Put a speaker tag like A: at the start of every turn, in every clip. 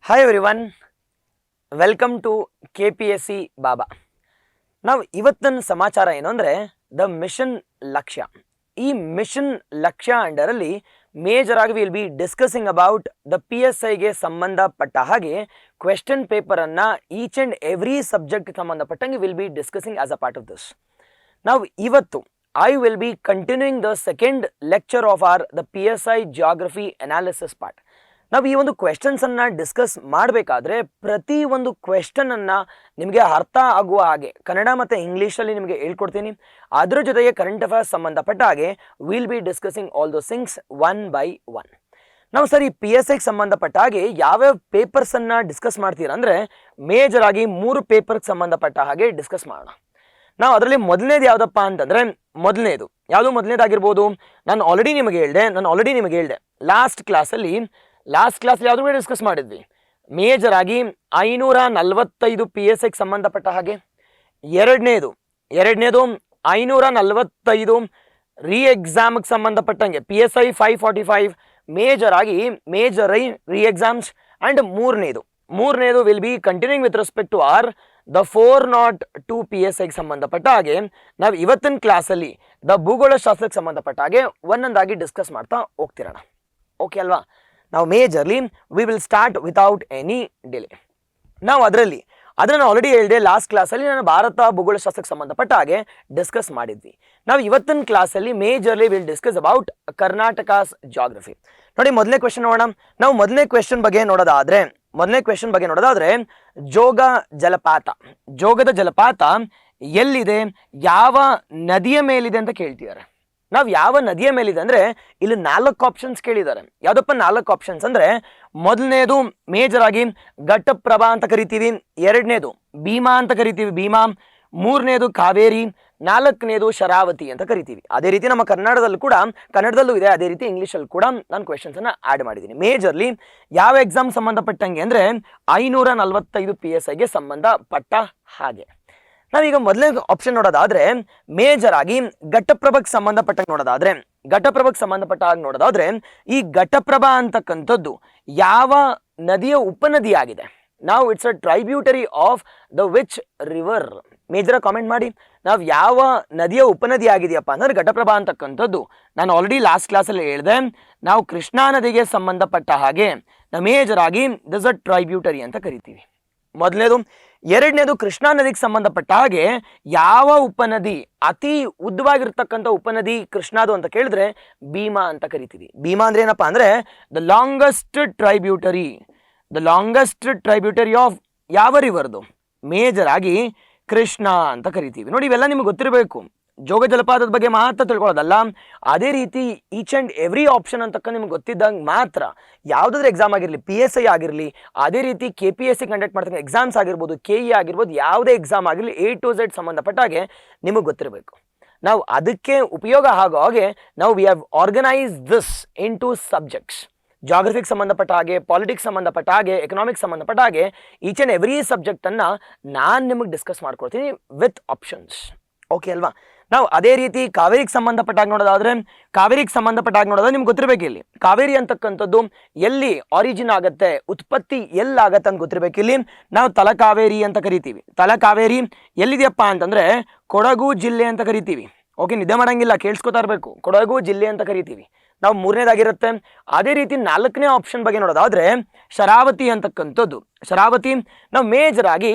A: Hi everyone, welcome to KPSC Baba. ನಾವು ಇವತ್ತಿನ ಸಮಾಚಾರ ಏನು ಅಂದರೆ ದ ಮಿಷನ್ ಲಕ್ಷ್ಯ. ಈ ಮಿಷನ್ ಲಕ್ಷ್ಯ ಅಂಡರಲ್ಲಿ ಮೇಜರ್ ಆಗಿ will be discussing about the PSIಗೆ ಸಂಬಂಧಪಟ್ಟ ಹಾಗೆ ಕ್ವೆಶ್ಚನ್ ಪೇಪರನ್ನು ಈಚ್ ಆ್ಯಂಡ್ ಎವ್ರಿ ಸಬ್ಜೆಕ್ಟ್ ಸಂಬಂಧಪಟ್ಟಂಗೆ will be discussing as a part of this. ನಾವು ಇವತ್ತು I will be continuing the second lecture of our the PSI geography analysis part. ನಾವು ಈ ಒಂದು ಕ್ವೆಶ್ಚನ್ಸನ್ನು ಡಿಸ್ಕಸ್ ಮಾಡಬೇಕಾದ್ರೆ ಪ್ರತಿ ಒಂದು ಕ್ವೆಶ್ಚನನ್ನು ನಿಮಗೆ ಅರ್ಥ ಆಗುವ ಹಾಗೆ ಕನ್ನಡ ಮತ್ತು ಇಂಗ್ಲೀಷಲ್ಲಿ ನಿಮಗೆ ಹೇಳ್ಕೊಡ್ತೀನಿ. ಅದರ ಜೊತೆಗೆ ಕರೆಂಟ್ ಅಫೇರ್ಸ್ ಸಂಬಂಧಪಟ್ಟ ಹಾಗೆ will be discussing all those things one by one. ನಾವು ಸರ್ ಈ PSIಗೆ ಸಂಬಂಧಪಟ್ಟ ಹಾಗೆ ಯಾವ್ಯಾವ ಪೇಪರ್ಸನ್ನು ಡಿಸ್ಕಸ್ ಮಾಡ್ತೀರಾ ಅಂದರೆ ಮೇಜರ್ ಆಗಿ 3 ಪೇಪರ್ಗೆ ಸಂಬಂಧಪಟ್ಟ ಹಾಗೆ ಡಿಸ್ಕಸ್ ಮಾಡೋಣ. ನಾವು ಅದರಲ್ಲಿ ಮೊದಲನೇದು ಯಾವುದಪ್ಪ ಅಂತಂದರೆ ಮೊದಲನೇದಾಗಿರ್ಬೋದು. ನಾನು ಆಲ್ರೆಡಿ ನಿಮಗೆ ಹೇಳಿದೆ ಲಾಸ್ಟ್ ಕ್ಲಾಸಲ್ಲಿ ಯಾವ್ದ್ರ ಮೇಲೆ ಡಿಸ್ಕಸ್ ಮಾಡಿದ್ವಿ. ಮೇಜರ್ ಆಗಿ 545 PSIಗೆ ಸಂಬಂಧಪಟ್ಟ ಹಾಗೆ. ಎರಡನೇದು 545 ರೀ ಎಕ್ಸಾಮ್ಗೆ ಸಂಬಂಧಪಟ್ಟಂಗೆ PSI 545 major re exams. And ಮೂರನೇದು will be continuing with respect to our the 402 PSIಗೆ ಸಂಬಂಧಪಟ್ಟ ಹಾಗೆ ನಾವು ಇವತ್ತಿನ ಕ್ಲಾಸಲ್ಲಿ ದ ಭೂಗೋಳಶಾಸ್ತ್ರಕ್ಕೆ ಸಂಬಂಧಪಟ್ಟ ಹಾಗೆ ಒಂದೊಂದಾಗಿ ಡಿಸ್ಕಸ್ ಮಾಡ್ತಾ ಹೋಗ್ತಿರೋಣ. ಓಕೆ ಅಲ್ವಾ? ನಾವು majorly we will start without any delay. ನಾವು ಅದನ್ನು ಆಲ್ರೆಡಿ ಹೇಳಿದೆ ಲಾಸ್ಟ್ ಕ್ಲಾಸಲ್ಲಿ ನಾನು ಭಾರತ ಭೂಗೋಳಶಾಸ್ತ್ರಕ್ಕೆ ಸಂಬಂಧಪಟ್ಟ ಹಾಗೆ ಡಿಸ್ಕಸ್ ಮಾಡಿದ್ವಿ. ನಾವು ಇವತ್ತಿನ ಕ್ಲಾಸಲ್ಲಿ majorly will discuss about Karnataka's geography. ನೋಡಿ ಮೊದಲನೇ ಕ್ವೆಶ್ಚನ್ ನೋಡೋಣ. ನಾವು ಮೊದಲನೇ ಕ್ವೆಶ್ಚನ್ ಬಗ್ಗೆ ನೋಡೋದಾದ್ರೆ ಜೋಗದ ಜಲಪಾತ ಎಲ್ಲಿದೆ, ಯಾವ ನದಿಯ ಮೇಲಿದೆ ಅಂತ ಕೇಳ್ತಿದ್ದಾರೆ. ನಾವು ಯಾವ ನದಿಯ ಮೇಲಿದೆ ಅಂದರೆ ಇಲ್ಲಿ 4 ಆಪ್ಷನ್ಸ್ ಕೇಳಿದ್ದಾರೆ. ಯಾವುದಪ್ಪ 4 ಆಪ್ಷನ್ಸ್ ಅಂದರೆ ಮೊದಲನೇದು ಮೇಜರ್ ಆಗಿ ಘಟಪ್ರಭಾ ಅಂತ ಕರಿತೀವಿ, ಎರಡನೇದು ಭೀಮಾ ಅಂತ ಕರಿತೀವಿ, ಮೂರನೇದು ಕಾವೇರಿ, ನಾಲ್ಕನೇದು ಶರಾವತಿ ಅಂತ ಕರಿತೀವಿ. ಅದೇ ರೀತಿ ನಮ್ಮ ಕನ್ನಡದಲ್ಲೂ ಇದೆ, ಅದೇ ರೀತಿ ಇಂಗ್ಲೀಷಲ್ಲಿ ಕೂಡ ನಾನು ಕ್ವೆಶನ್ಸನ್ನು ಆ್ಯಡ್ ಮಾಡಿದ್ದೀನಿ. ಮೇಜರ್ಲಿ ಯಾವ ಎಕ್ಸಾಮ್ ಸಂಬಂಧಪಟ್ಟಂಗೆ ಅಂದರೆ 545 PSIಗೆ ಸಂಬಂಧಪಟ್ಟ ಹಾಗೆ. ನಾವೀಗ ಮೊದಲನೇ ಆಪ್ಷನ್ ನೋಡೋದಾದ್ರೆ ಮೇಜರ್ ಆಗಿ ಘಟಪ್ರಭಾಗೆ ಸಂಬಂಧಪಟ್ಟ ನೋಡೋದಾದ್ರೆ ಈ ಘಟಪ್ರಭಾ ಅಂತಕ್ಕಂಥದ್ದು ಯಾವ ನದಿಯ ಉಪನದಿಯಾಗಿದೆ? ನಾವು it's a tributary of the which river? Major comment ಮಾಡಿ. ನಾವು ಯಾವ ನದಿಯ ಉಪನದಿ ಆಗಿದೆಯಪ್ಪ ಅಂದ್ರೆ ಘಟಪ್ರಭಾ ಅಂತಕ್ಕಂಥದ್ದು. ನಾನು ಆಲ್ರೆಡಿ ಲಾಸ್ಟ್ ಕ್ಲಾಸಲ್ಲಿ ಹೇಳಿದೆ, ನಾವು ಕೃಷ್ಣಾ ನದಿಗೆ ಸಂಬಂಧಪಟ್ಟ ಹಾಗೆ ನಾವು ಮೇಜರ್ ಆಗಿ ದಿಸ್ ಅ ಟ್ರೈಬ್ಯೂಟರಿ ಅಂತ ಕರಿತೀವಿ. ಮೊದಲನೇದು. ಎರಡನೇದು ಕೃಷ್ಣಾ ನದಿಗೆ ಸಂಬಂಧಪಟ್ಟ ಹಾಗೆ ಯಾವ ಉಪನದಿ ಅತಿ ಉದ್ದವಾಗಿರ್ತಕ್ಕಂಥ ಉಪನದಿ ಕೃಷ್ಣಾದು ಅಂತ ಕೇಳಿದ್ರೆ ಭೀಮಾ ಅಂತ ಕರಿತೀವಿ. ಭೀಮಾ ಅಂದ್ರೆ ಏನಪ್ಪಾ ಅಂದ್ರೆ ದ ಲಾಂಗೆಸ್ಟ್ ಟ್ರೈಬ್ಯೂಟರಿ ಆಫ್ ಯಾವ ರಿವರ್ದು? ಮೇಜರ್ ಆಗಿ ಕೃಷ್ಣ ಅಂತ ಕರಿತೀವಿ. ನೋಡಿ ಇವೆಲ್ಲ ನಿಮ್ಗೆ ಗೊತ್ತಿರಬೇಕು. ಜೋಗ ಜಲಪಾತದ ಬಗ್ಗೆ ಮಾತ್ರ ತಿಳ್ಕೊಳ್ಳೋದಲ್ಲ, ಅದೇ ರೀತಿ ಈಚ್ ಆ್ಯಂಡ್ ಎವ್ರಿ ಆಪ್ಷನ್ ಅಂತಕ್ಕ ನಿಮ್ಗೆ ಗೊತ್ತಿದ್ದಂಗೆ ಮಾತ್ರ ಯಾವುದಾದ್ರೂ ಎಕ್ಸಾಮ್ ಆಗಿರಲಿ, PSI ಆಗಿರಲಿ, ಅದೇ ರೀತಿ KPSC ಕಂಡಕ್ಟ್ ಮಾಡ್ತಕ್ಕಂಥ ಎಕ್ಸಾಮ್ಸ್ ಆಗಿರ್ಬೋದು, KE ಆಗಿರ್ಬೋದು, ಯಾವುದೇ ಎಕ್ಸಾಮ್ ಆಗಿರಲಿ A to Z ಸಂಬಂಧಪಟ್ಟ ಹಾಗೆ ನಿಮಗೆ ಗೊತ್ತಿರಬೇಕು. ನಾವು ಅದಕ್ಕೆ ಉಪಯೋಗ ಆಗೋ ಹಾಗೆ ನಾವು we have organise this in two subjects. ಜಾಗ್ರಫಿಗೆ ಸಂಬಂಧಪಟ್ಟ ಹಾಗೆ, ಪಾಲಿಟಿಕ್ಸ್ ಸಂಬಂಧಪಟ್ಟ ಹಾಗೆ, ಎಕನಾಮಿಕ್ಸ್ ಸಂಬಂಧಪಟ್ಟ ಹಾಗೆ ಈಚ್ ಆ್ಯಂಡ್ ಎವ್ರಿ ಸಬ್ಜೆಕ್ಟನ್ನು ನಾನು ನಿಮಗೆ ಡಿಸ್ಕಸ್ ಮಾಡ್ಕೊಳ್ತೀನಿ ವಿತ್ ಆಪ್ಷನ್ಸ್. ಓಕೆ ಅಲ್ವಾ? ನಾವು ಅದೇ ರೀತಿ ಕಾವೇರಿಗೆ ಸಂಬಂಧಪಟ್ಟಾಗ ನೋಡೋದಾದ್ರೆ ನಿಮ್ಗೆ ಗೊತ್ತಿರಬೇಕು. ಇಲ್ಲಿ ಕಾವೇರಿ ಅಂತಕ್ಕಂಥದ್ದು ಎಲ್ಲಿ ಆರಿಜಿನ್ ಆಗುತ್ತೆ, ಉತ್ಪತ್ತಿ ಎಲ್ಲಾಗತ್ತೆ ಅಂತ ಗೊತ್ತಿರಬೇಕು. ಇಲ್ಲಿ ನಾವು ತಲಕಾವೇರಿ ಅಂತ ಕರಿತೀವಿ. ತಲಕಾವೇರಿ ಎಲ್ಲಿದೆಯಪ್ಪ ಅಂತಂದ್ರೆ ಕೊಡಗು ಜಿಲ್ಲೆ ಅಂತ ಕರಿತೀವಿ. ಓಕೆ, ನಿದ್ದೆ ಮಾಡಂಗಿಲ್ಲ, ಕೇಳಿಸ್ಕೊತಾ ಇರಬೇಕು. ಕೊಡಗು ಜಿಲ್ಲೆ ಅಂತ ಕರಿತೀವಿ. ನಾವು ಮೂರನೇದಾಗಿರುತ್ತೆ. ಅದೇ ರೀತಿ 4ನೇ ಆಪ್ಷನ್ ಬಗ್ಗೆ ನೋಡೋದಾದ್ರೆ ಶರಾವತಿ ಅಂತಕ್ಕಂಥದ್ದು. ನಾವು ಮೇಜರ್ ಆಗಿ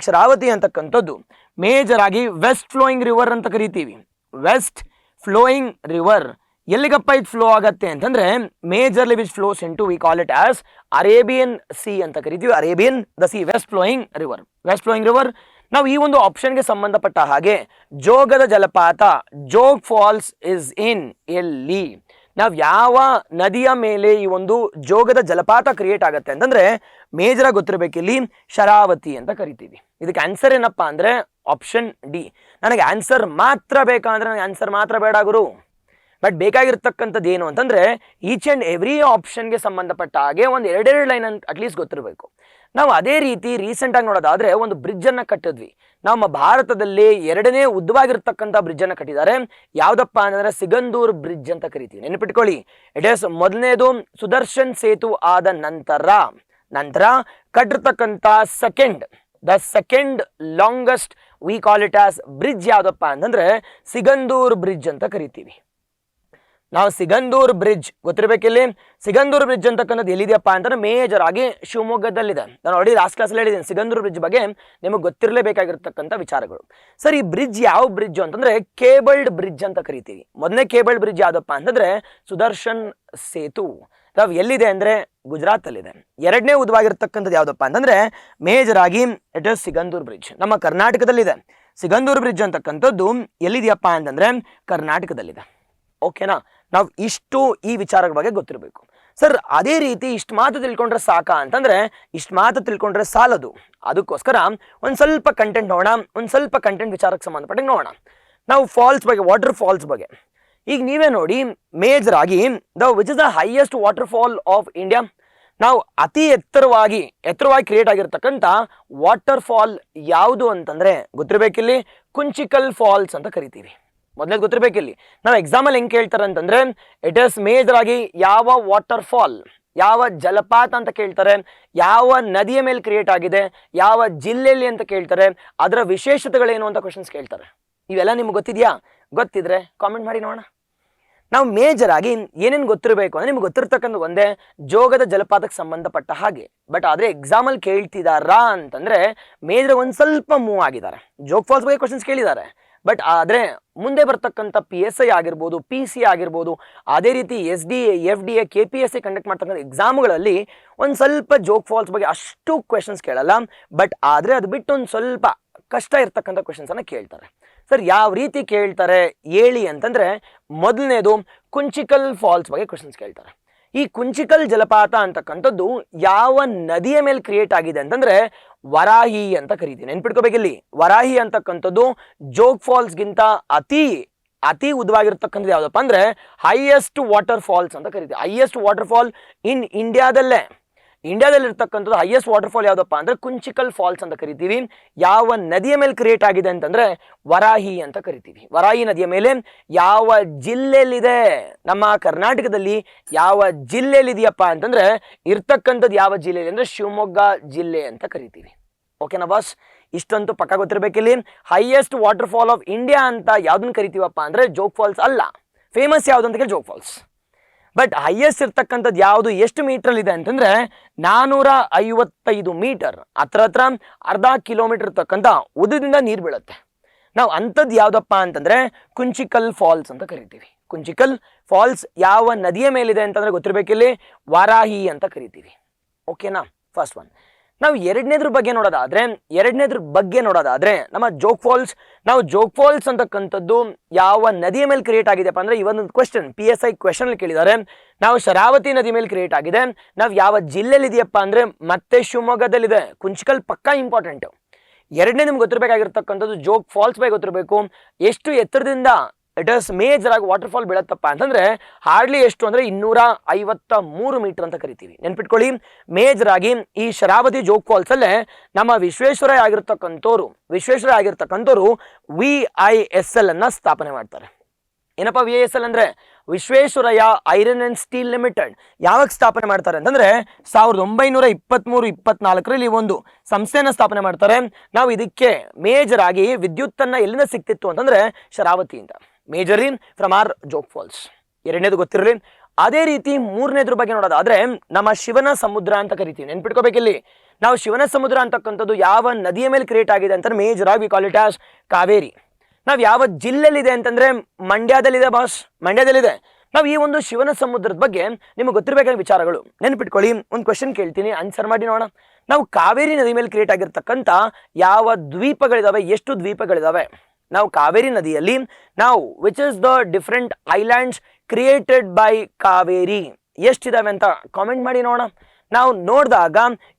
A: ಶರಾವತಿ ಅಂತಕ್ಕಂಥದ್ದು ಮೇಜರ್ ಆಗಿ ವೆಸ್ಟ್ ಫ್ಲೋಯಿಂಗ್ ರಿವರ್ ಅಂತ ಕರಿತೀವಿ. ವೆಸ್ಟ್ ಫ್ಲೋಯಿಂಗ್ ರಿವರ್ ಎಲ್ಲಿಗಪ್ಪ ಇದು ಫ್ಲೋ ಆಗತ್ತೆ ಅಂತಂದ್ರೆ majorly which flows into we call it as Arabian sea ಅಂತ ಕರಿತೀವಿ. Arabian the sea, west flowing river. ನಾವು ಈ ಒಂದು ಆಪ್ಷನ್ಗೆ ಸಂಬಂಧಪಟ್ಟ ಹಾಗೆ ಜೋಗದ ಜಲಪಾತ, ಜೋಗ್ ಫಾಲ್ಸ್ ಇಸ್ ಇನ್ ಎಲ್ಲಿ? ನಾವು ಯಾವ ನದಿಯ ಮೇಲೆ ಈ ಒಂದು ಜೋಗದ ಜಲಪಾತ ಕ್ರಿಯೇಟ್ ಆಗುತ್ತೆ ಅಂತಂದ್ರೆ ಮೇಜರಾಗಿ ಗೊತ್ತಿರಬೇಕು. ಇಲ್ಲಿ ಶರಾವತಿ ಅಂತ ಕರಿತೀವಿ. ಇದಕ್ಕೆ ಆನ್ಸರ್ ಏನಪ್ಪಾ ಅಂದ್ರೆ ಆಪ್ಷನ್ ಡಿ. ನನಗೆ ಆನ್ಸರ್ ಮಾತ್ರ ಬೇಕಂದ್ರೆ ನನಗೆ ಆನ್ಸರ್ ಮಾತ್ರ ಬೇಡ ಗುರು. ಬಟ್ ಬೇಕಾಗಿರ್ತಕ್ಕಂಥದ್ದು ಏನು ಅಂತಂದ್ರೆ ಈಚ್ ಆ್ಯಂಡ್ ಎವ್ರಿ ಆಪ್ಷನ್ಗೆ ಸಂಬಂಧಪಟ್ಟ ಹಾಗೆ ಒಂದು 2 ಲೈನ್ ಅಂತ ಅಟ್ಲೀಸ್ಟ್ ಗೊತ್ತಿರಬೇಕು. ನಾವು ಅದೇ ರೀತಿ ರೀಸೆಂಟಾಗಿ ನೋಡೋದಾದ್ರೆ ಒಂದು ಬ್ರಿಡ್ಜನ್ನು ಕಟ್ಟಿದ್ವಿ. ನಮ್ಮ ಭಾರತದಲ್ಲಿ 2ನೇ ಉದ್ದವಾಗಿರ್ತಕ್ಕಂಥ ಬ್ರಿಡ್ಜನ್ನು ಕಟ್ಟಿದ್ದಾರೆ. ಯಾವುದಪ್ಪ ಅಂತಂದ್ರೆ ಸಿಗಂದೂರ್ ಬ್ರಿಡ್ಜ್ ಅಂತ ಕರಿತೀವಿ. ನೆನಪಿಟ್ಕೊಳ್ಳಿ, ಇಟ್ ಈಸ್ ಮೊದಲನೇದು ಸುದರ್ಶನ್ ಸೇತು ಆದ ನಂತರ ನಂತರ ಕಟ್ಟಿರ್ತಕ್ಕಂಥ the second longest we call it as bridge ಯಾವ್ದಪ್ಪ ಅಂತಂದ್ರೆ ಸಿಗಂದೂರ್ ಬ್ರಿಡ್ಜ್ ಅಂತ ಕರಿತೀವಿ. ನಾವು ಸಿಗಂದೂರ್ ಬ್ರಿಡ್ಜ್ ಗೊತ್ತಿರಬೇಕಿಲ್ಲಿ. ಸಿಗಂದೂರ್ ಬ್ರಿಡ್ಜ್ ಅಂತಕ್ಕಂಥದ್ದು ಎಲ್ಲಿದೆಯಪ್ಪ ಅಂತಂದ್ರೆ ಮೇಜರ್ ಆಗಿ ಶಿವಮೊಗ್ಗದಲ್ಲಿದೆ. ನಾನು ಆಲ್ರೆಡಿ ಲಾಸ್ಟ್ ಕ್ಲಾಸಲ್ಲಿ ಹೇಳಿದ್ದೀನಿ ಸಿಗಂದೂರ್ ಬ್ರಿಡ್ಜ್ ಬಗ್ಗೆ ನಿಮಗೆ ಗೊತ್ತಿರಲೇಬೇಕಾಗಿರ್ತಕ್ಕಂಥ ವಿಚಾರಗಳು. ಸರ್, ಈ ಬ್ರಿಡ್ಜ್ ಯಾವ ಬ್ರಿಡ್ಜ್ ಅಂತಂದ್ರೆ ಕೇಬಲ್ಡ್ ಬ್ರಿಡ್ಜ್ ಅಂತ ಕರಿತೀವಿ. ಮೊದಲನೇ ಕೇಬಲ್ಡ್ ಬ್ರಿಡ್ಜ್ ಯಾವ್ದಪ್ಪ ಅಂತಂದ್ರೆ ಸುದರ್ಶನ್ ಸೇತು. ನಾವು ಎಲ್ಲಿದೆ ಅಂದ್ರೆ ಗುಜರಾತ್ ಅಲ್ಲಿದೆ. ಎರಡನೇ ಉದ್ದವಾಗಿರ್ತಕ್ಕಂಥದ್ದು ಯಾವ್ದಪ್ಪ ಅಂತಂದ್ರೆ ಮೇಜರ್ ಆಗಿ ಇಟ್ ಇಸ್ ಸಿಗಂದೂರ್ ಬ್ರಿಡ್ಜ್, ನಮ್ಮ ಕರ್ನಾಟಕದಲ್ಲಿದೆ. ಸಿಗಂದೂರ್ ಬ್ರಿಡ್ಜ್ ಅಂತಕ್ಕಂಥದ್ದು ಎಲ್ಲಿದೆಯಪ್ಪ ಅಂತಂದ್ರೆ ಕರ್ನಾಟಕದಲ್ಲಿದೆ. ಓಕೆನಾ? ನಾವು ಇಷ್ಟು ಈ ವಿಚಾರಗಳ ಬಗ್ಗೆ ಗೊತ್ತಿರಬೇಕು. ಸರ್, ಅದೇ ರೀತಿ ಇಷ್ಟು ಮಾತು ತಿಳ್ಕೊಂಡ್ರೆ ಸಾಕ ಅಂತಂದ್ರೆ ಇಷ್ಟು ಮಾತು ತಿಳ್ಕೊಂಡ್ರೆ ಸಾಲದು. ಅದಕ್ಕೋಸ್ಕರ ಒಂದು ಸ್ವಲ್ಪ ಕಂಟೆಂಟ್ ನೋಡೋಣ, ಒಂದು ಸ್ವಲ್ಪ ಕಂಟೆಂಟ್ ವಿಚಾರಕ್ಕೆ ಸಂಬಂಧಪಟ್ಟಂಗೆ ನೋಡೋಣ. ನಾವು ಫಾಲ್ಸ್ ಬಗ್ಗೆ, ವಾಟರ್ ಫಾಲ್ಸ್ ಬಗ್ಗೆ ಈಗ ನೀವೇ ನೋಡಿ, ಮೇಜರ್ ಆಗಿ which is the highest waterfall of India. ನಾವು ಅತಿ ಎತ್ತರವಾಗಿ ಕ್ರಿಯೇಟ್ ಆಗಿರ್ತಕ್ಕಂಥ ವಾಟರ್ ಫಾಲ್ ಯಾವುದು ಅಂತಂದ್ರೆ ಗೊತ್ತಿರಬೇಕಿಲ್ಲಿ ಕುಂಚಿಕಲ್ ಫಾಲ್ಸ್ ಅಂತ ಕರಿತೀವಿ. ಮೊದಲೇ ಗೊತ್ತಿರಬೇಕಿಲ್ಲಿ. ನಾವು ಎಕ್ಸಾಮಲ್ಲಿ ಹೆಂಗೆ ಕೇಳ್ತಾರೆ ಅಂತಂದ್ರೆ ಇಟ್ ಇಸ್ ಮೇಜರ್ ಆಗಿ ಯಾವ ವಾಟರ್ ಫಾಲ್, ಯಾವ ಜಲಪಾತ ಅಂತ ಕೇಳ್ತಾರೆ, ಯಾವ ನದಿಯ ಮೇಲೆ ಕ್ರಿಯೇಟ್ ಆಗಿದೆ, ಯಾವ ಜಿಲ್ಲೆಯಲ್ಲಿ ಅಂತ ಕೇಳ್ತಾರೆ, ಅದರ ವಿಶೇಷತೆಗಳೇನು ಅಂತ ಕ್ವಶನ್ಸ್ ಕೇಳ್ತಾರೆ. ಇವೆಲ್ಲ ನಿಮ್ಗೆ ಗೊತ್ತಿದೆಯಾ? ಗೊತ್ತಿದ್ರೆ ಕಾಮೆಂಟ್ ಮಾಡಿ ನೋಡೋಣ. ನಾವು ಮೇಜರ್ ಆಗಿ ಏನೇನು ಗೊತ್ತಿರಬೇಕು ಅಂದರೆ ನಿಮ್ಗೆ ಗೊತ್ತಿರ್ತಕ್ಕಂಥ ಒಂದೇ ಜೋಗದ ಜಲಪಾತಕ್ಕೆ ಸಂಬಂಧಪಟ್ಟ ಹಾಗೆ. ಬಟ್ ಆದರೆ ಎಕ್ಸಾಮಲ್ಲಿ ಕೇಳ್ತಿದಾರಾ ಅಂತಂದರೆ ಮೇಜರ್ ಒಂದು ಸ್ವಲ್ಪ ಮೂವ್ ಆಗಿದ್ದಾರೆ. ಜೋಗ್ ಫಾಲ್ಸ್ ಬಗ್ಗೆ ಕ್ವಶನ್ಸ್ ಕೇಳಿದ್ದಾರೆ. ಬಟ್ ಆದರೆ ಮುಂದೆ ಬರ್ತಕ್ಕಂಥ PSI ಆಗಿರ್ಬೋದು, PC ಆಗಿರ್ಬೋದು, ಅದೇ ರೀತಿ SDA, FDA, KPSC ಕಂಡಕ್ಟ್ ಮಾಡ್ತಕ್ಕಂಥ ಎಕ್ಸಾಮ್ಗಳಲ್ಲಿ ಒಂದು ಸ್ವಲ್ಪ ಜೋಗ್ ಫಾಲ್ಸ್ ಬಗ್ಗೆ ಅಷ್ಟು ಕ್ವೆಶನ್ಸ್ ಕೇಳಲ್ಲ. ಬಟ್ ಆದರೆ ಅದು ಬಿಟ್ಟು ಒಂದು ಸ್ವಲ್ಪ ಕಷ್ಟ ಇರ್ತಕ್ಕಂಥ ಕ್ವೆಶನ್ಸನ್ನು ಕೇಳ್ತಾರೆ. ಸರ್, ಯಾವ ರೀತಿ ಕೇಳ್ತಾರೆ ಹೇಳಿ ಅಂತಂದರೆ ಮೊದಲನೇದು ಕುಂಚಿಕಲ್ ಫಾಲ್ಸ್ ಬಗ್ಗೆ ಕ್ವೆಶನ್ಸ್ ಕೇಳ್ತಾರೆ. ಈ ಕುಂಚಿಕಲ್ ಜಲಪಾತ ಅಂತಕ್ಕಂಥದ್ದು ಯಾವ ನದಿಯ ಮೇಲೆ ಕ್ರಿಯೇಟ್ ಆಗಿದೆ ಅಂತಂದ್ರೆ ವರಾಹಿ ಅಂತ ಕರಿತೀವಿ. ನೆನ್ಪಿಟ್ಕೋಬೇಕಿಲ್ಲಿ, ವರಾಹಿ ಅಂತಕ್ಕಂಥದ್ದು ಜೋಗ್ ಫಾಲ್ಸ್ಗಿಂತ ಅತಿ ಉದ್ದವಾಗಿರ್ತಕ್ಕಂಥದ್ದು ಯಾವುದಪ್ಪ ಅಂದ್ರೆ ಹೈಯೆಸ್ಟ್ ವಾಟರ್ ಫಾಲ್ಸ್ ಅಂತ ಕರಿತೀವಿ. ಹೈಯೆಸ್ಟ್ ವಾಟರ್ ಫಾಲ್ ಇನ್ ಇಂಡಿಯಾದಲ್ಲಿರ್ತಕ್ಕಂಥದ್ದು ಹೈಯೆಸ್ಟ್ ವಾಟರ್ ಫಾಲ್ ಯಾವುದಪ್ಪ ಅಂದ್ರೆ ಕುಂಚಿಕಲ್ ಫಾಲ್ಸ್ ಅಂತ ಕರಿತೀವಿ. ಯಾವ ನದಿಯ ಮೇಲೆ ಕ್ರಿಯೇಟ್ ಆಗಿದೆ ಅಂತಂದ್ರೆ ವರಾಹಿ ಅಂತ ಕರಿತೀವಿ. ವರಾಹಿ ನದಿಯ ಮೇಲೆ ಯಾವ ಜಿಲ್ಲೆಯಲ್ಲಿದೆ? ನಮ್ಮ ಕರ್ನಾಟಕದಲ್ಲಿ ಯಾವ ಜಿಲ್ಲೆಯಲ್ಲಿ ಇದೆಯಪ್ಪ ಅಂತಂದ್ರೆ ಇರ್ತಕ್ಕಂಥದ್ದು ಯಾವ ಜಿಲ್ಲೆಯಲ್ಲಿ ಅಂದ್ರೆ ಶಿವಮೊಗ್ಗ ಜಿಲ್ಲೆ ಅಂತ ಕರಿತೀವಿ. ಓಕೆನಾ ಬಾಸ್? ಇಷ್ಟಂತೂ ಪಕ್ಕ ಗೊತ್ತಿರಬೇಕಿಲ್ಲಿ. Highest waterfall of India ಅಂತ ಯಾವ್ದನ್ನ ಕರಿತೀವಪ್ಪ ಅಂದ್ರೆ ಜೋಗ್ ಫಾಲ್ಸ್ ಅಲ್ಲ. ಫೇಮಸ್ ಯಾವ್ದು ಅಂತ ಕೇಳಿ ಜೋಗ್ ಫಾಲ್ಸ್. ಬಟ್ ಹೈಯೆಸ್ಟ್ ಇರ್ತಕ್ಕಂಥದ್ದು ಯಾವುದು, ಎಷ್ಟು ಮೀಟರ್ ಇದೆ ಅಂತಂದ್ರೆ 455 ಮೀಟರ್, ಹತ್ರ ಅರ್ಧ ಕಿಲೋಮೀಟರ್ ಇರ್ತಕ್ಕಂಥ ಉದ್ದದಿಂದ ನೀರು ಬೀಳುತ್ತೆ. ನಾವು ಅಂಥದ್ದು ಯಾವುದಪ್ಪ ಅಂತಂದ್ರೆ ಕುಂಚಿಕಲ್ ಫಾಲ್ಸ್ ಅಂತ ಕರಿತೀವಿ. ಕುಂಚಿಕಲ್ ಫಾಲ್ಸ್ ಯಾವ ನದಿಯ ಮೇಲಿದೆ ಅಂತಂದ್ರೆ ಗೊತ್ತಿರಬೇಕಿಲ್ಲಿ ವಾರಾಹಿ ಅಂತ ಕರಿತೀವಿ. ಓಕೆನಾ? First one. ನಾವು ಎರಡನೇದ್ರ ಬಗ್ಗೆ ನೋಡೋದಾದ್ರೆ ನಮ್ಮ ಜೋಗ್ ಫಾಲ್ಸ್ ಅಂತಕ್ಕಂಥದ್ದು ಯಾವ ನದಿಯ ಮೇಲೆ ಕ್ರಿಯೇಟ್ ಆಗಿದೆಪ್ಪ ಅಂದ್ರೆ ಇವೊಂದು ಕ್ವೆಶ್ಚನ್ PSI ಕ್ವೆಶ್ಚನ್ ಕೇಳಿದ್ದಾರೆ. ನಾವು ಶರಾವತಿ ನದಿ ಮೇಲೆ ಕ್ರಿಯೇಟ್ ಆಗಿದೆ. ನಾವು ಯಾವ ಜಿಲ್ಲೆಯಲ್ಲಿ ಇದೆಯಪ್ಪ ಅಂದ್ರೆ ಮತ್ತೆ ಶಿವಮೊಗ್ಗದಲ್ಲಿದೆ. ಕುಂಚಿಕಲ್ ಪಕ್ಕಾ ಇಂಪಾರ್ಟೆಂಟ್. ಎರಡನೇ ನಿಮ್ಗೆ ಗೊತ್ತಿರಬೇಕಾಗಿರ್ತಕ್ಕಂಥದ್ದು ಜೋಗ್ ಫಾಲ್ಸ್ ಬಗ್ಗೆ ಗೊತ್ತಿರಬೇಕು. ಎಷ್ಟು ಎತ್ತರದಿಂದ ಇಟ್ ಇಸ್ ಮೇಜರ್ ಆಗಿ ವಾಟರ್ ಫಾಲ್ ಬೀಳತ್ತಪ್ಪ ಅಂತಂದ್ರೆ ಹಾರ್ಡ್ಲಿ ಎಷ್ಟು ಅಂದ್ರೆ 253 ಮೀಟರ್ ಅಂತ ಕರಿತೀವಿ. ನೆನ್ಪಿಟ್ಕೊಳ್ಳಿ, ಮೇಜರ್ ಆಗಿ ಈ ಶರಾವತಿ ಜೋಗ್ ಫಾಲ್ಸ್ ಅಲ್ಲೇ ನಮ್ಮ ವಿಶ್ವೇಶ್ವರಯ್ಯ ಆಗಿರ್ತಕ್ಕಂಥವ್ರು VISL ಅನ್ನ ಸ್ಥಾಪನೆ ಮಾಡ್ತಾರೆ. ಏನಪ್ಪ VISL ಅಂದ್ರೆ Visvesvaraya iron and steel limited. ಯಾವಾಗ ಸ್ಥಾಪನೆ ಮಾಡ್ತಾರೆ ಅಂತಂದ್ರೆ 1923-24ರಲ್ಲಿ ಒಂದು ಸಂಸ್ಥೆಯನ್ನ ಸ್ಥಾಪನೆ ಮಾಡ್ತಾರೆ. ನಾವು ಇದಕ್ಕೆ ಮೇಜರ್ ಆಗಿ ವಿದ್ಯುತ್ತನ್ನ ಎಲ್ಲಿಂದ ಸಿಕ್ತಿತ್ತು ಅಂತಂದ್ರೆ ಶರಾವತಿಯಿಂದ. Majorly from our Jog falls. ಎರಡನೇದು ಗೊತ್ತಿರಲಿ. ಅದೇ ರೀತಿ ಮೂರನೇದ್ರ ಬಗ್ಗೆ ನೋಡೋದಾದ್ರೆ ನಮ್ಮ ಶಿವನ ಸಮುದ್ರ ಅಂತ ಕರಿತೀವಿ. ನೆನ್ಪಿಟ್ಕೋಬೇಕಿಲ್ಲಿ, ನಾವು ಶಿವನ ಸಮುದ್ರ ಅಂತಕ್ಕಂಥದ್ದು ಯಾವ ನದಿಯ ಮೇಲೆ ಕ್ರಿಯೇಟ್ ಆಗಿದೆ ಅಂತಂದ್ರೆ ಮೇಜರ್ ಆಗಿ V call it as Kaveri. ನಾವು ಯಾವ ಜಿಲ್ಲೆಯಲ್ಲಿದೆ ಅಂತಂದ್ರೆ ಮಂಡ್ಯದಲ್ಲಿದೆ ಬಾಸ್, ಮಂಡ್ಯದಲ್ಲಿದೆ. ನಾವು ಈ ಒಂದು ಶಿವನ ಸಮುದ್ರದ ಬಗ್ಗೆ ನಿಮಗೆ ಗೊತ್ತಿರಬೇಕಾದ ವಿಚಾರಗಳು ನೆನ್ಪಿಟ್ಕೊಳ್ಳಿ. ಒಂದು ಕ್ವೆಶನ್ ಕೇಳ್ತೀನಿ, ಆನ್ಸರ್ ಮಾಡಿ ನೋಡೋಣ. ನಾವು ಕಾವೇರಿ ನದಿ ಮೇಲೆ ಕ್ರಿಯೇಟ್ ಆಗಿರ್ತಕ್ಕಂಥ ಯಾವ ದ್ವೀಪಗಳಿದಾವೆ, ಎಷ್ಟು ದ್ವೀಪಗಳಿದಾವೆ? ನಾವು ಕಾವೇರಿ ನದಿಯಲ್ಲಿ ನಾವು which is the different islands created by Kaveri ಎಷ್ಟಿದಾವೆ ಅಂತ ಕಾಮೆಂಟ್ ಮಾಡಿ ನೋಡೋಣ. ನಾವು ನೋಡಿದಾಗ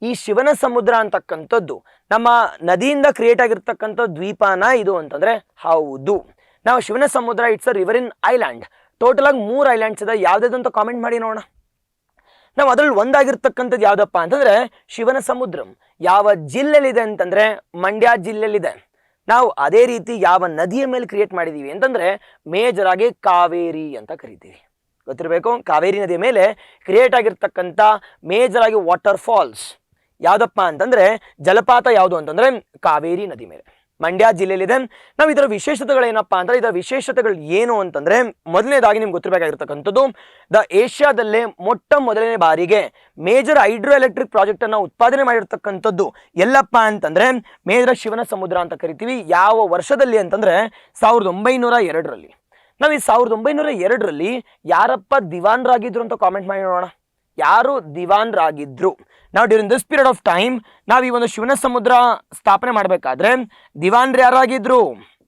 A: ಈ ಶಿವನ ಸಮುದ್ರ ಅಂತಕ್ಕಂಥದ್ದು ನಮ್ಮ ನದಿಯಿಂದ ಕ್ರಿಯೇಟ್ ಆಗಿರ್ತಕ್ಕಂಥ ದ್ವೀಪನ ಇದು ಅಂತಂದ್ರೆ ಹೌದು. ನಾವು ಶಿವನ ಸಮುದ್ರ it's a river in island. Total ಆಗಿ 3 ಐಲ್ಯಾಂಡ್ಸ್ ಇದೆ. ಯಾವ್ದು ಅಂತ ಕಾಮೆಂಟ್ ಮಾಡಿ ನೋಡೋಣ. ನಾವು ಅದ್ರಲ್ಲಿ ಒಂದಾಗಿರ್ತಕ್ಕಂಥದ್ದು ಯಾವ್ದಪ್ಪ ಅಂತಂದ್ರೆ ಶಿವನ ಸಮುದ್ರ. ಯಾವ ಜಿಲ್ಲೆಯಲ್ಲಿದೆ ಅಂತಂದ್ರೆ ಮಂಡ್ಯ ಜಿಲ್ಲೆಯಲ್ಲಿದೆ. ನಾವು ಅದೇ ರೀತಿ ಯಾವ ನದಿಯ ಮೇಲೆ ಕ್ರಿಯೇಟ್ ಮಾಡಿದೀವಿ ಅಂತಂದ್ರೆ ಮೇಜರ್ ಆಗಿ ಕಾವೇರಿ ಅಂತ ಕರಿತೀವಿ. ಗೊತ್ತಿರಬೇಕು, ಕಾವೇರಿ ನದಿಯ ಮೇಲೆ ಕ್ರಿಯೇಟ್ ಆಗಿರ್ತಕ್ಕಂಥ ಮೇಜರ್ ಆಗಿ ವಾಟರ್ ಫಾಲ್ಸ್ ಯಾವ್ದಪ್ಪ ಅಂತಂದ್ರೆ ಜಲಪಾತ ಯಾವುದು ಅಂತಂದ್ರೆ ಕಾವೇರಿ ನದಿ ಮೇಲೆ ಮಂಡ್ಯ ಜಿಲ್ಲೆಯಲ್ಲಿದೆ. ನಾವು ಇದರ ವಿಶೇಷತೆಗಳೇನಪ್ಪಾ ಅಂದ್ರೆ ಇದರ ವಿಶೇಷತೆಗಳು ಏನು ಅಂತಂದ್ರೆ ಮೊದಲನೇದಾಗಿ ನಿಮ್ಗೆ ಗೊತ್ತಿರಬೇಕಾಗಿರ್ತಕ್ಕಂಥದ್ದು ಏಷ್ಯಾದಲ್ಲೇ ಮೊಟ್ಟ ಮೊದಲನೇ ಬಾರಿಗೆ ಮೇಜರ್ ಹೈಡ್ರೋ ಎಲೆಕ್ಟ್ರಿಕ್ ಪ್ರಾಜೆಕ್ಟ್ ಅನ್ನ ಉತ್ಪಾದನೆ ಮಾಡಿರ್ತಕ್ಕಂಥದ್ದು ಎಲ್ಲಪ್ಪ ಅಂತಂದ್ರೆ ಮೇಜರ್ ಶಿವನ ಸಮುದ್ರ ಅಂತ ಕರಿತೀವಿ. ಯಾವ ವರ್ಷದಲ್ಲಿ ಅಂತಂದ್ರೆ 1902ರಲ್ಲಿ. ನಾವು ಈ 1902ರಲ್ಲಿ ಯಾರಪ್ಪ ದಿವಾನ್ರಾಗಿದ್ರು ಅಂತ ಕಾಮೆಂಟ್ ಮಾಡಿ ನೋಡೋಣ. ಯಾರು ದಿವಾನ್ರಾಗಿದ್ರು? ನಾವು during this period of time ನಾವು ಈ ಒಂದು ಶಿವನ ಸಮುದ್ರ ಸ್ಥಾಪನೆ ಮಾಡಬೇಕಾದ್ರೆ ದಿವಾನ್ರು ಯಾರಾಗಿದ್ರು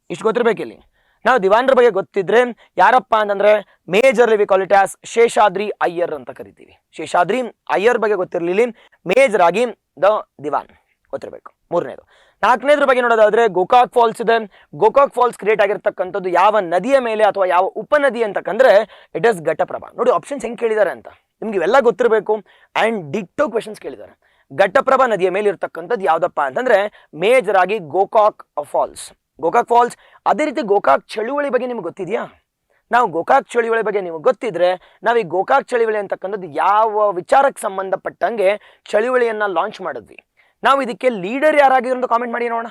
A: ಇಷ್ಟು ಗೊತ್ತಿರ್ಬೇಕಿಲ್ಲಿ. ನಾವು ದಿವಾನ್ರ ಬಗ್ಗೆ ಗೊತ್ತಿದ್ರೆ ಯಾರಪ್ಪ ಅಂತಂದ್ರೆ majorly we call it as Seshadri Iyer ಅಂತ ಕರಿತೀವಿ. ಶೇಷಾದ್ರಿ ಅಯ್ಯರ್ ಬಗ್ಗೆ ಗೊತ್ತಿರಲಿಲ್ಲ, ಮೇಜರ್ ಆಗಿ ದ ದಿವಾನ್ ಗೊತ್ತಿರಬೇಕು. ಮೂರನೇದು. ನಾಲ್ಕನೇದ್ರ ಬಗ್ಗೆ ನೋಡೋದಾದ್ರೆ ಗೋಕಾಕ್ ಫಾಲ್ಸ್ ಇದೆ. ಗೋಕಾಕ್ ಫಾಲ್ಸ್ ಕ್ರಿಯೇಟ್ ಆಗಿರ್ತಕ್ಕಂಥದ್ದು ಯಾವ ನದಿಯ ಮೇಲೆ ಅಥವಾ ಯಾವ ಉಪನದಿ ಅಂತಕ್ಕಂದ್ರೆ ಇಟ್ ಇಸ್ ಘಟಪ್ರಭಾ. ನೋಡಿ ಆಪ್ಷನ್ಸ್ ಹೆಂಗೆ ಕೇಳಿದ್ದಾರೆ ಅಂತ ನಿಮ್ಗೆ ಇವೆಲ್ಲ ಗೊತ್ತಿರಬೇಕು. ಅಂಡ್ ಡಿಕ್ಟೋ ಕ್ವೆಶನ್ಸ್ ಕೇಳಿದ್ದಾರೆ. ಘಟಪ್ರಭಾ ನದಿಯ ಮೇಲೆ ಇರ್ತಕ್ಕಂಥದ್ದು ಯಾವ್ದಪ್ಪ ಅಂತಂದ್ರೆ ಮೇಜರ್ ಆಗಿ ಗೋಕಾಕ್ ಫಾಲ್ಸ್. ಗೋಕಾಕ್ ಫಾಲ್ಸ್. ಅದೇ ರೀತಿ ಗೋಕಾಕ್ ಚಳುವಳಿ ಬಗ್ಗೆ ನಿಮ್ಗೆ ಗೊತ್ತಿದೆಯಾ? ನಾವು ಗೋಕಾಕ್ ಚಳುವಳಿ ಬಗ್ಗೆ ನಿಮ್ಗೆ ಗೊತ್ತಿದ್ರೆ ನಾವು ಈ ಗೋಕಾಕ್ ಚಳುವಳಿ ಅಂತಕ್ಕಂಥದ್ದು ಯಾವ ವಿಚಾರಕ್ಕೆ ಸಂಬಂಧಪಟ್ಟಂಗೆ ಚಳುವಳಿಯನ್ನ ಲಾಂಚ್ ಮಾಡಿದ್ವಿ. ನಾವು ಇದಕ್ಕೆ ಲೀಡರ್ ಯಾರಾಗಿದ್ರು ಅಂತ ಕಾಮೆಂಟ್ ಮಾಡಿ ನೋಡೋಣ.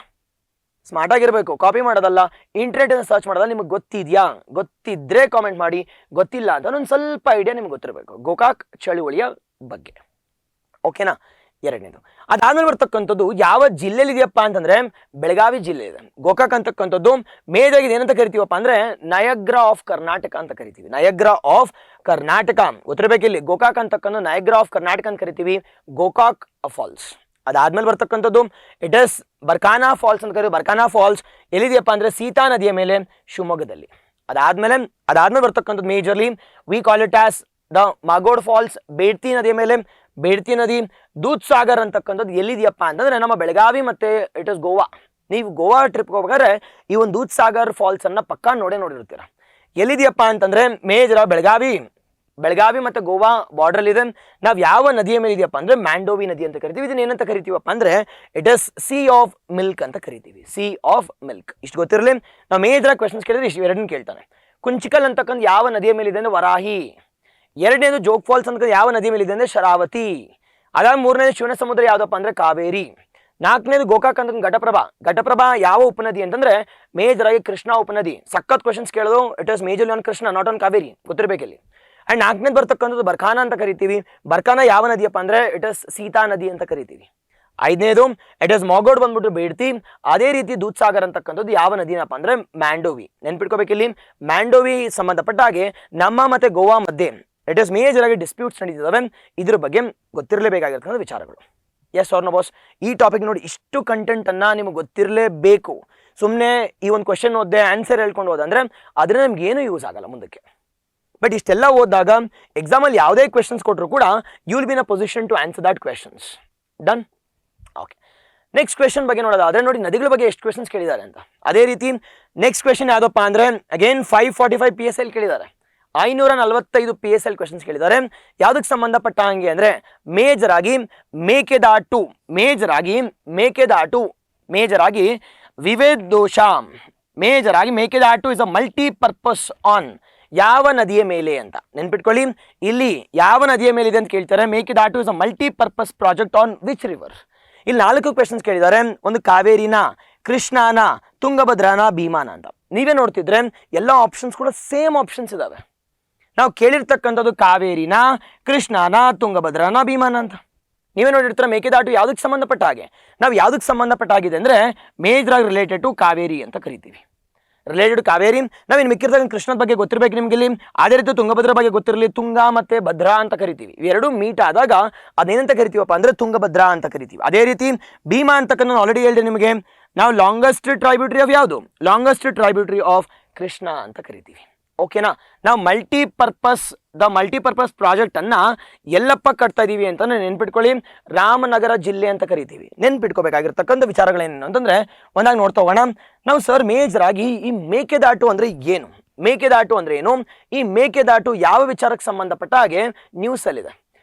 A: ಸ್ಮಾರ್ಟ್ ಆಗಿರಬೇಕು, ಕಾಪಿ ಮಾಡೋದಲ್ಲ, ಇಂಟರ್ನೆಟ್ ಸರ್ಚ್ ಮಾಡೋದಲ್ಲ. ನಿಮಗೆ ಗೊತ್ತಿದೆಯಾ? ಗೊತ್ತಿದ್ರೆ ಕಾಮೆಂಟ್ ಮಾಡಿ, ಗೊತ್ತಿಲ್ಲ ಅಂತ ಒಂದು ಸ್ವಲ್ಪ ಐಡಿಯಾ ನಿಮ್ಗೆ ಗೊತ್ತಿರಬೇಕು ಗೋಕಾಕ್ ಚಳುವಳಿಯ ಬಗ್ಗೆ. ಓಕೆನಾ? ಎರಡನೇದು. ಅದಾದ್ಮೇಲೆ ಬರ್ತಕ್ಕಂಥದ್ದು ಯಾವ ಜಿಲ್ಲೆಯಲ್ಲಿ ಇದೆಯಪ್ಪ ಅಂತಂದ್ರೆ ಬೆಳಗಾವಿ ಜಿಲ್ಲೆ ಇದೆ. ಗೋಕಾಕ್ ಅಂತಕ್ಕಂಥದ್ದು ಮೇಜಾಗಿ ಏನಂತ ಕರಿತೀವಪ್ಪ ಅಂದ್ರೆ ನಯಗ್ರಾ ಆಫ್ ಕರ್ನಾಟಕ ಅಂತ ಕರಿತೀವಿ. ನಯಗ್ರಾ ಆಫ್ ಕರ್ನಾಟಕ ಗೊತ್ತಿರಬೇಕಿಲ್ಲಿ. ಗೋಕಾಕ್ ಅಂತಕ್ಕಂಥ ನಯಗ್ರಾ ಆಫ್ ಕರ್ನಾಟಕ ಅಂತ ಕರಿತೀವಿ. ಗೋಕಾಕ್ ಫಾಲ್ಸ್. ಅದಾದ್ಮೇಲೆ ಬರ್ತಕ್ಕಂಥದ್ದು ಇಟ್ ಇಸ್ ಬರ್ಕಾನಾ ಫಾಲ್ಸ್ ಅಂತ ಕರೀತೀವಿ. ಬರ್ಕಾನಾ ಫಾಲ್ಸ್ ಎಲ್ಲಿದೆಯಪ್ಪ ಅಂದ್ರೆ ಸೀತಾ ನದಿಯ ಮೇಲೆ ಶಿವಮೊಗ್ಗದಲ್ಲಿ. ಅದಾದ್ಮೇಲೆ ಬರ್ತಕ್ಕಂಥದ್ದು majorly we call it as the Magod falls Bedti ನದಿಯ ಮೇಲೆ. ಬೇಡ್ತಿ ನದಿ. ದೂದ್ ಸಾಗರ್ ಅಂತಕ್ಕಂಥದ್ದು ಎಲ್ಲಿದೆಯಪ್ಪ ಅಂತಂದ್ರೆ ನಮ್ಮ ಬೆಳಗಾವಿ ಮತ್ತೆ ಇಟ್ ಇಸ್ ಗೋವಾ. ನೀವು ಗೋವಾ ಟ್ರಿಪ್ ಹೋಗ್ಬೇಕಾದ್ರೆ ಈ ಒಂದು ದೂದ್ ಸಾಗರ್ ಫಾಲ್ಸ್ ಅನ್ನ ಪಕ್ಕಾ ನೋಡಿರ್ತೀರ. ಎಲ್ಲಿದೆಯಪ್ಪ ಅಂತಂದ್ರೆ ಮೇಜರ್ ಬೆಳಗಾವಿ ಮತ್ತೆ ಗೋವಾ ಬಾರ್ಡರ್ ಇದೆ. ನಾವು ಯಾವ ನದಿಯ ಮೇಲೆ ಇದೆಯಪ್ಪ ಅಂದ್ರೆ ಮ್ಯಾಂಡೋವಿ ನದಿ ಅಂತ ಕರಿತೀವಿ. ಇದನ್ನ ಏನಂತ ಕರಿತೀವಪ್ಪ ಅಂದ್ರೆ it is C of milk ಅಂತ ಕರಿತೀವಿ. C of milk. ಇಷ್ಟು ಗೊತ್ತಿರಲಿ. ನಾವು ಮೇಜರ್ ಕ್ವೆಶನ್ಸ್ ಕೇಳಿದ್ರೆ ಇಷ್ಟು ಎರಡನ್ನ ಕೇಳ್ತಾನೆ. ಕುಂಚಿಕಲ್ ಅಂತಕ್ಕಂಥ ಯಾವ ನದಿಯ ಮೇಲೆ ಇದೆ ಅಂದ್ರೆ ವರಾಹಿ. ಎರಡನೇದು ಜೋಗ್ ಫಾಲ್ಸ್ ಅಂತ ಯಾವ ನದಿಯ ಮೇಲೆ ಇದೆ ಅಂದ್ರೆ ಶರಾವತಿ. ಅದಾದ ಮೂರನೇದು ಶಿವನ ಸಮುದ್ರ ಯಾವ್ದಪ್ಪ ಅಂದ್ರೆ ಕಾವೇರಿ. ನಾಲ್ಕನೇದು ಗೋಕಾಕ್ ಅಂತ ಘಟಪ್ರಭಾ. ಘಟಪ್ರಭಾ ಯಾವ ಉಪನದಿ ಅಂತಂದ್ರೆ ಮೇಜರ್ ಆಗಿ ಕೃಷ್ಣಾ ಉಪನದಿ. ಸಖತ್ ಕ್ವೆಶನ್ಸ್ ಕೇಳೋದು. It is majorly on Krishna, not on Kaveri. ಗೊತ್ತಿರಬೇಕಿಲ್ಲಿ. ಅಂಡ್ ನಾಲ್ಕನೇದು ಬರ್ತಕ್ಕಂಥದ್ದು ಬರ್ಖಾನಾ ಅಂತ ಕರಿತೀವಿ. ಬರ್ಖಾನಾ ಯಾವ ನದಿಯಪ್ಪ ಅಂದ್ರೆ ಇಟ್ ಇಸ್ ಸೀತಾ ನದಿ ಅಂತ ಕರಿತೀವಿ. ಐದನೇದು ಇಟ್ ಇಸ್ ಮಾಗೋಡ್ ಬಂದ್ಬಿಟ್ಟು ಬೇಡ್ತಿ. ಅದೇ ರೀತಿ ದೂದ್ ಸಾಗರ್ ಅಂತಕ್ಕಂಥದ್ದು ಯಾವ ನದಿನಪ್ಪ ಅಂದ್ರೆ ಮ್ಯಾಂಡೋವಿ. ನೆನ್ಪಿಟ್ಕೋಬೇಕಿಲ್ಲಿ. ಮ್ಯಾಂಡೋವಿ ಸಂಬಂಧಪಟ್ಟ ಹಾಗೆ ನಮ್ಮ ಮತ್ತೆ ಗೋವಾ ಮಧ್ಯೆ ಇಟ್ ಇಸ್ ಮೇಜರ್ ಆಗಿ ಡಿಸ್ಪ್ಯೂಟ್ಸ್ ನಡೀತಿದ್ದಾವೆ. ಇದ್ರ ಬಗ್ಗೆ ಗೊತ್ತಿರಲೇಬೇಕಾಗಿರ್ತಕ್ಕಂಥ ವಿಚಾರಗಳು. Yes or no boss? ಈ ಟಾಪಿಕ್ ನೋಡಿ ಇಷ್ಟು ಕಂಟೆಂಟ್ ಅನ್ನ ನಿಮ್ಗೆ ಗೊತ್ತಿರಲೇಬೇಕು. ಸುಮ್ಮನೆ ಈ ಒಂದು ಕ್ವೆಶನ್ ಓದ್ದೆ ಆನ್ಸರ್ ಹೇಳ್ಕೊಂಡು ಹೋದಂದ್ರೆ ಅದನ್ನ ನಮ್ಗೆ ಏನು ಯೂಸ್ ಆಗಲ್ಲ ಮುಂದಕ್ಕೆ. ಬಟ್ ಇಷ್ಟೆಲ್ಲ ಓದಿದಾಗ ಎಕ್ಸಾಮಲ್ಲಿ ಯಾವುದೇ ಕ್ವೆಶನ್ಸ್ ಕೊಟ್ಟರು ಕೂಡ you will be in a position to answer that questions. Done? Okay. Next question ಬಗ್ಗೆ ನೋಡೋದಾದ್ರೆ ನೋಡಿ ನದಿಗಳ ಬಗ್ಗೆ ಎಷ್ಟು ಕ್ವೆಶನ್ಸ್ ಕೇಳಿದ್ದಾರೆ ಅಂತ. ಅದೇ ರೀತಿ ನೆಕ್ಸ್ಟ್ ಕ್ವೆಶನ್ ಯಾವುದಪ್ಪ ಅಂದ್ರೆ ಅಗೇನ್ 545 PSL ಕೇಳಿದ್ದಾರೆ. 545 PSL ಕ್ವೆಶನ್ಸ್ ಕೇಳಿದ್ದಾರೆ. ಯಾವುದಕ್ಕೆ ಸಂಬಂಧಪಟ್ಟ ಹಂಗೆ ಅಂದ್ರೆ ಮೇಜರ್ ಆಗಿ ಮೇಕೆದಾಟು. ಮೇಜರ್ ಆಗಿ ವಿವೇದ್ ದೋಷ. ಮೇಜರ್ ಆಗಿ Mekedatu is a multipurpose on ಯಾವ ನದಿಯ ಮೇಲೆ ಅಂತ ನೆನ್ಪಿಟ್ಕೊಳ್ಳಿ. ಇಲ್ಲಿ ಯಾವ ನದಿಯ ಮೇಲೆ ಇದೆ ಅಂತ ಕೇಳ್ತಾರೆ. Mekedatu is a multipurpose project on which river. ಇಲ್ಲಿ 4 ಕ್ವೆಶನ್ಸ್ ಕೇಳಿದ್ದಾರೆ. ಒಂದು ಕಾವೇರಿನ, ಕೃಷ್ಣಾನ, ತುಂಗಭದ್ರಾನ, ಭೀಮಾನ ಅಂತ. ನೀವೇ ನೋಡ್ತಿದ್ರೆ ಎಲ್ಲ ಆಪ್ಷನ್ಸ್ ಕೂಡ ಸೇಮ್ ಆಪ್ಷನ್ಸ್ ಇದಾವೆ. ನಾವು ಕೇಳಿರ್ತಕ್ಕಂಥದ್ದು ಕಾವೇರಿನ, ಕೃಷ್ಣಾನ, ತುಂಗಭದ್ರಾನ, ಭೀಮಾನ ಅಂತ. ನೀವೇ ನೋಡಿರ್ತೀರ ಮೇಕೆದಾಟು ಯಾವುದಕ್ಕೆ ಸಂಬಂಧಪಟ್ಟ ಹಾಗೆ. ನಾವು ಯಾವುದಕ್ಕೆ ಸಂಬಂಧಪಟ್ಟ ಆಗಿದೆ ಅಂದ್ರೆ ಮೇಜರ್ ಆಗಿ ರಿಲೇಟೆಡ್ ಟು ಕಾವೇರಿ ಅಂತ ಕರಿತೀವಿ. ರಿಲೇಟೆಡ್ ಕಾವೇರಿ. ನಾವೇನು ಮಿಕ್ಕಿರ್ತಕ್ಕ ಕೃಷ್ಣದ ಬಗ್ಗೆ ಗೊತ್ತಿರಬೇಕು ನಿಮ್ಗೆ ಇಲ್ಲಿ. ಅದೇ ರೀತಿ ತುಂಗಭದ್ರಾ ಬಗ್ಗೆ ಗೊತ್ತಿರಲಿ. ತುಂಗ ಮತ್ತೆ ಭದ್ರಾ ಅಂತ ಕರಿತೀವಿ. ಇವೆರಡು ಮೀಟ್ ಆದಾಗ ಅದೇನಂತ ಕರಿತೀವಪ್ಪ ಅಂದ್ರೆ ತುಂಗಭದ್ರಾ ಅಂತ ಕರಿತೀವಿ. ಅದೇ ರೀತಿ ಭೀಮಾ ಅಂತಕ್ಕಂಥ ಆಲ್ರೆಡಿ ಹೇಳಿದೆ ನಿಮಗೆ. ನಾವು ಲಾಂಗೆಸ್ಟ್ ಟ್ರೈಬ್ಯೂಟರಿ ಆಫ್ ಯಾವುದು? ಲಾಂಗೆಸ್ಟ್ ಟ್ರೈಬ್ಯೂಟರಿ ಆಫ್ ಕೃಷ್ಣ ಅಂತ ಕರಿತೀವಿ. ಓಕೆನಾ? ನಾವು ಮಲ್ಟಿಪರ್ಪಸ್ ಪ್ರಾಜೆಕ್ಟ್ ಅನ್ನ ಎಲ್ಲಪ್ಪ ಕಟ್ತಾ ಇದೀವಿ ಅಂತ ನೆನ್ಪಿಟ್ಕೊಳ್ಳಿ. ರಾಮನಗರ ಜಿಲ್ಲೆ ಅಂತ ಕರಿತೀವಿ. ನೆನ್ಪಿಟ್ಕೋಬೇಕಾಗಿರ್ತಕ್ಕಂಥ ವಿಚಾರಗಳೇನು ಅಂತಂದ್ರೆ ಒಂದಾಗಿ ನೋಡ್ತಾ ಹೋಗೋಣ. ನಾವು ಸರ್ ಮೇಜರ್ ಆಗಿ ಈ ಮೇಕೆದಾಟು ಅಂದ್ರೆ ಏನು? ಮೇಕೆದಾಟು ಅಂದ್ರೆ ಏನು? ಈ ಮೇಕೆದಾಟು ಯಾವ ವಿಚಾರಕ್ಕೆ ಸಂಬಂಧಪಟ್ಟ ಹಾಗೆ ನ್ಯೂಸ್ ಅಲ್ಲಿದೆ.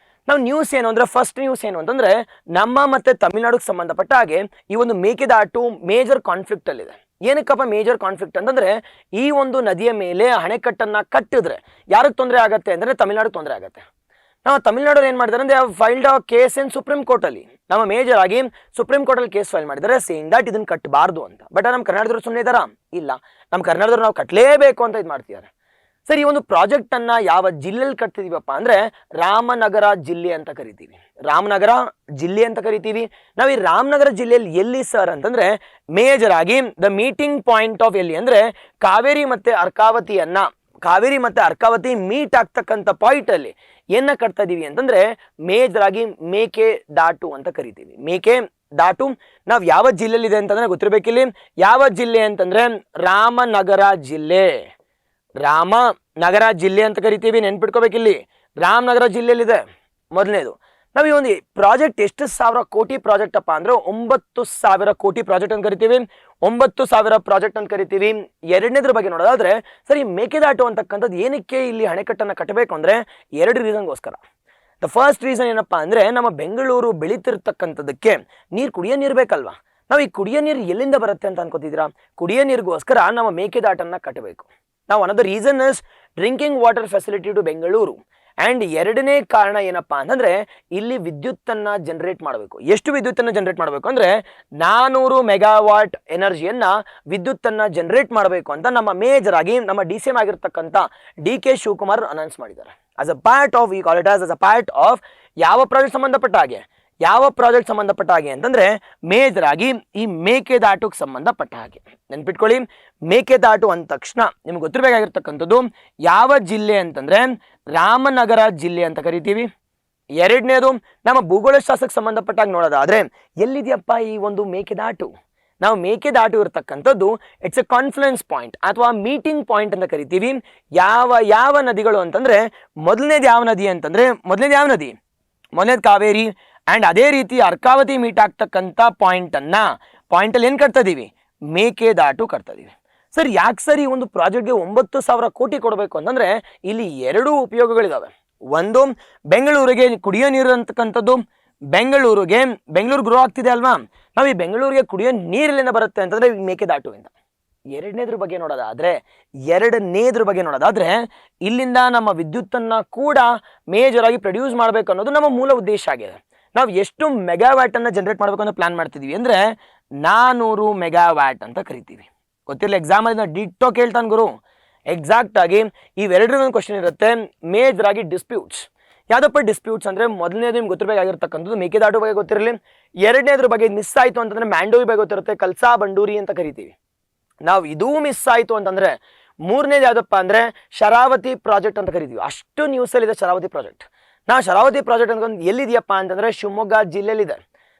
A: ನಾವು ನ್ಯೂಸ್ ಏನು ಅಂದ್ರೆ ಫಸ್ಟ್ ನ್ಯೂಸ್ ಏನು ಅಂತಂದ್ರೆ ನಮ್ಮ ಮತ್ತೆ ತಮಿಳುನಾಡಿಗೆ ಸಂಬಂಧಪಟ್ಟ ಹಾಗೆ ಈ ಒಂದು ಮೇಕೆದಾಟು ಮೇಜರ್ ಕಾನ್ಫ್ಲಿಕ್ಟ್ ಅಲ್ಲಿದೆ. ಏನಕ್ಕಪ್ಪ ಮೇಜರ್ ಕಾನ್ಫ್ಲಿಕ್ಟ್ ಅಂತಂದ್ರೆ ಈ ಒಂದು ನದಿಯ ಮೇಲೆ ಅಣೆಕಟ್ಟನ್ನ ಕಟ್ಟಿದ್ರೆ ಯಾರಿಗೆ ತೊಂದರೆ ಆಗತ್ತೆ ಅಂದ್ರೆ ತಮಿಳುನಾಡಿಗೆ ತೊಂದರೆ ಆಗತ್ತೆ. ನಾವು ತಮಿಳ್ನಾಡವ್ರು ಏನು ಮಾಡಿದ್ದಾರೆ ಅಂದರೆ filed a case in supreme ಕೋರ್ಟಲ್ಲಿ, ನಮ್ಮ ಮೇಜರ್ ಆಗಿ ಸುಪ್ರೀಂ ಕೋರ್ಟಲ್ಲಿ ಕೇಸ್ ಫೈಲ್ ಮಾಡಿದ್ದಾರೆ ಸೇಯಿಂಗ್ ದಟ್ ಇದನ್ನು ಕಟ್ಟಬಾರ್ದು ಅಂತ. ಬಟ್ ನಮ್ಮ ಕರ್ನಾಟಕದವ್ರು ಸುಮ್ಮನೆ ಇದ್ದಾರಾ? ಇಲ್ಲ, ನಮ್ಮ ಕರ್ನಾಟಕದವ್ರು ನಾವು ಕಟ್ಟಲೇಬೇಕು ಅಂತ ಇದು ಮಾಡ್ತಿದ್ದಾರೆ. ಸರ್, ಈ ಒಂದು ಪ್ರಾಜೆಕ್ಟನ್ನು ಯಾವ ಜಿಲ್ಲೆಯಲ್ಲಿ ಕಟ್ತಿದೀವಪ್ಪ ಅಂದರೆ ರಾಮನಗರ ಜಿಲ್ಲೆ ಅಂತ ಕರಿತೀವಿ. ರಾಮನಗರ ಜಿಲ್ಲೆ ಅಂತ ಕರಿತೀವಿ ನಾವು. ಈ ರಾಮನಗರ ಜಿಲ್ಲೆಯಲ್ಲಿ ಎಲ್ಲಿ ಸರ್ ಅಂತಂದರೆ ಮೇಜರ್ ಆಗಿ ದ ಮೀಟಿಂಗ್ ಪಾಯಿಂಟ್ ಆಫ್ ಎಲ್ಲಿ ಅಂದರೆ ಕಾವೇರಿ ಮತ್ತು ಅರ್ಕಾವತಿ ಮೀಟ್ ಆಗ್ತಕ್ಕಂಥ ಪಾಯಿಂಟಲ್ಲಿ ಏನ ಕಟ್ತಾ ಇದೀವಿ ಅಂತಂದರೆ ಮೇಜರ್ ಆಗಿ ಮೇಕೆದಾಟು ಅಂತ ಕರಿತೀವಿ. ಮೇಕೆದಾಟು ನಾವು ಯಾವ ಜಿಲ್ಲೆಯಲ್ಲಿದೆ ಅಂತಂದರೆ ಗೊತ್ತಿರಬೇಕಿಲ್ಲಿ. ಯಾವ ಜಿಲ್ಲೆ ಅಂತಂದರೆ ರಾಮನಗರ ಜಿಲ್ಲೆ ಅಂತ ಕರಿತೀವಿ. ನೆನ್ಪಿಟ್ಕೋಬೇಕಿಲ್ಲಿ, ರಾಮನಗರ ಜಿಲ್ಲೆಯಲ್ಲಿದೆ. ಮೊದಲನೇದು, ನಾವು ಈ ಒಂದು ಪ್ರಾಜೆಕ್ಟ್ ಎಷ್ಟು ಸಾವಿರ ಕೋಟಿ ಪ್ರಾಜೆಕ್ಟ್ ಅಪ್ಪ ಅಂದ್ರೆ 9,000 ಕೋಟಿ ಪ್ರಾಜೆಕ್ಟ್ ಅಂತ ಕರಿತೀವಿ. 9,000 ಪ್ರಾಜೆಕ್ಟ್ ಅಂತ ಕರಿತೀವಿ. ಎರಡನೇದ್ರ ಬಗ್ಗೆ ನೋಡೋದಾದ್ರೆ ಸರಿ, ಮೇಕೆದಾಟು ಅಂತಕ್ಕಂಥದ್ದು ಏನಕ್ಕೆ ಇಲ್ಲಿ ಅಣೆಕಟ್ಟನ್ನು ಕಟ್ಟಬೇಕು ಅಂದ್ರೆ 2 ರೀಸನ್ಗೋಸ್ಕರ. ದ ಫಸ್ಟ್ ರೀಸನ್ ಏನಪ್ಪಾ ಅಂದ್ರೆ ನಮ್ಮ ಬೆಂಗಳೂರು ಬೆಳೀತಿರ್ತಕ್ಕಂಥದ್ದಕ್ಕೆ ಕುಡಿಯೋ ನೀರು ಬೇಕಲ್ವಾ. ನಾವು ಈ ಕುಡಿಯೋ ನೀರು ಎಲ್ಲಿಂದ ಬರುತ್ತೆ ಅಂತ ಅನ್ಕೋತಿದ್ದೀರಾ? ಕುಡಿಯೋ ನೀರಿಗೋಸ್ಕರ ನಮ್ಮ ಮೇಕೆದಾಟನ್ನು ಕಟ್ಟಬೇಕು. ನಾವು another reason is drinking water facility to Bengaluru. And ಎರಡನೇ ಕಾರಣ ಏನಪ್ಪಾ ಅಂತಂದರೆ ಇಲ್ಲಿ ವಿದ್ಯುತ್ತನ್ನು ಜನರೇಟ್ ಮಾಡಬೇಕು. ಎಷ್ಟು ವಿದ್ಯುತ್ತನ್ನು ಜನರೇಟ್ ಮಾಡಬೇಕು ಅಂದರೆ 400 ಮೆಗಾವಾಟ್ ಎನರ್ಜಿಯನ್ನು ವಿದ್ಯುತ್ತನ್ನು ಜನರೇಟ್ ಮಾಡಬೇಕು ಅಂತ ನಮ್ಮ ಮೇಜರ್ ಆಗಿ ನಮ್ಮ DCM ಆಗಿರ್ತಕ್ಕಂಥ DK ಶಿವಕುಮಾರ್ ಅನೌನ್ಸ್ ಮಾಡಿದ್ದಾರೆ. ಆಸ್ ಅ ಪಾರ್ಟ್ ಆಫ್ ಈ college as a part of ಯಾವ ಪ್ರಾಜೆಕ್ಟ್ ಸಂಬಂಧಪಟ್ಟ ಹಾಗೆ ಅಂತಂದರೆ ಮೇಜರ್ ಆಗಿ ಈ ಮೇಕೆದಾಟುಗೆ ಸಂಬಂಧಪಟ್ಟ ಹಾಗೆ. ನೆನ್ಪಿಟ್ಕೊಳ್ಳಿ, ಮೇಕೆದಾಟು ಅಂದ ತಕ್ಷಣ ನಿಮ್ಗೆ ಗೊತ್ತಿರಬೇಕಾಗಿರ್ತಕ್ಕಂಥದ್ದು ಯಾವ ಜಿಲ್ಲೆ ಅಂತಂದರೆ ರಾಮನಗರ ಜಿಲ್ಲೆ ಅಂತ ಕರಿತೀವಿ. ಎರಡನೇದು, ನಮ್ಮ ಭೂಗೋಳಶಾಸ್ತ್ರಕ್ಕೆ ಸಂಬಂಧಪಟ್ಟಾಗ ನೋಡೋದಾದರೆ ಎಲ್ಲಿದೆಯಪ್ಪ ಈ ಒಂದು ಮೇಕೆದಾಟು? ನಾವು ಮೇಕೆದಾಟು ಇರತಕ್ಕಂಥದ್ದು ಇಟ್ಸ್ ಎ ಕಾನ್ಫ್ಲುಯೆನ್ಸ್ ಪಾಯಿಂಟ್ ಅಥವಾ ಮೀಟಿಂಗ್ ಪಾಯಿಂಟ್ ಅಂತ ಕರಿತೀವಿ. ಯಾವ ನದಿಗಳು ಅಂತಂದರೆ ಮೊದಲನೇದು ಯಾವ ನದಿ? ಮೊದಲನೇದು ಕಾವೇರಿ. ಆ್ಯಂಡ್ ಅದೇ ರೀತಿ ಅರ್ಕಾವತಿ ಮೀಟ್ ಆಗ್ತಕ್ಕಂಥ ಪಾಯಿಂಟಲ್ಲಿ ಏನು ಕಟ್ತಾ ಇದೀವಿ? ಮೇಕೆದಾಟು ಕಟ್ತಾ ಇದೀವಿ. ಸರ್, ಯಾಕೆ ಸರ್ ಈ ಒಂದು ಪ್ರಾಜೆಕ್ಟ್ಗೆ 9,000 ಕೋಟಿ ಕೊಡಬೇಕು ಅಂತಂದರೆ ಇಲ್ಲಿ 2 ಉಪಯೋಗಗಳಿದಾವೆ. ಒಂದು, ಬೆಂಗಳೂರಿಗೆ ಕುಡಿಯೋ ನೀರು ಅಂತಕ್ಕಂಥದ್ದು. ಬೆಂಗಳೂರು ಗ್ರೋ ಆಗ್ತಿದೆ ಅಲ್ವಾ, ನಾವು ಈ ಬೆಂಗಳೂರಿಗೆ ಕುಡಿಯೋ ನೀರಿನಿಂದ ಬರುತ್ತೆ ಅಂತಂದರೆ ಮೇಕೆದಾಟುವಿಂದ. ಎರಡನೇದ್ರ ಬಗ್ಗೆ ನೋಡೋದಾದ್ರೆ ಇಲ್ಲಿಂದ ನಮ್ಮ ವಿದ್ಯುತ್ತನ್ನು ಕೂಡ ಮೇಜರ್ ಆಗಿ ಪ್ರೊಡ್ಯೂಸ್ ಮಾಡಬೇಕು ಅನ್ನೋದು ನಮ್ಮ ಮೂಲ ಉದ್ದೇಶ ಆಗಿದೆ. ನಾವು ಎಷ್ಟು ಮೆಗಾವ್ಯಾಟನ್ನು ಜನರೇಟ್ ಮಾಡಬೇಕು ಅಂತ ಪ್ಲಾನ್ ಮಾಡ್ತಿದ್ದೀವಿ ಅಂದರೆ 400 ಮೆಗಾವ್ಯಾಟ್ ಅಂತ ಕರಿತೀವಿ. ಗೊತ್ತಿರಲಿಲ್ಲ, ಎಕ್ಸಾಮಲ್ಲಿ ನಾವು ಡಿಟ್ಟೋ ಕೇಳ್ತಾನೆ ಗುರು. ಎಕ್ಸಾಕ್ಟ್ ಆಗಿ ಇವೆರಡರ ಒಂದು ಕ್ವಶನ್ ಇರುತ್ತೆ. ಮೇಜರ್ ಆಗಿ ಡಿಸ್ಪ್ಯೂಟ್ಸ್. ಯಾವುದಪ್ಪ ಡಿಸ್ಪ್ಯೂಟ್ಸ್ ಅಂದರೆ ಮೊದಲನೇದು ನಿಮ್ಗೆ ಗೊತ್ತಿರಬೇಕಾಗಿರ್ತಕ್ಕಂಥದ್ದು ಮೇಕೆದಾಟು ಬಗ್ಗೆ ಗೊತ್ತಿರಲಿ. ಎರಡನೇದ್ರ ಬಗ್ಗೆ ಮಿಸ್ ಆಯಿತು ಅಂತಂದರೆ ಮ್ಯಾಂಡೋವಿ ಬಗ್ಗೆ ಗೊತ್ತಿರುತ್ತೆ, ಕಲ್ಸಾ ಬಂಡೂರಿ ಅಂತ ಕರಿತೀವಿ. ನಾವು ಇದೂ ಮಿಸ್ ಆಯಿತು ಅಂತಂದರೆ ಮೂರನೇದು ಯಾವುದಪ್ಪ ಅಂದರೆ ಶರಾವತಿ ಪ್ರಾಜೆಕ್ಟ್ ಅಂತ ಕರಿತೀವಿ. ಅಷ್ಟು ನ್ಯೂಸಲ್ಲಿದೆ ಶರಾವತಿ ಪ್ರಾಜೆಕ್ಟ್. ನಾವು ಶರಾವತಿ ಪ್ರಾಜೆಕ್ಟ್ ಅಂತ ಎಲ್ಲಿದೆಯಪ್ಪ ಅಂತಂದರೆ ಶಿವಮೊಗ್ಗ ಜಿಲ್ಲೆಯಲ್ಲಿದೆ.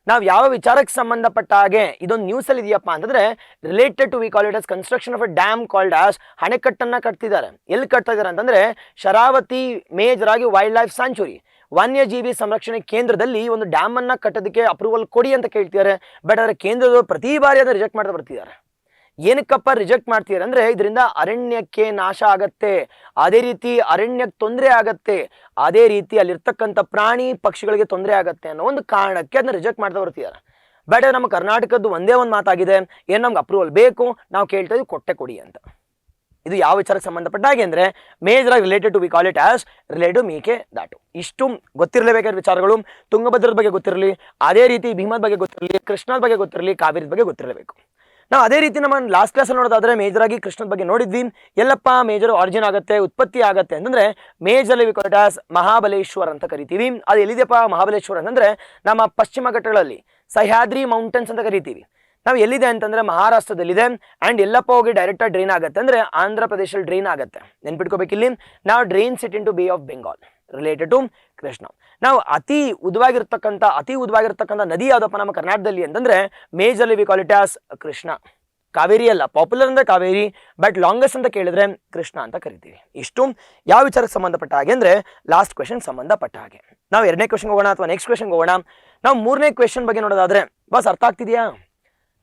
A: ನಾವು ಯಾವ ವಿಚಾರಕ್ಕೆ ಸಂಬಂಧಪಟ್ಟ ಹಾಗೆ ಇದೊಂದು ನ್ಯೂಸಲ್ಲಿ ಇದೆಯಪ್ಪ ಅಂತಂದರೆ related to we call it as construction of a dam called as ಅಣೆಕಟ್ಟನ್ನು ಕಟ್ತಿದ್ದಾರೆ. ಎಲ್ಲಿ ಕಟ್ತಾ ಇದ್ದಾರೆ ಅಂತಂದರೆ ಶರಾವತಿ ಮೇಜರ್ ಆಗಿ ವೈಲ್ಡ್ ಲೈಫ್ ಸ್ಯಾಂಚುರಿ ವನ್ಯಜೀವಿ ಸಂರಕ್ಷಣೆ ಕೇಂದ್ರದಲ್ಲಿ ಒಂದು ಡ್ಯಾಮನ್ನು ಕಟ್ಟೋದಕ್ಕೆ ಅಪ್ರೂವಲ್ ಕೊಡಿ ಅಂತ ಕೇಳ್ತಿದ್ದಾರೆ. ಬಟ್ ಅದರ ಕೇಂದ್ರದವರು ಪ್ರತಿ ಬಾರಿ ಅದನ್ನು ರಿಜೆಕ್ಟ್ ಮಾಡ್ತಾ ಬರ್ತಿದ್ದಾರೆ. ಏನಕ್ಕಪ್ಪ ರಿಜೆಕ್ಟ್ ಮಾಡ್ತೀರ ಅಂದರೆ ಇದರಿಂದ ಅರಣ್ಯಕ್ಕೆ ನಾಶ ಆಗತ್ತೆ, ಅದೇ ರೀತಿ ಅರಣ್ಯಕ್ಕೆ ತೊಂದರೆ ಆಗತ್ತೆ, ಅದೇ ರೀತಿ ಅಲ್ಲಿರ್ತಕ್ಕಂಥ ಪ್ರಾಣಿ ಪಕ್ಷಿಗಳಿಗೆ ತೊಂದರೆ ಆಗತ್ತೆ ಅನ್ನೋ ಒಂದು ಕಾರಣಕ್ಕೆ ಅದನ್ನ ರಿಜೆಕ್ಟ್ ಮಾಡ್ತಾ ಬರ್ತಿದ್ದಾರೆ. ಬಟ್ ನಮ್ಮ ಕರ್ನಾಟಕದ್ದು ಒಂದೇ ಒಂದು ಮಾತಾಗಿದೆ, ಏನು ನಮ್ಗೆ ಅಪ್ರೂವಲ್ ಬೇಕು, ನಾವು ಕೇಳ್ತಾ ಇದ್ದೀವಿ ಕೊಟ್ಟೆ ಕೊಡಿ ಅಂತ. ಇದು ಯಾವ ವಿಚಾರಕ್ಕೆ ಸಂಬಂಧಪಟ್ಟ ಹಾಗೆ ಅಂದರೆ ಮೇಜರ್ ಆಗಿ related to we call it as related Mekedatu. ಇಷ್ಟು ಗೊತ್ತಿರಲೇಬೇಕಾದ ವಿಚಾರಗಳು. ತುಂಗಭದ್ರದ ಬಗ್ಗೆ ಗೊತ್ತಿರಲಿ, ಅದೇ ರೀತಿ ಭೀಮದ ಬಗ್ಗೆ ಗೊತ್ತಿರಲಿ, ಕೃಷ್ಣದ ಬಗ್ಗೆ ಗೊತ್ತಿರಲಿ, ಕಾವೇರಿ ಬಗ್ಗೆ ಗೊತ್ತಿರಲೇಬೇಕು. ನಾವು ಅದೇ ರೀತಿ ನಮ್ಮ ಲಾಸ್ಟ್ ಕ್ಲಾಸಲ್ಲಿ ನೋಡೋದಾದ್ರೆ ಮೇಜರ್ ಆಗಿ ಕೃಷ್ಣದ ಬಗ್ಗೆ ನೋಡಿದ್ವಿ. ಎಲ್ಲಪ್ಪ ಮೇಜರ್ ಆರಿಜಿನ್ ಆಗುತ್ತೆ, ಉತ್ಪತ್ತಿ ಆಗುತ್ತೆ ಅಂತಂದರೆ majorly we call it as Mahabaleshwar ಅಂತ ಕರಿತೀವಿ. ಅದು ಎಲ್ಲಿದೆಯಪ್ಪ ಮಹಾಬಲೇಶ್ವರ ಅಂತಂದರೆ ನಮ್ಮ ಪಶ್ಚಿಮ ಘಟ್ಟಗಳಲ್ಲಿ ಸಹ್ಯಾದ್ರಿ ಮೌಂಟನ್ಸ್ ಅಂತ ಕರಿತೀವಿ. ನಾವು ಎಲ್ಲಿದೆ ಅಂತಂದರೆ ಮಹಾರಾಷ್ಟ್ರದಲ್ಲಿದೆ. ಆ್ಯಂಡ್ ಎಲ್ಲಪ್ಪ ಹೋಗಿ ಡೈರೆಕ್ಟಾಗಿ ಡ್ರೈನ್ ಆಗುತ್ತೆ ಅಂದರೆ ಆಂಧ್ರ ಪ್ರದೇಶದಲ್ಲಿ ಡ್ರೈನ್ ಆಗುತ್ತೆ. ನೆನ್ಪಿಟ್ಕೋಬೇಕಿಲ್ಲಿ ನಾವು drains it in to Bay of Bengal related to Krishna. ನಾವು ಅತಿ ಉದ್ದವಾಗಿರ್ತಕ್ಕಂಥ ನದಿ ಯಾವುದಪ್ಪ ನಮ್ಮ ಕರ್ನಾಟಕದಲ್ಲಿ ಅಂತಂದರೆ majorly we call it as Krishna. Kaveri ಅಲ್ಲ, ಪಾಪ್ಯುಲರ್ ಅಂದರೆ ಕಾವೇರಿ, ಬಟ್ ಲಾಂಗೆಸ್ಟ್ ಅಂತ ಕೇಳಿದ್ರೆ ಕೃಷ್ಣ ಅಂತ ಕರಿತೀವಿ. ಇಷ್ಟು ಯಾವ ವಿಚಾರಕ್ಕೆ ಸಂಬಂಧಪಟ್ಟ ಹಾಗೆ ಅಂದರೆ ಲಾಸ್ಟ್ ಕ್ವೆಶನ್ ಸಂಬಂಧಪಟ್ಟ ಹಾಗೆ. ನಾವು ಎರಡನೇ ಕ್ವೆಶನ್ಗೆ ಹೋಗೋಣ ಅಥವಾ ನೆಕ್ಸ್ಟ್ ಕ್ವೆಶನ್ಗೆ ಹೋಗೋಣ. ನಾವು ಮೂರನೇ ಕ್ವೆಶನ್ ಬಗ್ಗೆ ನೋಡೋದಾದರೆ ಬಸ್ ಅರ್ಥ ಆಗ್ತಿದೆಯಾ?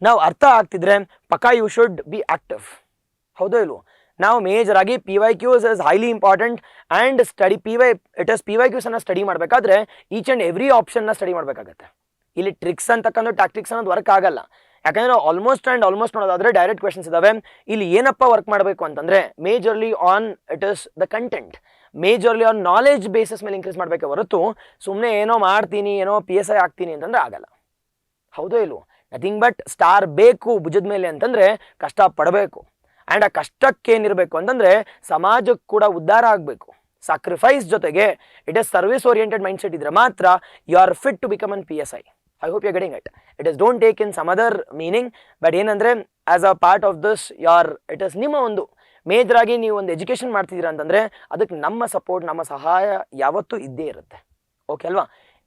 A: ನಾವು ಅರ್ಥ ಆಗ್ತಿದ್ರೆ ಪಕ್ಕಾ ಯು ಶುಡ್ ಬಿ ಆಕ್ಟಿವ್, ಹೌದೋ ಇಲ್ವೋ? ನಾವು ಮೇಜರ್ ಆಗಿ PYQs is highly important and study PYQs ಅನ್ನು ಸ್ಟಡಿ ಮಾಡಬೇಕಾದ್ರೆ ಈಚ್ ಆ್ಯಂಡ್ ಎವ್ರಿ ಆಪ್ಷನ್ನ ಸ್ಟಡಿ ಮಾಡಬೇಕಾಗತ್ತೆ. ಇಲ್ಲಿ ಟ್ರಿಕ್ಸ್ ಅಂತಕ್ಕಂಥ ಟ್ಯಾಕ್ಟಿಕ್ಸ್ ಅನ್ನೋದು ವರ್ಕ್ ಆಗಲ್ಲ. ಯಾಕಂದರೆ ಆಲ್ಮೋಸ್ಟ್ ನೋಡೋದಾದರೆ ಡೈರೆಕ್ಟ್ ಕ್ವೆಶನ್ಸ್ ಇದಾವೆ. ಇಲ್ಲಿ ಏನಪ್ಪ ವರ್ಕ್ ಮಾಡಬೇಕು ಅಂತಂದರೆ majorly on it is the content. Majorly on knowledge basis ಮೇಲೆ ಇನ್ಕ್ರೀಸ್ ಮಾಡಬೇಕೆ ಹೊರತು ಸುಮ್ಮನೆ ಏನೋ ಮಾಡ್ತೀನಿ, ಏನೋ PSI ಆಗ್ತೀನಿ ಅಂತಂದ್ರೆ ಆಗಲ್ಲ. ಹೌದೋ ಇಲ್ವೋ? ನಥಿಂಗ್ ಬಟ್ ಸ್ಟಾರ್ ಬೇಕು ಭುಜದ ಮೇಲೆ ಅಂತಂದ್ರೆ ಕಷ್ಟ ಪಡಬೇಕು. ಆ್ಯಂಡ್ ಆ ಕಷ್ಟಕ್ಕೇನಿರಬೇಕು ಅಂತಂದ್ರೆ ಸಮಾಜಕ್ಕೆ ಕೂಡ ಉದ್ಧಾರ ಆಗಬೇಕು. ಸಾಕ್ರಿಫೈಸ್ ಜೊತೆಗೆ it is service oriented mindset ಇದ್ರೆ ಮಾತ್ರ you are fit to become an PSI. I hope you getting it. It is don't take in some other meaning, but ಏನಂದ್ರೆ as a part of this it is ನಿಮ್ಮ ಒಂದು major ಆಗಿ ನೀವು ಒಂದು education ಮಾಡ್ತಿದ್ದೀರಾ ಅಂತಂದ್ರೆ ಅದಕ್ಕೆ ನಮ್ಮ ಸಪೋರ್ಟ್, ನಮ್ಮ ಸಹಾಯ ಯಾವತ್ತೂ ಇದ್ದೇ ಇರುತ್ತೆ. ಓಕೆ ಅಲ್ವಾ?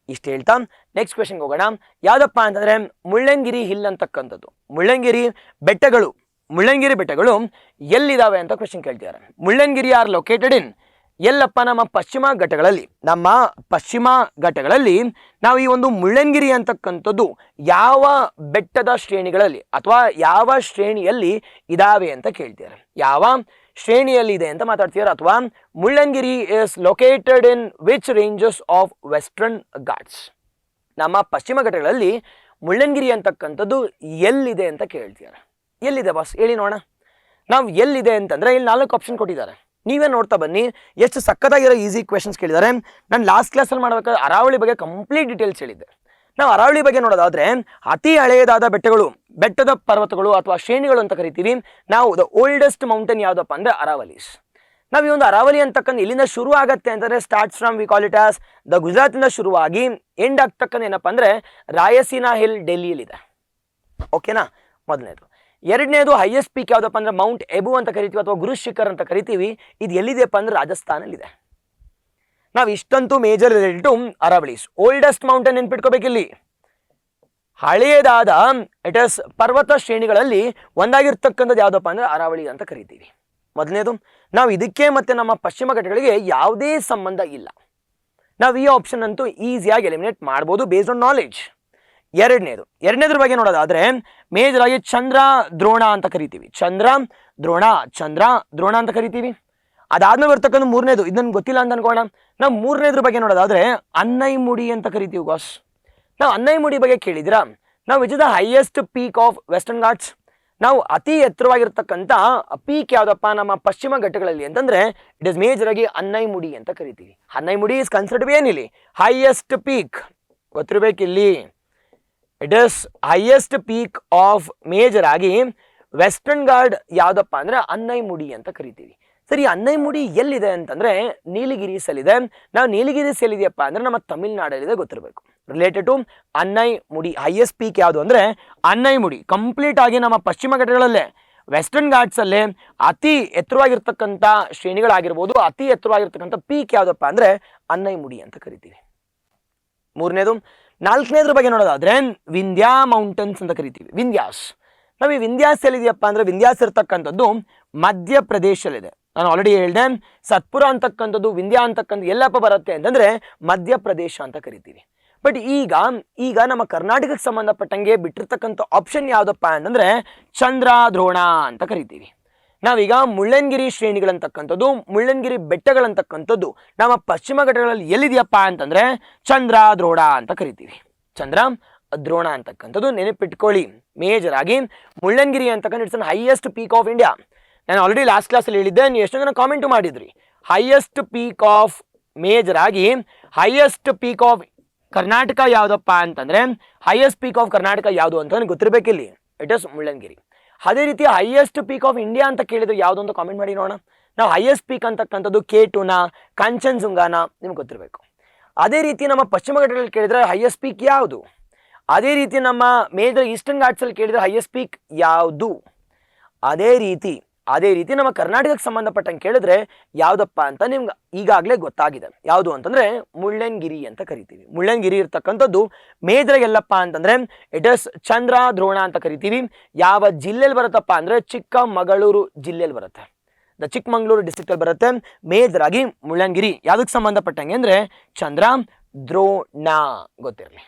A: ಇಷ್ಟು ಹೇಳ್ತಾ ನೆಕ್ಸ್ಟ್ ಕ್ವೆಶನ್ಗೆ ಹೋಗೋಣ. ಯಾವುದಪ್ಪ ಅಂತಂದ್ರೆ ಮುಳ್ಳಯ್ಯನಗಿರಿ ಹಿಲ್ ಅಂತಕ್ಕಂಥದ್ದು. ಮುಳ್ಳಯ್ಯನಗಿರಿ ಬೆಟ್ಟಗಳು ಎಲ್ಲಿದ್ದಾವೆ ಅಂತ ಕ್ವೆಶನ್ ಕೇಳ್ತಿದ್ದಾರೆ. ಮುಳ್ಳಯ್ಯನಗಿರಿ ಆರ್ ಲೊಕೇಟೆಡ್ ಇನ್ ಎಲ್ಲಪ್ಪ? ನಮ್ಮ ಪಶ್ಚಿಮ ಘಟ್ಟಗಳಲ್ಲಿ ನಾವು ಈ ಒಂದು ಮುಳ್ಳಯ್ಯನಗಿರಿ ಅಂತಕ್ಕಂಥದ್ದು ಯಾವ ಬೆಟ್ಟದ ಶ್ರೇಣಿಗಳಲ್ಲಿ ಅಥವಾ ಯಾವ ಶ್ರೇಣಿಯಲ್ಲಿ ಇದಾವೆ ಅಂತ ಕೇಳ್ತಿದ್ದಾರೆ. ಯಾವ ಶ್ರೇಣಿಯಲ್ಲಿ ಇದೆ ಅಂತ ಮಾತಾಡ್ತಿದ್ದಾರೆ. ಅಥವಾ Mullayanagiri is located in which ranges of western Ghats? ನಮ್ಮ ಪಶ್ಚಿಮ ಘಟ್ಟಗಳಲ್ಲಿ ಮುಳ್ಳಯ್ಯನಗಿರಿ ಅಂತಕ್ಕಂಥದ್ದು ಎಲ್ಲಿದೆ ಅಂತ ಕೇಳ್ತಿದ್ದಾರೆ. ಎಲ್ಲಿದೆ ಬಾಸ್ ಹೇಳಿ ನೋಡೋಣ. ನಾವು ಎಲ್ಲಿದೆ ಅಂತಂದ್ರೆ ಇಲ್ಲಿ 4 ಆಪ್ಷನ್ ಕೊಟ್ಟಿದ್ದಾರೆ. ನೀವೇ ನೋಡ್ತಾ ಬನ್ನಿ ಎಷ್ಟು ಸಕ್ಕತ್ತಾಗಿರೋ ಈಸಿ ಕ್ವೆಶನ್ಸ್ ಕೇಳಿದ್ದಾರೆ. ನಾನು ಲಾಸ್ಟ್ ಕ್ಲಾಸಲ್ಲಿ ಮಾಡಬೇಕಾದ್ರೆ ಅರಾವಳಿ ಬಗ್ಗೆ ಕಂಪ್ಲೀಟ್ ಡೀಟೇಲ್ಸ್ ಹೇಳಿದ್ದೆ. ನಾವು ಅರಾವಳಿ ಬಗ್ಗೆ ನೋಡೋದಾದ್ರೆ ಅತಿ ಹಳೆಯದಾದ ಬೆಟ್ಟದ ಪರ್ವತಗಳು ಅಥವಾ ಶ್ರೇಣಿಗಳು ಅಂತ ಕರಿತೀವಿ ನಾವು. ದ ಓಲ್ಡೆಸ್ಟ್ ಮೌಂಟೇನ್ ಯಾವುದಪ್ಪ ಅಂದ್ರೆ ಅರಾವಲೀಸ್. ನಾವು ಈ ಒಂದು ಅರಾವಲಿ ಅಂತಕ್ಕಂಥ ಇಲ್ಲಿಂದ ಶುರು ಆಗತ್ತೆ ಅಂತಂದ್ರೆ starts from we call it as the ಗುಜರಾತಿಂದ ಶುರುವಾಗಿ ಎಂಡ್ ಆಗ್ತಕ್ಕಂಥ ಏನಪ್ಪ ಅಂದ್ರೆ ರಾಯಸೀನಾ ಹಿಲ್ ಡೆಲ್ಲಿಯಲ್ಲಿದೆ. ಓಕೆನಾ? ಮೊದಲನೇದು. ಎರಡನೇದು ಹೈಯೆಸ್ಟ್ ಪೀಕ್ ಯಾವುದಪ್ಪ ಅಂದ್ರೆ ಮೌಂಟ್ ಎಬು ಅಂತ ಕರಿತೀವಿ ಅಥವಾ ಗುರು ಶಿಖರ್ ಅಂತ ಕರಿತೀವಿ. ಇದು ಎಲ್ಲಿದೆಯಪ್ಪ ಅಂದ್ರೆ ರಾಜಸ್ಥಾನಲ್ಲಿದೆ. ನಾವು ಇಷ್ಟಂತೂ major related to Aravallis. Oldest mountain ನೆನ್ಪಿಟ್ಕೋಬೇಕಿಲ್ಲಿ. ಹಳೆಯದಾದ ಇಟ್ ಇಸ್ ಪರ್ವತ ಶ್ರೇಣಿಗಳಲ್ಲಿ ಒಂದಾಗಿರ್ತಕ್ಕಂಥದ್ದು ಯಾವುದಪ್ಪ ಅಂದ್ರೆ ಅರಾವಳಿ ಅಂತ ಕರಿತೀವಿ. ಮೊದಲನೇದು. ನಾವು ಇದಕ್ಕೆ ಮತ್ತೆ ನಮ್ಮ ಪಶ್ಚಿಮ ಘಟ್ಟಗಳಿಗೆ ಯಾವುದೇ ಸಂಬಂಧ ಇಲ್ಲ. ನಾವು ಈ ಆಪ್ಷನ್ ಅಂತೂ ಈಸಿಯಾಗಿ ಎಲಿಮಿನೇಟ್ ಮಾಡ್ಬೋದು ಬೇಸ್ಡ್ ಆನ್ ನಾಲೆಜ್. ಎರಡನೇದ್ರ ಬಗ್ಗೆ ನೋಡೋದಾದ್ರೆ ಮೇಜರ್ ಆಗಿ ಚಂದ್ರ ದ್ರೋಣ ಅಂತ ಕರಿತೀವಿ. ಚಂದ್ರ ದ್ರೋಣ ಅಂತ ಕರಿತೀವಿ. ಅದಾದ್ಮೇಲೆ ಬರ್ತಕ್ಕಂಥ ಮೂರನೇದು, ಇದು ನನ್ಗೆ ಗೊತ್ತಿಲ್ಲ ಅಂತ ಅನ್ಕೋಣ. ನಾವು ಮೂರನೇದ್ರ ಬಗ್ಗೆ ನೋಡೋದಾದ್ರೆ ಅನ್ನೈಮುಡಿ ಅಂತ ಕರಿತೀವಿ ಗಾಸ್. ನಾವು ಅನ್ನೈಮುಡಿ ಬಗ್ಗೆ ಕೇಳಿದ್ರಾ? ನಾವು which is the highest peak of western Ghats? ನಾವು ಅತಿ ಎತ್ತರವಾಗಿರ್ತಕ್ಕಂಥ ಪೀಕ್ ಯಾವುದಪ್ಪ ನಮ್ಮ ಪಶ್ಚಿಮ ಘಟ್ಟಗಳಲ್ಲಿ ಅಂತಂದ್ರೆ ಇಟ್ ಇಸ್ ಮೇಜರ್ ಆಗಿ ಅನ್ನೈಮುಡಿ ಅಂತ ಕರಿತೀವಿ. ಅನ್ನೈಮುಡಿ ಇಸ್ ಕನ್ಸಿಡರ್ಡ್ ಏನಿಲ್ಲಿ ಹೈಯೆಸ್ಟ್ ಪೀಕ್, ಗೊತ್ತಿರಬೇಕಿಲ್ಲಿ. It is highest peak of major ಆಗಿ ವೆಸ್ಟರ್ನ್ ಘಾಟ್ ಯಾವುದಪ್ಪ ಅಂದ್ರೆ ಅನ್ನೈಮುಡಿ ಅಂತ ಕರಿತೀವಿ. ಸರಿ, ಅನ್ನೈಮುಡಿ ಎಲ್ಲಿದೆ ಅಂತಂದ್ರೆ ನೀಲಗಿರೀಸ್ ಅಲ್ಲಿದೆ. ನಾವು ನೀಲಗಿರೀಸ್ ಎಲ್ಲಿದೆಯಪ್ಪ ಅಂದ್ರೆ ನಮ್ಮ ತಮಿಳ್ನಾಡಲ್ಲಿದೆ, ಗೊತ್ತಿರಬೇಕು. ರಿಲೇಟೆಡ್ ಟು ಅನ್ನೈಮುಡಿ ಹೈಯೆಸ್ಟ್ ಪೀಕ್ ಯಾವುದು ಅಂದ್ರೆ ಅನ್ನೈಮುಡಿ. ಕಂಪ್ಲೀಟ್ ಆಗಿ ನಮ್ಮ ಪಶ್ಚಿಮ ಘಟ್ಟಗಳಲ್ಲೇ ವೆಸ್ಟರ್ನ್ ಘಾಟ್ಸ್ ಅಲ್ಲೇ ಅತಿ ಎತ್ತರವಾಗಿರ್ತಕ್ಕಂಥ ಶ್ರೇಣಿಗಳಾಗಿರ್ಬೋದು, ಅತಿ ಎತ್ತರವಾಗಿರ್ತಕ್ಕಂಥ ಪೀಕ್ ಯಾವುದಪ್ಪ ಅಂದ್ರೆ ಅನ್ನೈಮುಡಿ ಅಂತ ಕರಿತೀವಿ. ಮೂರನೇದು. ನಾಲ್ಕನೇದ್ರ ಬಗ್ಗೆ ನೋಡೋದಾದ್ರೆ ವಿಂಧ್ಯಾ ಮೌಂಟನ್ಸ್ ಅಂತ ಕರಿತೀವಿ. ವಿಂಧ್ಯಾಸ್. ನಾವು ಈ ವಿಂಧ್ಯಾಸ್ ಎಲ್ಲಿದೆಯಪ್ಪ ಅಂದ್ರೆ ವಿಂಧ್ಯಾಸ್ ಇರ್ತಕ್ಕಂಥದ್ದು ಮಧ್ಯಪ್ರದೇಶಲ್ಲಿದೆ. ನಾನು ಆಲ್ರೆಡಿ ಹೇಳಿದೆ ಸತ್ಪುರ ಅಂತಕ್ಕಂಥದ್ದು ವಿಂಧ್ಯಾ ಅಂತಕ್ಕಂಥ ಎಲ್ಲಪ್ಪ ಬರುತ್ತೆ ಅಂತಂದ್ರೆ ಮಧ್ಯಪ್ರದೇಶ ಅಂತ ಕರಿತೀವಿ. ಬಟ್ ಈಗ ನಮ್ಮ ಕರ್ನಾಟಕಕ್ಕೆ ಸಂಬಂಧಪಟ್ಟಂಗೆ ಬಿಟ್ಟಿರ್ತಕ್ಕಂಥ ಆಪ್ಷನ್ ಯಾವುದಪ್ಪ ಅಂತಂದ್ರೆ ಚಂದ್ರ ದ್ರೋಣ ಅಂತ ಕರಿತೀವಿ. ನಾವೀಗ ಮುಳ್ಳಯ್ಯನಗಿರಿ ಶ್ರೇಣಿಗಳಂತಕ್ಕಂಥದ್ದು, ಮುಳ್ಳಯ್ಯನಗಿರಿ ಬೆಟ್ಟಗಳಂತಕ್ಕಂಥದ್ದು ನಮ್ಮ ಪಶ್ಚಿಮ ಘಟ್ಟಗಳಲ್ಲಿ ಎಲ್ಲಿದೆಯಪ್ಪ ಅಂತಂದ್ರೆ ಚಂದ್ರ ದ್ರೋಣ ಅಂತ ಕರಿತೀವಿ. ಚಂದ್ರ ದ್ರೋಣ ಅಂತಕ್ಕಂಥದ್ದು ನೆನಪಿಟ್ಕೊಳ್ಳಿ. ಮೇಜರ್ ಆಗಿ ಮುಳ್ಳಯ್ಯನಗಿರಿ ಅಂತಕ್ಕಂಥ it's an highest peak of India. ನಾನು ಆಲ್ರೆಡಿ ಲಾಸ್ಟ್ ಕ್ಲಾಸಲ್ಲಿ ಹೇಳಿದ್ದೆ, ನೀವು ಎಷ್ಟೋ ಜನ ಕಾಮೆಂಟ್ ಮಾಡಿದ್ರಿ. ಹೈಯೆಸ್ಟ್ ಪೀಕ್ ಆಫ್ ಮೇಜರ್ ಆಗಿ ಹೈಯೆಸ್ಟ್ ಪೀಕ್ ಆಫ್ ಕರ್ನಾಟಕ ಯಾವುದಪ್ಪ ಅಂತಂದ್ರೆ ಹೈಯೆಸ್ಟ್ ಪೀಕ್ ಆಫ್ ಕರ್ನಾಟಕ ಯಾವುದು ಅಂತ ನನಗೆ ಗೊತ್ತಿರಬೇಕಿಲ್ಲಿ. It is Mullayanagiri. ಅದೇ ರೀತಿ ಹೈಯೆಸ್ಟ್ ಪೀಕ್ ಆಫ್ ಇಂಡಿಯಾ ಅಂತ ಕೇಳಿದ್ರೆ ಯಾವುದು ಅಂತ ಕಾಮೆಂಟ್ ಮಾಡಿ ನೋಡೋಣ. ನಾವು ಹೈಯೆಸ್ಟ್ ಪೀಕ್ ಅಂತಕ್ಕಂಥದ್ದು K2ನ ಕಾಂಚನಜುಂಗಾನ ನಿಮ್ಗೆ ಗೊತ್ತಿರಬೇಕು. ಅದೇ ರೀತಿ ನಮ್ಮ ಪಶ್ಚಿಮ ಘಟ್ಟಗಳಲ್ಲಿ ಕೇಳಿದ್ರೆ ಹೈಯೆಸ್ಟ್ ಪೀಕ್ ಯಾವುದು? ಅದೇ ರೀತಿ ನಮ್ಮ ಮೇಜರ್ ಈಸ್ಟರ್ನ್ ಘಾಟ್ಸಲ್ಲಿ ಕೇಳಿದ್ರೆ ಹೈಯೆಸ್ಟ್ ಪೀಕ್ ಯಾವುದು? ಅದೇ ರೀತಿ ನಮ್ಮ ಕರ್ನಾಟಕಕ್ಕೆ ಸಂಬಂಧಪಟ್ಟಂಗೆ ಕೇಳಿದ್ರೆ ಯಾವುದಪ್ಪ ಅಂತ ನಿಮ್ಗೆ ಈಗಾಗಲೇ ಗೊತ್ತಾಗಿದೆ. ಯಾವುದು ಅಂತಂದ್ರೆ ಮುಳ್ಳಯ್ಯನಗಿರಿ ಅಂತ ಕರಿತೀವಿ. ಮುಳ್ಳಯ್ಯನಗಿರಿ ಇರ್ತಕ್ಕಂಥದ್ದು ಮೇಜರ್ ಎಲ್ಲಪ್ಪ ಅಂತಂದ್ರೆ ಇಟ್ ಇಸ್ ಚಂದ್ರ ದ್ರೋಣ ಅಂತ ಕರಿತೀವಿ. ಯಾವ ಜಿಲ್ಲೆಯಲ್ಲಿ ಬರುತ್ತಪ್ಪ ಅಂದ್ರೆ ಚಿಕ್ಕಮಗಳೂರು ಜಿಲ್ಲೆಯಲ್ಲಿ ಬರುತ್ತೆ. ದ ಚಿಕ್ಕಮಗಳೂರು ಡಿಸ್ಟ್ರಿಕ್ಟ್ ಅಲ್ಲಿ ಬರುತ್ತೆ. ಮೇಜರ್ ಆಗಿ ಮುಳ್ಳಯ್ಯನಗಿರಿ ಯಾವುದಕ್ಕೆ ಸಂಬಂಧಪಟ್ಟಂಗೆ ಅಂದ್ರೆ ಚಂದ್ರ ದ್ರೋಣ, ಗೊತ್ತಿರಲಿ.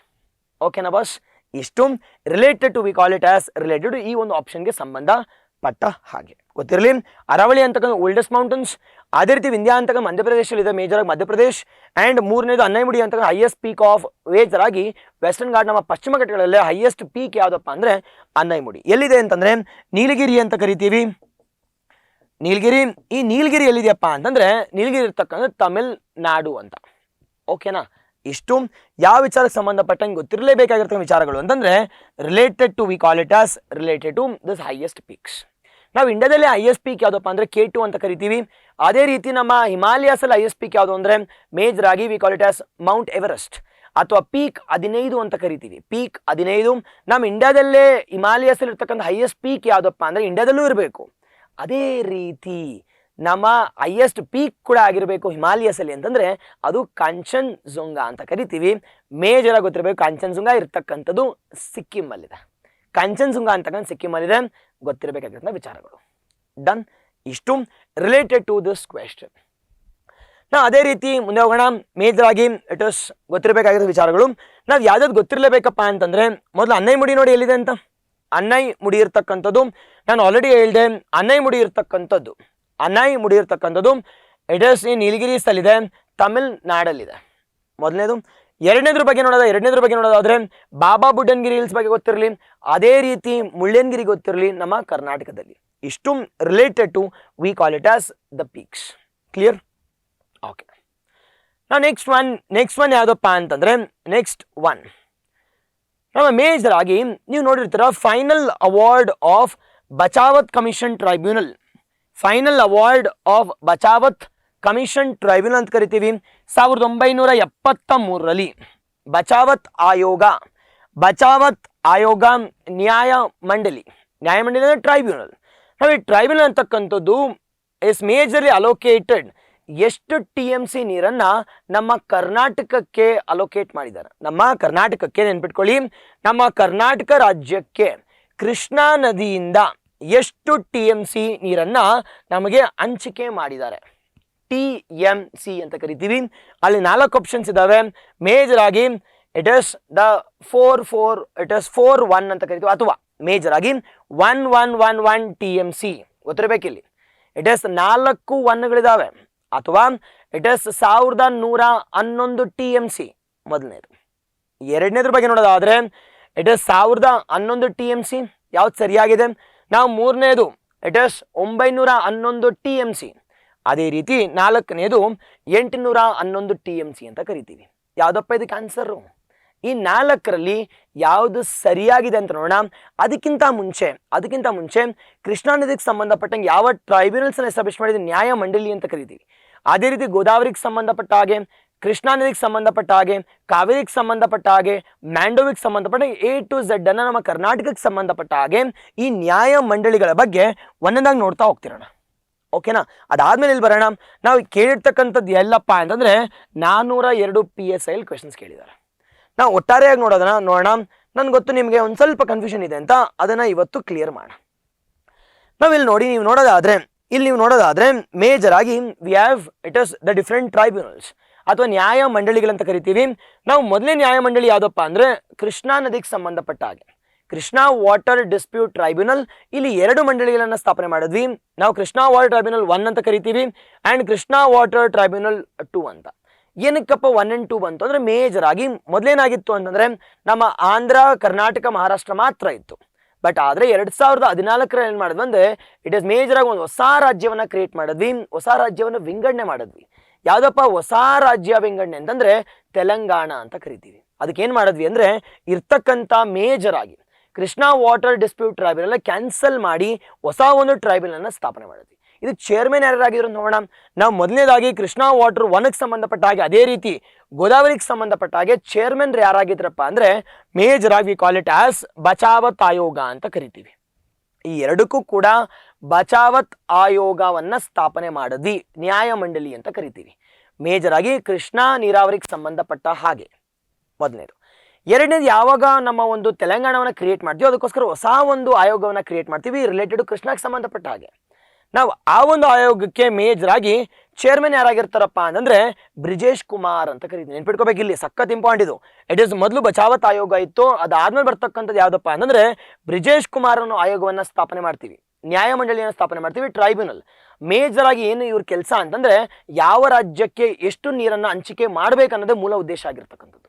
A: ಓಕೆನಾ ಬಾಸ್? ಇಷ್ಟು related to we call it as related ಈ ಒಂದು ಆಪ್ಷನ್ಗೆ ಸಂಬಂಧ ಪಟ್ಟ ಹಾಗೆ ಗೊತ್ತಿರಲಿ. ಅರಾವಳಿ ಅಂತಕ್ಕಂಥ ಓಲ್ಡೆಸ್ಟ್ ಮೌಂಟನ್ಸ್, ಅದೇ ರೀತಿ ವಿಂಧ್ಯ ಅಂತಕ್ಕಂಥ ಮಧ್ಯಪ್ರದೇಶಲ್ಲಿದೆ, ಮೇಜರ್ ಆಗಿ ಮಧ್ಯಪ್ರದೇಶ್. ಆ್ಯಂಡ್ ಮೂರನೇದು ಅನ್ನೈಮುಡಿ ಅಂತಕ್ಕಂಥ ಹೈಯೆಸ್ಟ್ ಪೀಕ್ ಆಫ್ ಮೇಜರ್ ಆಗಿ ವೆಸ್ಟರ್ನ್ ಘಾಟ್ ನಮ್ಮ ಪಶ್ಚಿಮ ಘಟ್ಟಗಳಲ್ಲೇ ಹೈಯೆಸ್ಟ್ ಪೀಕ್ ಯಾವುದಪ್ಪ ಅಂದ್ರೆ ಅನ್ನೈಮುಡಿ. ಎಲ್ಲಿದೆ ಅಂತಂದ್ರೆ ನೀಲಗಿರಿ ಅಂತ ಕರಿತೀವಿ. ನೀಲಗಿರಿ. ಈ ನೀಲಗಿರಿ ಎಲ್ಲಿದೆಯಪ್ಪ ಅಂತಂದ್ರೆ ನೀಲಗಿರಿ ಇರ್ತಕ್ಕಂಥ ತಮಿಳ್ನಾಡು ಅಂತ. ಓಕೆನಾ? ಇಷ್ಟು ಯಾವ ವಿಚಾರಕ್ಕೆ ಸಂಬಂಧಪಟ್ಟಂಗೆ ಗೊತ್ತಿರಲೇಬೇಕಾಗಿರ್ತಕ್ಕಂಥ ವಿಚಾರಗಳು ಅಂತಂದ್ರೆ related to we call it as related to this highest peaks. ನಾವು ಇಂಡಿಯಾದಲ್ಲಿ ಹೈಯೆಸ್ಟ್ ಪೀಕ್ ಯಾವುದಪ್ಪ ಅಂದ್ರೆ K2 ಅಂತ ಕರಿತೀವಿ. ಅದೇ ರೀತಿ ನಮ್ಮ ಹಿಮಾಲಯಾಸಲ್ಲಿ ಹೈಯೆಸ್ಟ್ ಪೀಕ್ ಯಾವುದು ಅಂದ್ರೆ ಮೇಜರ್ ಆಗಿ V call it as Mount Everest ಅಥವಾ ಪೀಕ್ 15 ಅಂತ ಕರಿತೀವಿ. ಪೀಕ್ 15 ನಮ್ಮ ಇಂಡಿಯಾದಲ್ಲೇ ಹಿಮಾಲಯಾಸಲ್ಲಿ ಇರ್ತಕ್ಕಂಥ ಹೈಯೆಸ್ಟ್ ಪೀಕ್ ಯಾವುದಪ್ಪ ಅಂದ್ರೆ ಇಂಡಿಯಾದಲ್ಲೂ ಇರಬೇಕು. ಅದೇ ರೀತಿ ನಮ್ಮ ಹೈಯೆಸ್ಟ್ ಪೀಕ್ ಕೂಡ ಆಗಿರಬೇಕು ಹಿಮಾಲಯಸಲ್ಲಿ ಅಂತಂದ್ರೆ ಅದು ಕಾಂಚನಜುಂಗಾ ಅಂತ ಕರಿತೀವಿ. ಮೇಜರ್ ಆಗಿ ಗೊತ್ತಿರಬೇಕು. ಕಾಂಚನಜುಂಗಾ ಇರ್ತಕ್ಕಂಥದ್ದು ಸಿಕ್ಕಿಮಲ್ಲಿದೆ. ಕಾಂಚನಜುಂಗಾ ಅಂತಕ್ಕಂಥ ಸಿಕ್ಕಿಮಲ್ಲಿದೆ. ಗೊತ್ತಿರಬೇಕಾಗಿರೋ ವಿಚಾರಗಳು. ಡನ್. ಇಷ್ಟು ರಿಲೇಟೆಡ್ ಟು ದಿಸ್ ಕ್ವೆಶ್ಚನ್. ನಾವು ಅದೇ ರೀತಿ ಮುಂದೆ ಹೋಗೋಣ. ಮೇಜರ್ ಆಗಿ ಇಟ್ ಇಸ್ ಗೊತ್ತಿರಬೇಕಾಗಿರೋ ವಿಚಾರಗಳು. ನಾವು ಯಾವ್ದಾದ್ರು ಗೊತ್ತಿರಲೇಬೇಕಪ್ಪ ಅಂತಂದ್ರೆ ಮೊದಲು ಅನ್ನೈ ಮುಡಿ ನೋಡಿ ಎಲ್ಲಿದೆ ಅಂತ. ಅನ್ನೈ ಮುಡಿ ಇರ್ತಕ್ಕಂಥದ್ದು ನಾನು ಆಲ್ರೆಡಿ ಹೇಳಿದೆ. ಅನ್ನೈ ಮುಡಿ ಇರ್ತಕ್ಕಂಥದ್ದು ಇಟ್ ಇಸ್ ಈ ನೀಲಗಿರಿಸಲ್ಲಿದೆ, ತಮಿಳ್ನಾಡಲ್ಲಿದೆ. ಮೊದಲನೇದು. ಎರಡನೇದ್ರ ಬಗ್ಗೆ ನೋಡೋದಾದ್ರೆ ಬಾಬಾ ಬುಡನ್ಗಿರಿ ಹಿಲ್ಸ್ ಬಗ್ಗೆ ಗೊತ್ತಿರಲಿ, ಅದೇ ರೀತಿ ಮುಳ್ಳಯ್ಯನಗಿರಿ ಗೊತ್ತಿರಲಿ ನಮ್ಮ ಕರ್ನಾಟಕದಲ್ಲಿ. ಇಷ್ಟು related to we call it as the peaks. Clear? Okay. ನಾವು ನೆಕ್ಸ್ಟ್ ಒನ್ ಯಾವುದಪ್ಪ ಅಂತಂದ್ರೆ ನೆಕ್ಸ್ಟ್ ಒನ್ ನಮ್ಮ ಮೇಜರ್ ಆಗಿ ನೀವು ನೋಡಿರ್ತೀರ final award of Bachawat commission tribunal. Final award of Bachawat commission tribunal ಅಂತ ಕರಿತೀವಿ. 1973ರಲ್ಲಿ ಬಚಾವತ್ ಆಯೋಗ ನ್ಯಾಯ ಮಂಡಳಿ ಅಂದ್ರೆ ಟ್ರೈಬ್ಯುನಲ್. ನಾವು ಈ ಟ್ರೈಬ್ಯುನಲ್ ಅಂತಕ್ಕಂಥದ್ದು ಇಸ್ ಮೇಜರ್ಲಿ ಅಲೋಕೇಟೆಡ್ ಎಷ್ಟು TMC ನೀರನ್ನ ನಮ್ಮ ಕರ್ನಾಟಕಕ್ಕೆ ಅಲೋಕೇಟ್ ಮಾಡಿದ್ದಾರೆ. ನಮ್ಮ ಕರ್ನಾಟಕಕ್ಕೆ ನೆನ್ಪಿಟ್ಕೊಳ್ಳಿ, ನಮ್ಮ ಕರ್ನಾಟಕ ರಾಜ್ಯಕ್ಕೆ ಕೃಷ್ಣಾ ನದಿಯಿಂದ ಎಷ್ಟು TMC ನೀರನ್ನ ನಮಗೆ ಹಂಚಿಕೆ ಮಾಡಿದ್ದಾರೆ. TMC ಅಂತ ಕರಿತೀವಿ. ಅಲ್ಲಿ 4 ಆಪ್ಷನ್ಸ್ ಇದಾವೆ. ಮೇಜರ್ ಆಗಿ ಇಟ್ ಇಸ್ ದ 4-1 ಅಂತ ಕರಿತೀವಿ, ಅಥವಾ ಮೇಜರ್ ಆಗಿ 1111 TMC ಗೊತ್ತಿರಬೇಕಿಲ್ಲಿ. ಇಟ್ ಇಸ್ 4 1ಗಳಿದಾವೆ, ಅಥವಾ ಇಟ್ ಇಸ್ 1111 TMC ಮೊದಲನೇದು. ಎರಡನೇದ್ರ ಬಗ್ಗೆ ನೋಡೋದಾದ್ರೆ ಇಟ್ ಇಸ್ 1011 TMC. ಯಾವ್ದು ಸರಿಯಾಗಿದೆ? ನಾವು ಮೂರನೇದು ಇಟ್ ಇಸ್ 911 TMC. ಅದೇ ರೀತಿ 4ನೇದು 811 TMC ಅಂತ ಕರಿತೀವಿ. ಯಾವುದಪ್ಪ ಇದಕ್ಕೆ ಆನ್ಸರು? ಈ 4ರಲ್ಲಿ ಯಾವುದು ಸರಿಯಾಗಿದೆ ಅಂತ ನೋಡೋಣ. ಅದಕ್ಕಿಂತ ಮುಂಚೆ ಕೃಷ್ಣಾ ನದಿಗೆ ಸಂಬಂಧಪಟ್ಟಂಗೆ ಯಾವ ಟ್ರೈಬ್ಯುನಲ್ಸ್ ಎಸ್ಟಾಬ್ಲಿಷ್ ಮಾಡಿದ ನ್ಯಾಯ ಮಂಡಳಿ ಅಂತ ಕರಿತೀವಿ. ಅದೇ ರೀತಿ ಗೋದಾವರಿಗೆ ಸಂಬಂಧಪಟ್ಟ ಹಾಗೆ, ಕೃಷ್ಣಾ ನದಿಗೆ ಸಂಬಂಧಪಟ್ಟ ಹಾಗೆ, ಕಾವೇರಿಗೆ ಸಂಬಂಧಪಟ್ಟ ಹಾಗೆ, ಮ್ಯಾಂಡೋವಿಗೆ ಸಂಬಂಧಪಟ್ಟ A to Z ಅನ್ನ ನಮ್ಮ ಕರ್ನಾಟಕಕ್ಕೆ ಸಂಬಂಧಪಟ್ಟ ಹಾಗೆ ಈ ನ್ಯಾಯ ಮಂಡಳಿಗಳ ಬಗ್ಗೆ ಒಂದೊಂದಾಗಿ ನೋಡ್ತಾ ಹೋಗ್ತಿರೋಣ. ಓಕೆನಾ? ಅದಾದ್ಮೇಲೆ ಇಲ್ಲಿ ಬರೋಣ. ನಾವು ಕೇಳಿರ್ತಕ್ಕಂಥದ್ದು ಎಲ್ಲಪ್ಪ ಅಂತಂದ್ರೆ 402 PSI ಕ್ವೆಶನ್ಸ್ ಕೇಳಿದ್ದಾರೆ. ನಾವು ಒಟ್ಟಾರೆಯಾಗಿ ನೋಡೋಣ. ನನ್ಗೆ ಗೊತ್ತು ನಿಮಗೆ ಒಂದು ಸ್ವಲ್ಪ ಕನ್ಫ್ಯೂಷನ್ ಇದೆ ಅಂತ, ಅದನ್ನ ಇವತ್ತು ಕ್ಲಿಯರ್ ಮಾಡೋಣ. ನಾವಿಲ್ಲಿ ನೋಡಿ, ನೀವು ನೋಡೋದಾದ್ರೆ ಮೇಜರ್ ಆಗಿ we have it is the different tribunals ಅಥವಾ ನ್ಯಾಯ ಮಂಡಳಿಗಳಂತ ಕರಿತೀವಿ. ನಾವು ಮೊದಲನೇ ನ್ಯಾಯ ಮಂಡಳಿ ಯಾವುದಪ್ಪ ಅಂದ್ರೆ ಕೃಷ್ಣಾ ನದಿಗೆ ಸಂಬಂಧಪಟ್ಟ ಹಾಗೆ ಕೃಷ್ಣಾ ವಾಟರ್ ಡಿಸ್ಪ್ಯೂಟ್ ಟ್ರೈಬ್ಯುನಲ್. ಇಲ್ಲಿ 2 ಮಂಡಳಿಗಳನ್ನ ಸ್ಥಾಪನೆ ಮಾಡಿದ್ವಿ. ನಾವು ಕೃಷ್ಣಾ ವಾಟರ್ ಟ್ರೈಬ್ಯುನಲ್ 1 ಅಂತ ಕರಿತೀವಿ ಅಂಡ್ ಕೃಷ್ಣಾ ವಾಟರ್ ಟ್ರೈಬ್ಯುನಲ್ 2 ಅಂತ. ಏನಕ್ಕಪ್ಪ 1 and 2 ಬಂತು ಅಂದ್ರೆ ಮೇಜರ್ ಆಗಿ ಮೊದಲೇನಾಗಿತ್ತು ಅಂತಂದ್ರೆ ನಮ್ಮ ಆಂಧ್ರ, ಕರ್ನಾಟಕ, ಮಹಾರಾಷ್ಟ್ರ ಮಾತ್ರ ಇತ್ತು. ಬಟ್ ಆದ್ರೆ 2014 ಏನ್ ಮಾಡಿದ್ವಿ ಅಂದ್ರೆ ಇಟ್ ಇಸ್ ಮೇಜರ್ ಆಗಿ ಒಂದು ಹೊಸ ರಾಜ್ಯವನ್ನ ಕ್ರಿಯೇಟ್ ಮಾಡಿದ್ವಿ, ಹೊಸ ರಾಜ್ಯವನ್ನ ವಿಂಗಡಣೆ ಮಾಡಿದ್ವಿ. ಯಾವ್ದಪ್ಪ ಹೊಸ ರಾಜ್ಯ ವಿಂಗಡಣೆ ಅಂತಂದ್ರೆ ತೆಲಂಗಾಣ ಅಂತ ಕರಿತೀವಿ. ಅದಕ್ಕೆ ಏನ್ ಮಾಡಿದ್ವಿ ಅಂದ್ರೆ ಇರ್ತಕ್ಕಂಥ ಮೇಜರ್ ಆಗಿ Krishna water dispute tribunal cancel ಮಾಡಿ ಹೊಸ ಒಂದು ಟ್ರೈಬ್ಯುನಲ್ ಅನ್ನ ಸ್ಥಾಪನೆ ಮಾಡಿದ್ವಿ. ಇದು ಚೇರ್ಮನ್ ಯಾರಾಗಿದ್ರು ನೋಡೋಣ. ನಾವು ಮೊದಲನೇದಾಗಿ ಕೃಷ್ಣಾ ವಾಟರ್ 1ಗೆ ಸಂಬಂಧಪಟ್ಟ ಹಾಗೆ, ಅದೇ ರೀತಿ ಗೋದಾವರಿಗೆ ಸಂಬಂಧಪಟ್ಟ ಹಾಗೆ ಚೇರ್ಮನ್ ಯಾರಾಗಿದ್ರಪ್ಪ ಅಂದ್ರೆ ಮೇಜರ್ ಆಗಿ ಕಾಲ್ ಇಟ್ ಆಸ್ ಬಚಾವತ್ ಆಯೋಗ ಅಂತ ಕರಿತೀವಿ. ಈ ಎರಡಕ್ಕೂ ಕೂಡ ಬಚಾವತ್ ಆಯೋಗವನ್ನ ಸ್ಥಾಪನೆ ಮಾಡಿದ್ವಿ, ನ್ಯಾಯ ಮಂಡಳಿ ಅಂತ ಕರಿತೀವಿ. ಮೇಜರ್ ಆಗಿ ಕೃಷ್ಣಾ ನೀರಾವರಿಗೆ ಸಂಬಂಧಪಟ್ಟ ಹಾಗೆ ಮೊದಲನೇದು. ಎರಡನೇದು ಯಾವಾಗ ನಮ್ಮ ಒಂದು ತೆಲಂಗಾಣವನ್ನ ಕ್ರಿಯೇಟ್ ಮಾಡ್ತೀವಿ ಅದಕ್ಕೋಸ್ಕರ ಹೊಸ ಒಂದು ಆಯೋಗವನ್ನ ಕ್ರಿಯೇಟ್ ಮಾಡ್ತೀವಿ ರಿಲೇಟೆಡ್ ಕೃಷ್ಣಾಗೆ ಸಂಬಂಧಪಟ್ಟ ಹಾಗೆ. ನಾವು ಆ ಒಂದು ಆಯೋಗಕ್ಕೆ ಮೇಜರ್ ಆಗಿ ಚೇರ್ಮನ್ ಯಾರಾಗಿರ್ತಾರಪ್ಪ ಅಂತಂದ್ರೆ ಬ್ರಿಜೇಶ್ ಕುಮಾರ್ ಅಂತ ಕರಿತೀವಿ. ನೆನ್ಪಿಟ್ಕೋಬೇಕು, ಇಲ್ಲಿ ಸಖತ್ ಇಂಪಾರ್ಟೆಂಟ್ ಇದು. ಇಟ್ ಇಸ್ ಮೊದಲು ಬಚಾವತ್ ಆಯೋಗ ಇತ್ತು, ಅದಾದ್ಮೇಲೆ ಬರ್ತಕ್ಕಂಥದ್ದು ಯಾವ್ದಪ್ಪ ಅಂತಂದ್ರೆ ಬ್ರಿಜೇಶ್ ಕುಮಾರ್ ಅನ್ನೋ ಆಯೋಗವನ್ನ ಸ್ಥಾಪನೆ ಮಾಡ್ತೀವಿ, ನ್ಯಾಯ ಮಂಡಳಿಯನ್ನು ಸ್ಥಾಪನೆ ಮಾಡ್ತೀವಿ. ಟ್ರೈಬ್ಯುನಲ್ ಮೇಜರ್ ಆಗಿ ಏನು ಇವ್ರ ಕೆಲಸ ಅಂತಂದ್ರೆ ಯಾವ ರಾಜ್ಯಕ್ಕೆ ಎಷ್ಟು ನೀರನ್ನ ಹಂಚಿಕೆ ಮಾಡ್ಬೇಕನ್ನೋದೇ ಮೂಲ ಉದ್ದೇಶ ಆಗಿರ್ತಕ್ಕಂಥದ್ದು.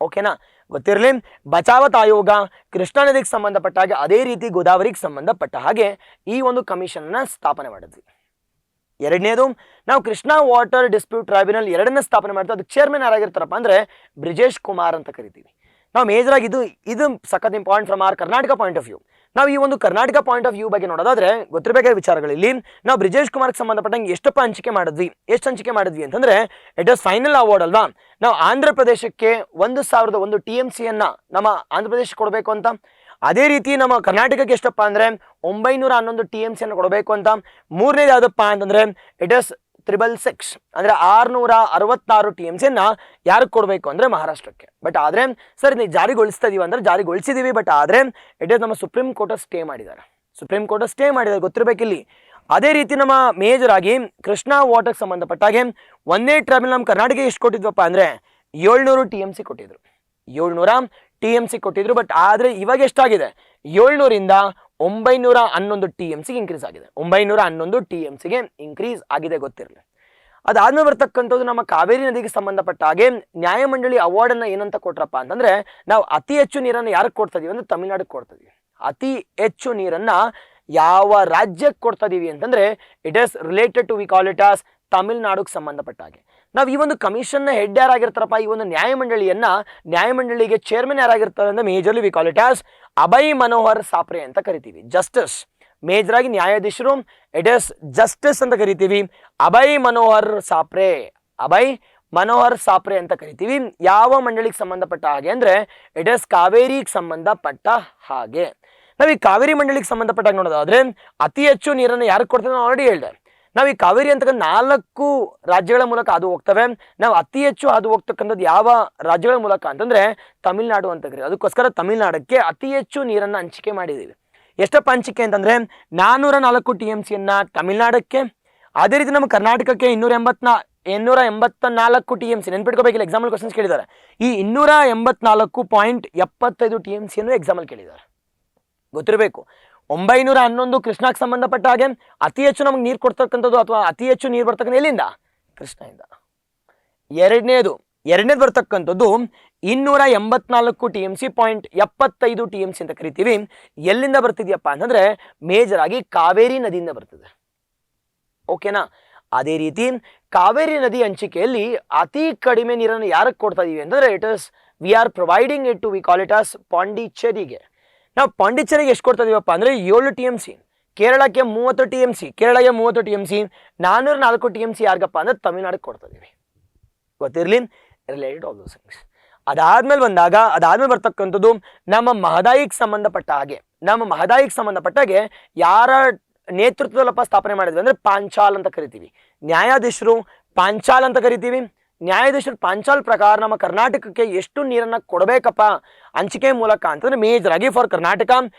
A: ಓಕೆನಾ, ಗೊತ್ತಿರಲಿ. ಬಚಾವತ್ ಆಯೋಗ ಕೃಷ್ಣಾ ನದಿಗೆ ಸಂಬಂಧಪಟ್ಟ ಹಾಗೆ ಅದೇ ರೀತಿ ಗೋದಾವರಿಗೆ ಸಂಬಂಧಪಟ್ಟ ಹಾಗೆ ಈ ಒಂದು ಕಮಿಷನ್ ಸ್ಥಾಪನೆ ಮಾಡಿದ್ವಿ. ಎರಡನೇದು, ನಾವು ಕೃಷ್ಣಾ ವಾಟರ್ ಡಿಸ್ಪ್ಯೂಟ್ ಟ್ರೈಬ್ಯುನಲ್ ಎರಡನ್ನ ಸ್ಥಾಪನೆ ಮಾಡ್ತೀವಿ. ಅದಕ್ಕೆ ಚೇರ್ಮನ್ ಯಾರಾಗಿರ್ತಾರಪ್ಪ ಅಂದ್ರೆ ಬ್ರಿಜೇಶ್ ಕುಮಾರ್ ಅಂತ ಕರಿತೀವಿ. ನಾವು ಮೇಜರ್ ಆಗಿ ಇದು ಸಖತ್ important from our Karnataka point of view. ನಾವು ಈ ಒಂದು ಕರ್ನಾಟಕ ಪಾಯಿಂಟ್ ಆಫ್ ವ್ಯೂ ಬಗ್ಗೆ ನೋಡೋದಾದ್ರೆ ಗೊತ್ತಿರಬೇಕಾದ ವಿಚಾರಗಳಲ್ಲಿ ನಾವು ಬ್ರಿಜೇಶ್ ಕುಮಾರ್ಗೆ ಸಂಬಂಧಪಟ್ಟಂಗೆ ಎಷ್ಟು ಹಂಚಿಕೆ ಮಾಡಿದ್ವಿ ಅಂತಂದ್ರೆ ಇಟ್ ಇಸ್ ಫೈನಲ್ ಅವಾರ್ಡ್ ಅಲ್ವಾ. ನಾವು ಆಂಧ್ರ ಪ್ರದೇಶಕ್ಕೆ 1,001 TMC ನಮ್ಮ ಆಂಧ್ರ ಪ್ರದೇಶಕ್ಕೆ ಕೊಡಬೇಕು ಅಂತ, ಅದೇ ರೀತಿ ನಮ್ಮ ಕರ್ನಾಟಕಕ್ಕೆ ಎಷ್ಟಪ್ಪ ಅಂದ್ರೆ 911 TMC ಕೊಡಬೇಕು ಅಂತ. ಮೂರನೇದು ಯಾವುದಪ್ಪ ಅಂತಂದ್ರೆ ಇಟ್ ಇಸ್ 666 ಅಂದ್ರೆ 666 TMC ಯಾರಿಗೆ ಕೊಡಬೇಕು ಅಂದ್ರೆ ಮಹಾರಾಷ್ಟ್ರಕ್ಕೆ. ಬಟ್ ಆದ್ರೆ ಸರ್ ಇದು ಜಾರಿಗೊಳಿಸ್ತಾ ಇದೀವಿ ಅಂದ್ರೆ ಜಾರಿಗೊಳಿಸಿದೀವಿ, ಬಟ್ ಆದ್ರೆ ಇಟ್ ಇಸ್ ನಮ್ಮ ಸುಪ್ರೀಂ ಕೋರ್ಟ್ ಸ್ಟೇ ಮಾಡಿದ್ದಾರೆ. ಗೊತ್ತಿರಬೇಕಿಲ್ಲಿ. ಅದೇ ರೀತಿ ನಮ್ಮ ಮೇಜರ್ ಆಗಿ ಕೃಷ್ಣಾ ವಾಟರ್ಗೆ ಸಂಬಂಧಪಟ್ಟಾಗೆ ಒಂದೇ ಟ್ರೈಬ್ಯುನಲ್ ನಮ್ಮ ಕರ್ನಾಟಕ ಎಷ್ಟು ಕೊಟ್ಟಿದ್ವಪ್ಪ ಅಂದ್ರೆ 700 TMC ಕೊಟ್ಟಿದ್ರು. 700 TMC ಕೊಟ್ಟಿದ್ರು. ಬಟ್ ಆದ್ರೆ ಇವಾಗ ಎಷ್ಟಾಗಿದೆ, 700ರಿಂದ 911 TMCಗೆ ಇನ್ಕ್ರೀಸ್ ಆಗಿದೆ. 911 TMCಗೆ ಇನ್ಕ್ರೀಸ್ ಆಗಿದೆ, ಗೊತ್ತಿರಲಿ. ಅದಾದ್ಮೇಲೆ ಬರ್ತಕ್ಕಂಥದ್ದು ನಮ್ಮ ಕಾವೇರಿ ನದಿಗೆ ಸಂಬಂಧಪಟ್ಟ ಹಾಗೆ ನ್ಯಾಯಮಂಡಳಿ ಅವಾರ್ಡ್ ಅನ್ನ ಏನಂತ ಕೊಟ್ರಪ್ಪ ಅಂತಂದ್ರೆ ನಾವು ಅತಿ ಹೆಚ್ಚು ನೀರನ್ನು ಯಾರಿಗೆ ಕೊಡ್ತಾ ಇದೀವಿ ಅಂದ್ರೆ ತಮಿಳ್ನಾಡಿಗೆ ಕೊಡ್ತಾ ಇದೀವಿ. ಅತಿ ಹೆಚ್ಚು ನೀರನ್ನ ಯಾವ ರಾಜ್ಯಕ್ಕೆ ಕೊಡ್ತಾ ಇದೀವಿ ಅಂತಂದ್ರೆ it is related to we call it as ತಮಿಳ್ನಾಡಿಗೆ ಸಂಬಂಧಪಟ್ಟ ಹಾಗೆ. ನಾವು ಈ ಒಂದು ಕಮಿಷನ್ನ ಹೆಡ್ ಯಾರಾಗಿರ್ತಾರಪ್ಪ, ಈ ಒಂದು ನ್ಯಾಯಮಂಡಳಿಗೆ ಚೇರ್ಮನ್ ಯಾರಾಗಿರ್ತಾರೆ ಅಂದ್ರೆ majorly we call it as Abhay Manohar Sapre ಅಂತ ಕರಿತೀವಿ. ಜಸ್ಟಿಸ್ ಮೇಜರ್ ಆಗಿ ನ್ಯಾಯಾಧೀಶರು ಇಟ್ ಇಸ್ ಜಸ್ಟಿಸ್ ಅಂತ ಕರಿತೀವಿ. ಅಭಯ್ ಮನೋಹರ್ ಸಾಪ್ರೆ ಅಂತ ಕರಿತೀವಿ. ಯಾವ ಮಂಡಳಿಗೆ ಸಂಬಂಧಪಟ್ಟ ಹಾಗೆ ಅಂದ್ರೆ ಇಟ್ ಇಸ್ ಕಾವೇರಿಗೆ ಸಂಬಂಧಪಟ್ಟ ಹಾಗೆ. ನಾವು ಈ ಕಾವೇರಿ ಮಂಡಳಿಗೆ ಸಂಬಂಧಪಟ್ಟಾಗ ನೋಡೋದಾದ್ರೆ ಅತಿ ಹೆಚ್ಚು ನೀರನ್ನು ಯಾರಿಗೆ ಕೊಡ್ತೇವೆ ನಾನು ಆಲ್ರೆಡಿ ಹೇಳಿದೆ. ನಾವು ಈ ಕಾವೇರಿ ಅಂತಕ್ಕಂಥ 4 ರಾಜ್ಯಗಳ ಮೂಲಕ ಅದು ಹೋಗ್ತವೆ. ನಾವು ಅತಿ ಹೆಚ್ಚು ಅದು ಹೋಗ್ತಕ್ಕಂಥದ್ದು ಯಾವ ರಾಜ್ಯಗಳ ಮೂಲಕ ಅಂತಂದ್ರೆ ತಮಿಳ್ನಾಡು ಅಂತ ಕರೀತೀವಿ. ಅದಕ್ಕೋಸ್ಕರ ತಮಿಳ್ನಾಡಕ್ಕೆ ಅತಿ ಹೆಚ್ಚು ನೀರನ್ನು ಹಂಚಿಕೆ ಮಾಡಿದ್ದೀವಿ. ಎಷ್ಟಪ್ಪ ಹಂಚಿಕೆ ಅಂತಂದ್ರೆ 404 TMC ತಮಿಳ್ನಾಡಕ್ಕೆ, ಅದೇ ರೀತಿ ನಮ್ಮ ಕರ್ನಾಟಕಕ್ಕೆ 284 TMC. ನೆನ್ಪಿಟ್ಕೋಬೇಕಿಲ್ಲ, ಎಕ್ಸಾಂಪಲ್ ಕ್ವಶನ್ಸ್ ಕೇಳಿದ್ದಾರೆ. ಈ 284.75 TMC ಎಕ್ಸಾಂಪಲ್ ಕೇಳಿದ್ದಾರೆ, ಗೊತ್ತಿರಬೇಕು. 911 ಕೃಷ್ಣಕ್ಕೆ ಸಂಬಂಧಪಟ್ಟ ಹಾಗೆ ಅತಿ ಹೆಚ್ಚು ನಮಗೆ ನೀರು ಕೊಡ್ತಕ್ಕಂಥದ್ದು ಅಥವಾ ಅತಿ ಹೆಚ್ಚು ನೀರು ಬರ್ತಕ್ಕಂಥ ಎಲ್ಲಿಂದ? ಕೃಷ್ಣದಿಂದ. ಎರಡನೇದು ಬರ್ತಕ್ಕಂಥದ್ದು 284 TMC.75 TMC ಅಂತ ಕರಿತೀವಿ. ಎಲ್ಲಿಂದ ಬರ್ತಿದ್ಯಪ್ಪ ಅಂತಂದ್ರೆ ಮೇಜರ್ ಆಗಿ ಕಾವೇರಿ ನದಿಯಿಂದ ಬರ್ತದೆ, ಓಕೆನಾ. ಅದೇ ರೀತಿ ಕಾವೇರಿ ನದಿ ಹಂಚಿಕೆಯಲ್ಲಿ ಅತಿ ಕಡಿಮೆ ನೀರನ್ನು ಯಾರಿಗೆ ಕೊಡ್ತಾ ಇದೀವಿ ಅಂತಂದ್ರೆ it is we are providing it to we call it as ಪಾಂಡಿಚೇರಿಗೆ. ನಾವು ಪಾಂಡಿಚೇರಿಗೆ ಎಷ್ಟು ಕೊಡ್ತಾ ಇದೀವಪ್ಪ ಅಂದ್ರೆ 7 TMC. ಕೇರಳಕ್ಕೆ 30 TMC, 404 TMC ಯಾರಿಗಪ್ಪ ಅಂದ್ರೆ ತಮಿಳ್ನಾಡಿಗೆ ಕೊಡ್ತಾ ಇದೀವಿ, ಗೊತ್ತಿರಲಿ. Related all those things. ಅದಾದ್ಮೇಲೆ ಬರ್ತಕ್ಕಂಥದ್ದು ನಮ್ಮ ಮಹದಾಯಿಗೆ ಸಂಬಂಧಪಟ್ಟ ಹಾಗೆ ಯಾರ ನೇತೃತ್ವದಲ್ಲಪ್ಪ ಸ್ಥಾಪನೆ ಮಾಡಿದ್ವಿ ಅಂದ್ರೆ ಪಾಂಚಾಲ್ ಅಂತ ಕರಿತೀವಿ. ನ್ಯಾಯಾಧೀಶರು ಪಾಂಚಾಲ್ ಅಂತ ಕರಿತೀವಿ. ನ್ಯಾಯಾಧೀಶರು ಪಾಂಚಾಲ್ ಪ್ರಕಾರ ನಮ್ಮ ಕರ್ನಾಟಕಕ್ಕೆ ಎಷ್ಟು ನೀರನ್ನ ಕೊಡಬೇಕಪ್ಪ ಹಂಚಿಕೆ ಮೂಲಕ ಅಂತಂದ್ರೆ ಮೇಜರ್ ಆಗಿ ಫಾರ್ ಕರ್ನಾಟಕ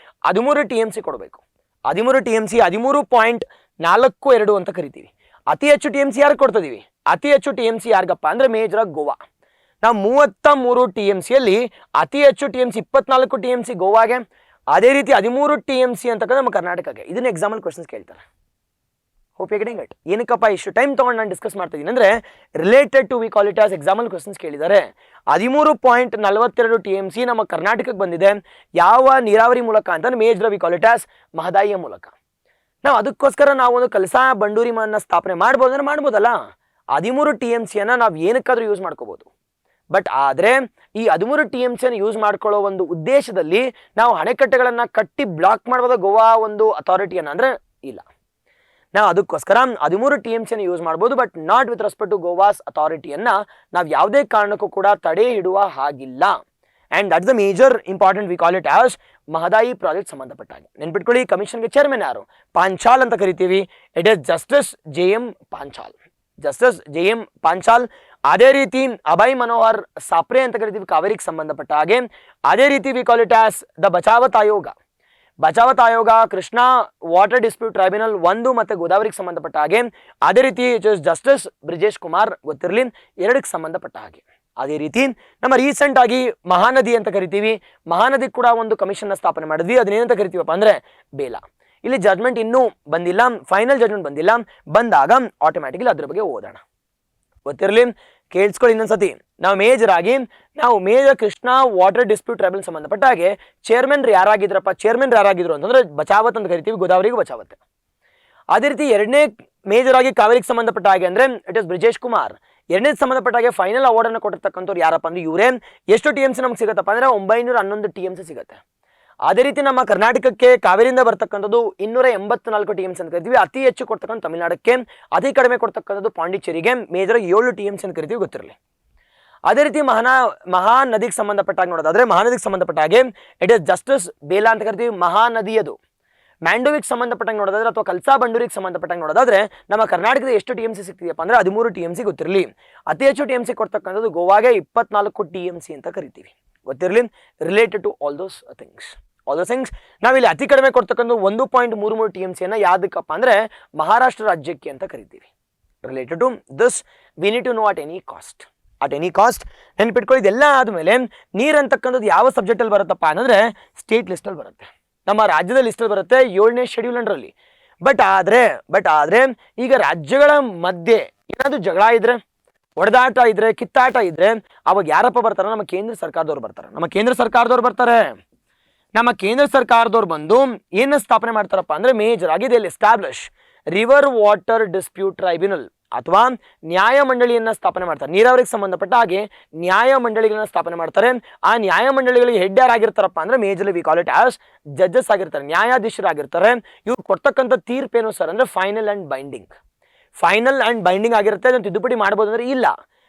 A: 13 TMC ಕೊಡಬೇಕು. 13 TMC 13.42 ಅಂತ ಕರಿತೀವಿ. ಅತಿ ಹೆಚ್ಚು TMC ಯಾರಿಗೆ ಕೊಡ್ತಿದೀವಿ? ಅತಿ ಹೆಚ್ಚು TMC ಯಾರಿಗಪ್ಪ ಅಂದ್ರೆ ಮೇಜರ್ ಆಗಿ ಗೋವಾ. ನಾವು 33 TMCಯಲ್ಲಿ ಅತಿ ಹೆಚ್ಚು TMC 24 TMC ಗೋವಾಗೆ, ಅದೇ ರೀತಿ 13 TMC ಅಂತಕ್ಕಂಥ ನಮ್ಮ ಕರ್ನಾಟಕಕ್ಕೆ. ಇದನ್ನ ಎಕ್ಸಾಂಪಲ್ ಕ್ವಶನ್ಸ್ ಕೇಳ್ತಾರೆ. Hope you getting it. ಏನಕ್ಕಪ್ಪ ಇಷ್ಟು ಟೈಮ್ ತಗೊಂಡು ನಾನು ಡಿಸ್ಕಸ್ ಮಾಡ್ತಾ ಇದ್ದೀನಿ ಅಂದ್ರೆ related to we call it as example questions ಕೇಳಿದ್ದಾರೆ. 13.42 TMC ನಮ್ಮ ಕರ್ನಾಟಕಕ್ಕೆ ಬಂದಿದೆ. ಯಾವ ನೀರಾವರಿ ಮೂಲಕ ಅಂತಂದ್ರೆ major we call it as ಮಹದಾಯಿಯ ಮೂಲಕ. ನಾವು ಅದಕ್ಕೋಸ್ಕರ ನಾವು ಒಂದು ಕಳಸಾ ಬಂಡೂರಿ ಮನ್ನ ಸ್ಥಾಪನೆ ಮಾಡ್ಬೋದಲ್ಲ. 13 TMC ನಾವು ಏನಕ್ಕಾದ್ರೂ ಯೂಸ್ ಮಾಡ್ಕೋಬಹುದು. ಬಟ್ ಆದರೆ ಈ 13 TMC ಯೂಸ್ ಮಾಡ್ಕೊಳ್ಳೋ ಒಂದು ಉದ್ದೇಶದಲ್ಲಿ ನಾವು ಅಣೆಕಟ್ಟೆಗಳನ್ನ ಕಟ್ಟಿ ಬ್ಲಾಕ್ ಮಾಡ್ಬೋದ ಗೋವಾ ಒಂದು ಅಥಾರಿಟಿಯನ್ನ ಅಂದ್ರೆ ಇಲ್ಲ. ನಾವು ಅದಕ್ಕೋಸ್ಕರ 13 TMC ಯೂಸ್ ಮಾಡ್ಬೋದು, but not with respect to Goa's ಅಥಾರಿಟಿಯನ್ನ ನಾವು ಯಾವುದೇ ಕಾರಣಕ್ಕೂ ಕೂಡ ತಡೆ ಹಿಡುವ ಹಾಗಿಲ್ಲ. And that's the major important we call it as Mahadayi project ಸಂಬಂಧಪಟ್ಟ ಹಾಗೆ. ನೆನ್ಪಿಟ್ಕೊಳ್ಳಿ, ಕಮಿಷನ್ಗೆ ಚೇರ್ಮನ್ ಯಾರು? ಪಾಂಚಾಲ್ ಅಂತ ಕರಿತೀವಿ. It is justice JM Panchal. ಅದೇ ರೀತಿ ಅಭಯ್ ಮನೋಹರ್ ಸಾಪ್ರೆ ಅಂತ ಕರಿತೀವಿ ಕಾವೇರಿಗೆ ಸಂಬಂಧಪಟ್ಟ ಹಾಗೆ. ಅದೇ ರೀತಿ we call it as the Bachawat ಆಯೋಗ ಕೃಷ್ಣಾ ವಾಟರ್ ಡಿಸ್ಪ್ಯೂಟ್ ಟ್ರೈಬ್ಯುನಲ್ 1 ಮತ್ತೆ ಗೋದಾವರಿಗೆ ಸಂಬಂಧಪಟ್ಟ ಹಾಗೆ. ಅದೇ ರೀತಿ ಜಸ್ಟಿಸ್ ಬ್ರಿಜೇಶ್ ಕುಮಾರ್, ಗೊತ್ತಿರಲಿ, 2ಕ್ಕೆ ಸಂಬಂಧಪಟ್ಟ ಹಾಗೆ. ಅದೇ ರೀತಿ ನಮ್ಮ ರೀಸೆಂಟ್ ಆಗಿ ಮಹಾನದಿ ಅಂತ ಕರಿತೀವಿ. ಮಹಾನದಿ ಕೂಡ ಒಂದು ಕಮಿಷನ್ ಸ್ಥಾಪನೆ ಮಾಡಿದ್ವಿ. ಅದನ್ನೇನಂತ ಕರಿತೀವಪ್ಪ ಅಂದ್ರೆ ಬೇಲಾ. ಇಲ್ಲಿ ಜಡ್ಜ್ಮೆಂಟ್ ಇನ್ನೂ ಬಂದಿಲ್ಲ, ಫೈನಲ್ ಜಡ್ಜ್ಮೆಂಟ್ ಬಂದಿಲ್ಲ. ಬಂದಾಗ ಆಟೋಮ್ಯಾಟಿಕಲಿ ಅದ್ರ ಬಗ್ಗೆ ಓದೋಣ. ಗೊತ್ತಿರಲಿ, ಕೇಳಿಸ್ಕೊಳ್ಳಿ ಇನ್ನೊಂದ್ಸತಿ. ನಾವು major Krishna water dispute tribunal ಸಂಬಂಧಪಟ್ಟ ಹಾಗೆ ಚೇರ್ಮನ್ ಯಾರಾಗಿದ್ರು ಅಂತಂದ್ರೆ ಬಚಾವತ್ ಅಂತ ಕರಿತೀವಿ, ಗೋದಾವರಿಗೂ ಬಚಾವತ್. ಅದೇ ರೀತಿ ಎರಡನೇ ಮೇಜರ್ ಆಗಿ ಕಾವೇರಿಗೆ ಸಂಬಂಧಪಟ್ಟ ಹಾಗೆ ಅಂದ್ರೆ ಇಟ್ ಇಸ್ ಬ್ರಿಜೇಶ್ ಕುಮಾರ್. ಎರಡನೇ ಸಂಬಂಧಪಟ್ಟ ಹಾಗೆ ಫೈನಲ್ ಅವಾರ್ಡ್ ಅನ್ನು ಕೊಟ್ಟಿರ್ತಕ್ಕಂಥವ್ರು ಯಾರಪ್ಪ ಅಂದ್ರೆ ಇವರೇ. ಎಷ್ಟು TMC ನಮ್ಗೆ ಸಿಗುತ್ತಪ್ಪ ಅಂದ್ರೆ 911 TMC ಸಿಗುತ್ತೆ. ಅದೇ ರೀತಿ ನಮ್ಮ ಕರ್ನಾಟಕಕ್ಕೆ ಕಾವೇರಿಯಿಂದ ಬರ್ತಕ್ಕಂಥದ್ದು 284 TMC ಅಂತ ಕರಿತೀವಿ. ಅತಿ ಹೆಚ್ಚು ಕೊಡ್ತಕ್ಕಂಥ ತಮಿಳುನಾಡಕ್ಕೆ, ಅತಿ ಕಡಿಮೆ ಕೊಡ್ತಕ್ಕಂಥದ್ದು ಪಾಂಡಿಚೇರಿಗೆ. ಮೇಜರ್ 7 TMC ಅಂತ ಕರಿತೀವಿ, ಗೊತ್ತಿರಲಿ. ಅದೇ ರೀತಿ ಮಹಾನದಿಗೆ ಸಂಬಂಧಪಟ್ಟಾಗ ನೋಡೋದಾದ್ರೆ ಮಹಾನದಿಗೆ ಸಂಬಂಧಪಟ್ಟ ಹಾಗೆ ಇಟ್ ಇಸ್ ಜಸ್ಟಿಸ್ ಬೇಲಾ ಅಂತ ಕರಿತೀವಿ, ಮಹಾನದಿ ಅದು. ಮ್ಯಾಂಡೋವಿಗೆ ಸಂಬಂಧಪಟ್ಟಂಗೆ ನೋಡೋದಾದ್ರೆ ಅಥವಾ ಕಲ್ಸಾ ಬಂಡೂರಿಗೆ ಸಂಬಂಧಪಟ್ಟಂಗೆ ನೋಡೋದಾದ್ರೆ ನಮ್ಮ ಕರ್ನಾಟಕದ ಎಷ್ಟು TMC ಸಿಗ್ತಿದೆಯಪ್ಪ ಅಂದ್ರೆ 13 TMC, ಗೊತ್ತಿರಲಿ. ಅತಿ ಹೆಚ್ಚು TMC ಕೊಡ್ತಕ್ಕಂಥದ್ದು ಗೋವಾಗೆ 24 TMC ಅಂತ ಕರಿತೀವಿ, ಗೊತ್ತಿರಲಿ. Related to all those things. ನಾವಿಲ್ಲಿ ಅತಿ ಕಡಿಮೆ ಕೊಡ್ತಕ್ಕಂಥ 1.33 TMC ಯಾವ್ದಕ್ಕಪ್ಪ ಅಂದ್ರೆ ಮಹಾರಾಷ್ಟ್ರ ರಾಜ್ಯಕ್ಕೆ ಅಂತ ಕರಿತೀವಿ. Related to this we need to know at any cost ನೆನ್ಪಿಟ್ಕೊಳ್ಳಿ. ಇದೆಲ್ಲ ಆದಮೇಲೆ ನೀರು ಅಂತಕ್ಕಂಥದ್ದು ಯಾವ ಸಬ್ಜೆಕ್ಟಲ್ಲಿ ಬರುತ್ತಪ್ಪ ಅನ್ನಂದ್ರೆ ಸ್ಟೇಟ್ ಲಿಸ್ಟಲ್ಲಿ ಬರುತ್ತೆ, ನಮ್ಮ ರಾಜ್ಯದ ಲಿಸ್ಟಲ್ಲಿ ಬರುತ್ತೆ 7ನೇ ಶೆಡ್ಯೂಲ್ ಅಂಡರಲ್ಲಿ. ಬಟ್ ಆದ್ರೆ ಈಗ ರಾಜ್ಯಗಳ ಮಧ್ಯೆ ಏನಾದರೂ ಜಗಳ ಇದ್ರೆ, ಹೊಡೆದಾಟ ಇದ್ರೆ, ಕಿತ್ತಾಟ ಇದ್ರೆ ಅವಾಗ ಯಾರಪ್ಪ ಬರ್ತಾರೆ? ನಮ್ಮ ಕೇಂದ್ರ ಸರ್ಕಾರದವ್ರು ಬರ್ತಾರೆ. ನಮ್ಮ ಕೇಂದ್ರ ಸರ್ಕಾರದವ್ರು ಬಂದು ಏನು ಸ್ಥಾಪನೆ ಮಾಡ್ತಾರಪ್ಪ ಅಂದ್ರೆ ಮೇಜರ್ ಆಗಿ ಇಲ್ಲಿ establish river water dispute tribunal ಅಥವಾ ನ್ಯಾಯಮಂಡಳಿಯನ್ನ ಸ್ಥಾಪನೆ ಮಾಡ್ತಾರೆ. ನೀರಾವರಿಗೆ ಸಂಬಂಧಪಟ್ಟ ಹಾಗೆ ನ್ಯಾಯಮಂಡಳಿಗಳನ್ನ ಸ್ಥಾಪನೆ ಮಾಡ್ತಾರೆ. ಆ ನ್ಯಾಯಮಂಡಳಿಗಳಿಗೆ ಹೆಡ್ ಯಾರಾಗಿರ್ತಾರಪ್ಪ ಅಂದ್ರೆ majorly we call it as judges ಆಗಿರ್ತಾರೆ, ನ್ಯಾಯಾಧೀಶರಾಗಿರ್ತಾರೆ. ಇವ್ರು ಕೊಡ್ತಕ್ಕಂಥ ತೀರ್ಪೇನು ಸರ್ ಅಂದ್ರೆ ಫೈನಲ್ ಅಂಡ್ ಬೈಂಡಿಂಗ್ ಆಗಿರುತ್ತೆ. ಅದನ್ನು ತಿದ್ದುಪಡಿ ಮಾಡ್ಬೋದು ಅಂದ್ರೆ ಇಲ್ಲ.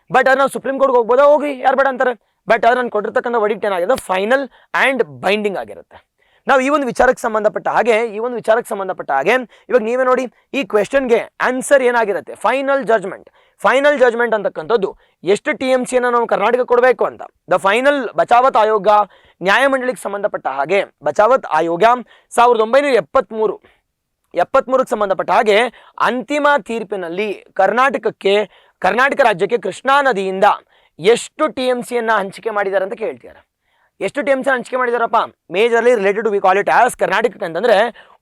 A: ಬಟ್ ಅದು ನಾವು ಸುಪ್ರೀಂ ಕೋರ್ಟ್ಗೆ ಹೋಗ್ಬೋದಾ? ಹೋಗಿ, ಯಾರು ಬೇಡ ಅಂತಾರೆ. ಬಟ್ ಅದ್ರ ನಾನು ಕೊಟ್ಟಿರ್ತಕ್ಕಂಥ ವರ್ಡಿಕ್ಟ್ ಏನಾಗಿದೆ? ಫೈನಲ್ ಅಂಡ್ ಬೈಂಡಿಂಗ್ ಆಗಿರುತ್ತೆ. ನಾವು ಈ ಒಂದು ವಿಚಾರಕ್ಕೆ ಸಂಬಂಧಪಟ್ಟ ಹಾಗೆ ಇವಾಗ ನೀವೇ ನೋಡಿ, ಈ ಕ್ವೆಶ್ಚನ್ಗೆ ಆನ್ಸರ್ ಏನಾಗಿರುತ್ತೆ? ಫೈನಲ್ ಜಜ್ಮೆಂಟ್ ಅಂತಕ್ಕಂಥದ್ದು ಎಷ್ಟು TMC ನಾವು ಕರ್ನಾಟಕ ಕೊಡಬೇಕು ಅಂತ. ದ ಫೈನಲ್ ಬಚಾವತ್ ಆಯೋಗ ನ್ಯಾಯಮಂಡಳಿಗೆ ಸಂಬಂಧಪಟ್ಟ ಹಾಗೆ ಬಚಾವತ್ ಆಯೋಗ 1973ಕ್ಕೆ ಸಂಬಂಧಪಟ್ಟ ಹಾಗೆ ಅಂತಿಮ ತೀರ್ಪಿನಲ್ಲಿ ಕರ್ನಾಟಕ ರಾಜ್ಯಕ್ಕೆ ಕೃಷ್ಣಾ ನದಿಯಿಂದ ಎಷ್ಟು TMC ಹಂಚಿಕೆ ಮಾಡಿದ್ದಾರೆ ಅಂತ ಕೇಳ್ತಿದ್ದಾರೆ. ಎಷ್ಟು TMC ಹಂಚಿಕೆ ಮಾಡಿದಾರಪ್ಪ? Majorly related to we call it as ಕರ್ನಾಟಕಕ್ಕೆ ಅಂತಂದ್ರೆ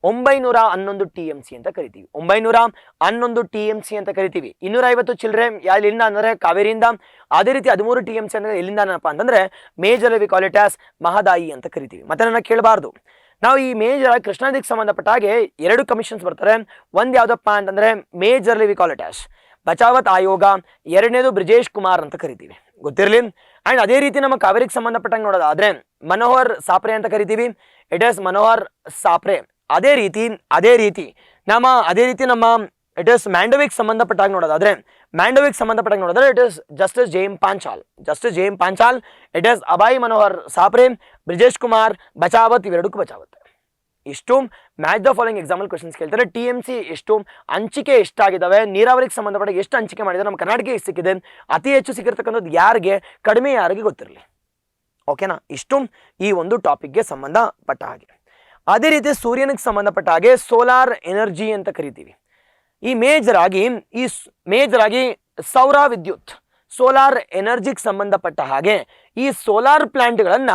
A: 911 TMC ಅಂತ ಕರಿತೀವಿ. 911 TMC ಅಂತ ಕರಿತೀವಿ. 250 ಚಿಲ್ಲರೆ ಎಲ್ಲಿಂದ ಅಂದ್ರೆ ಕಾವೇರಿಯಿಂದ. ಅದೇ ರೀತಿ 13 TMC ಅಂದ್ರೆ ಎಲ್ಲಿಂದನಪ್ಪ ಅಂತಂದ್ರೆ majorly we call it as Mahadayi ಅಂತ ಕರಿತೀವಿ. ಮತ್ತೆ ನನ್ನ ಕೇಳಬಾರ್ದು. ನಾವು ಈ ಮೇಜರ್ ಕೃಷ್ಣಾ ನದಿಗೆ ಸಂಬಂಧಪಟ್ಟ ಹಾಗೆ 2 ಕಮಿಷನ್ಸ್ ಬರ್ತಾರೆ. ಒಂದು ಯಾವ್ದಪ್ಪ ಅಂತಂದ್ರೆ majorly we call it as Bachawat ಆಯೋಗ, ಎರಡನೇದು ಬ್ರಿಜೇಶ್ ಕುಮಾರ್ ಅಂತ ಕರಿತೀವಿ, ಗೊತ್ತಿರಲಿ. ಅಂಡ್ ಅದೇ ರೀತಿ ನಮ್ಮ ಕಾವೇರಿಗೆ ಸಂಬಂಧಪಟ್ಟಂಗೆ ನೋಡೋದಾದ್ರೆ ಮನೋಹರ್ ಸಾಪ್ರೆ ಅಂತ ಕರಿತೀವಿ, ಇಟ್ ಇಸ್ ಮನೋಹರ್ ಸಾಪ್ರೆ. ಅದೇ ರೀತಿ ನಮ್ಮ ಇಟ್ ಇಸ್ ಮ್ಯಾಂಡೋವಿಗೆ ಸಂಬಂಧಪಟ್ಟಾಗ ನೋಡೋದಾದ್ರೆ it is justice J M Panchal, it is Abhay Manohar Sapre, Brijesh Kumar, Bachawat, ಇವೆರಡಕ್ಕೂ ಬಚಾವತ್. ಇಷ್ಟು match the following example questions ಕೇಳ್ತಾರೆ. TMC ಎಷ್ಟು ಹಂಚಿಕೆ ಎಷ್ಟಾಗಿದ್ದಾವೆ, ನೀರಾವರಿಗೆ ಸಂಬಂಧಪಟ್ಟ ಎಷ್ಟು ಹಂಚಿಕೆ ಮಾಡಿದ್ದಾರೆ, ನಮ್ಮ ಕರ್ನಾಟಕ ಎಷ್ಟು ಸಿಕ್ಕಿದೆ, ಅತಿ ಹೆಚ್ಚು ಸಿಕ್ಕಿರ್ತಕ್ಕಂಥದ್ದು ಯಾರಿಗೆ, ಕಡಿಮೆ ಯಾರಿಗೆ ಗೊತ್ತಿರಲಿ. ಓಕೆನಾ? ಇಷ್ಟು ಈ ಒಂದು ಟಾಪಿಕ್ಗೆ ಸಂಬಂಧಪಟ್ಟ ಹಾಗೆ. ಅದೇ ರೀತಿ ಸೂರ್ಯನಿಗೆ ಸಂಬಂಧಪಟ್ಟ ಹಾಗೆ ಸೋಲಾರ್ ಎನರ್ಜಿ ಅಂತ ಕರಿತೀವಿ. ಈ ಮೇಜರ್ ಆಗಿ ಸೌರ ವಿದ್ಯುತ್ ಸೋಲಾರ್ ಎನರ್ಜಿಗೆ ಸಂಬಂಧಪಟ್ಟ ಹಾಗೆ ಈ ಸೋಲಾರ್ ಪ್ಲಾಂಟ್ಗಳನ್ನ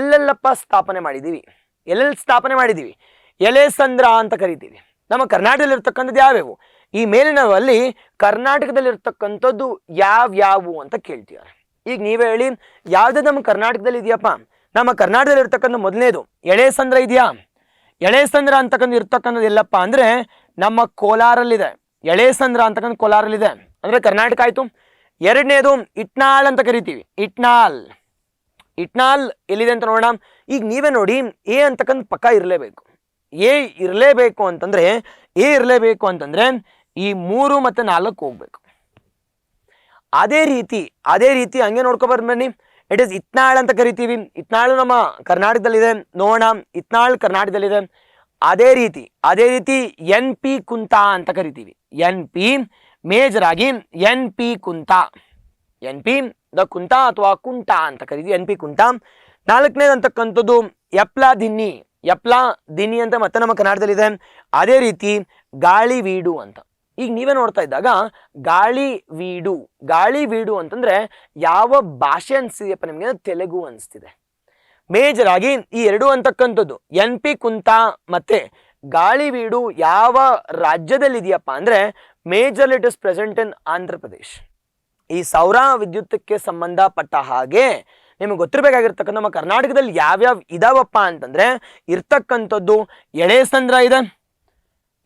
A: ಎಲ್ಲೆಲ್ಲಪ್ಪ ಸ್ಥಾಪನೆ ಮಾಡಿದ್ದೀವಿ? ಎಲೆಸಂದ್ರ ಅಂತ ಕರಿತೀವಿ. ನಮ್ಮ ಕರ್ನಾಟಕದಲ್ಲಿ ಇರ್ತಕ್ಕಂಥದ್ದು ಯಾವ್ಯಾವು? ಈ ಮೇಲಿನವಲ್ಲಿ ಕರ್ನಾಟಕದಲ್ಲಿ ಇರ್ತಕ್ಕಂಥದ್ದು ಯಾವ್ಯಾವು ಅಂತ ಕೇಳ್ತಿದ್ದಾರೆ. ಈಗ ನೀವೇ ಹೇಳಿ, ಯಾವ್ದು ನಮ್ಮ ಕರ್ನಾಟಕದಲ್ಲಿ ಇದೆಯಪ್ಪ? ನಮ್ಮ ಕರ್ನಾಟಕದಲ್ಲಿ ಇರ್ತಕ್ಕಂಥ ಮೊದಲನೇದು ಎಳೆಸಂದ್ರ ಇದೆಯಾ? ಎಳೆಸಂದ್ರ ಅಂತಕ್ಕಂಥ ಇರ್ತಕ್ಕಂಥದ್ದು ಎಲ್ಲಪ್ಪ ಅಂದ್ರೆ ನಮ್ಮ ಕೋಲಾರಲ್ಲಿದೆ. ಎಳೆಸಂದ್ರ ಅಂತಕ್ಕಂಥ ಕೋಲಾರಲ್ಲಿದೆ, ಅಂದ್ರೆ ಕರ್ನಾಟಕ ಆಯ್ತು. ಎರಡನೇದು ಇಟ್ನಾಳ್ ಅಂತ ಕರಿತೀವಿ. ಇಟ್ನಾಳ್ ಎಲ್ಲಿದೆ ಅಂತ ನೋಡೋಣ. ಈಗ ನೀವೇ ನೋಡಿ, ಎ ಅಂತಕ್ಕಂಥ ಪಕ್ಕ ಇರಲೇಬೇಕು. ಎ ಇರಲೇಬೇಕು ಅಂತಂದ್ರೆ ಈ 3 ಮತ್ತು 4 ಹೋಗ್ಬೇಕು. ಅದೇ ರೀತಿ ಹಂಗೆ ನೋಡ್ಕೊಬಾರ್ದು ಬನ್ನಿ. ಇಟ್ ಇಸ್ ಇಟ್ನಾಳ್ ಅಂತ ಕರಿತೀವಿ. ಇಟ್ನಾಳು ನಮ್ಮ ಕರ್ನಾಟಕದಲ್ಲಿದೆ, ನೋಡೋಣ. ಇಟ್ನಾಳ್ ಕರ್ನಾಟಕದಲ್ಲಿದೆ. ಅದೇ ರೀತಿ NP ಕುಂತ ಅಂತ ಕರಿತೀವಿ. NP ಮೇಜರ್ ಆಗಿ NP ಕುಂತ, NP ದ ಕುಂತ ಅಥವಾ ಕುಂಟ ಅಂತ ಕರಿತೀವಿ. NP ಕುಂಟ. 4ನೇದು ಅಂತಕ್ಕಂಥದ್ದು ಯಪ್ಲಾ ದಿನ್ನಿ ಅಂತ ಮತ್ತೆ ನಮ್ಮ ಕರ್ನಾಟಕದಲ್ಲಿದೆ. ಅದೇ ರೀತಿ ಗಾಳಿವೀಡು ಅಂತ. ಈಗ ನೀವೇ ನೋಡ್ತಾ ಇದ್ದಾಗ ಗಾಳಿವೀಡು ಅಂತಂದ್ರೆ ಯಾವ ಭಾಷೆ ಅನಿಸ್ತಿದೆಯಪ್ಪ ನಿಮಗೆ? ತೆಲುಗು ಅನಿಸ್ತಿದೆ. ಮೇಜರ್ ಆಗಿ ಈ 2 ಅಂತಕ್ಕಂಥದ್ದು NP ಕುಂತ ಮತ್ತೆ ಗಾಳಿವೀಡು ಯಾವ ರಾಜ್ಯದಲ್ಲಿ ಇದೆಯಪ್ಪ ಅಂದ್ರೆ major it is present in Andhra Pradesh. ಈ ಸೌರ ವಿದ್ಯುತ್ತಕ್ಕೆ ಸಂಬಂಧಪಟ್ಟ ಹಾಗೆ ನಿಮಗೆ ಗೊತ್ತಿರಬೇಕಾಗಿರ್ತಕ್ಕಂಥ ನಮ್ಮ ಕರ್ನಾಟಕದಲ್ಲಿ ಯಾವ್ಯಾವ ಇದಾವಪ್ಪ ಅಂತಂದ್ರೆ ಇರ್ತಕ್ಕಂಥದ್ದು ಎಳೆಸಂದ್ರ ಇದೆ,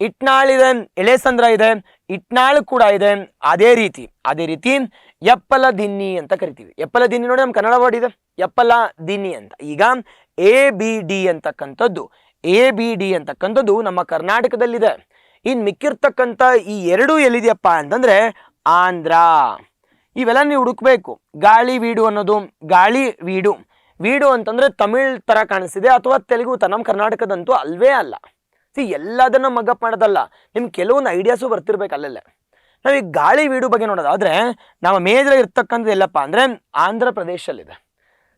A: ಇಟ್ನಾಳ್ ಇದೆ, ಎಳೆಸಂದ್ರ ಇದೆ, ಇಟ್ನಾಳ್ ಕೂಡ ಇದೆ. ಅದೇ ರೀತಿ ಎಪ್ಪಲ ದಿನ್ನಿ ಅಂತ ಕರಿತೀವಿ. ಎಪ್ಪಲ ದಿನ್ನಿ ನೋಡಿ ನಮ್ಮ ಕನ್ನಡ ವರ್ಡ್ ಇದೆ ಎಪ್ಪಲ ದಿನ್ನಿ ಅಂತ. ಈಗ ABD ಅಂತಕ್ಕಂಥದ್ದು ನಮ್ಮ ಕರ್ನಾಟಕದಲ್ಲಿದೆ. ಇನ್ನು ಮಿಕ್ಕಿರ್ತಕ್ಕಂಥ ಈ ಎರಡು ಎಲ್ಲಿದೆಯಪ್ಪ ಅಂತಂದ್ರೆ ಆಂಧ್ರ. ಇವೆಲ್ಲ ನೀವು ಹುಡುಕ್ಬೇಕು. ಗಾಳಿ ವೀಡು ಅನ್ನೋದು, ಗಾಳಿ ವೀಡು ಅಂತಂದ್ರೆ ತಮಿಳ್ ತರ ಕಾಣಿಸ್ತಿದೆ ಅಥವಾ ತೆಲುಗು ತರ. ನಮ್ಮ ಕರ್ನಾಟಕದಂತೂ ಅಲ್ವೇ ಅಲ್ಲ. ಎಲ್ಲದನ್ನ ಮಗಪ್ ಮಾಡೋದಲ್ಲ, ನಿಮ್ಗೆ ಕೆಲವೊಂದು ಐಡಿಯಾಸು ಬರ್ತಿರ್ಬೇಕು ಅಲ್ಲೆಲ್ಲ. ನಾವೀಗ ಗಾಳಿ ವೀಡು ಬಗ್ಗೆ ನೋಡೋದಾದ್ರೆ ನಮ್ಮ ಮೇಜರ್ ಇರ್ತಕ್ಕಂಥದ್ದು ಎಲ್ಲಪ್ಪ ಅಂದ್ರೆ ಆಂಧ್ರ ಪ್ರದೇಶದಲ್ಲಿದೆ.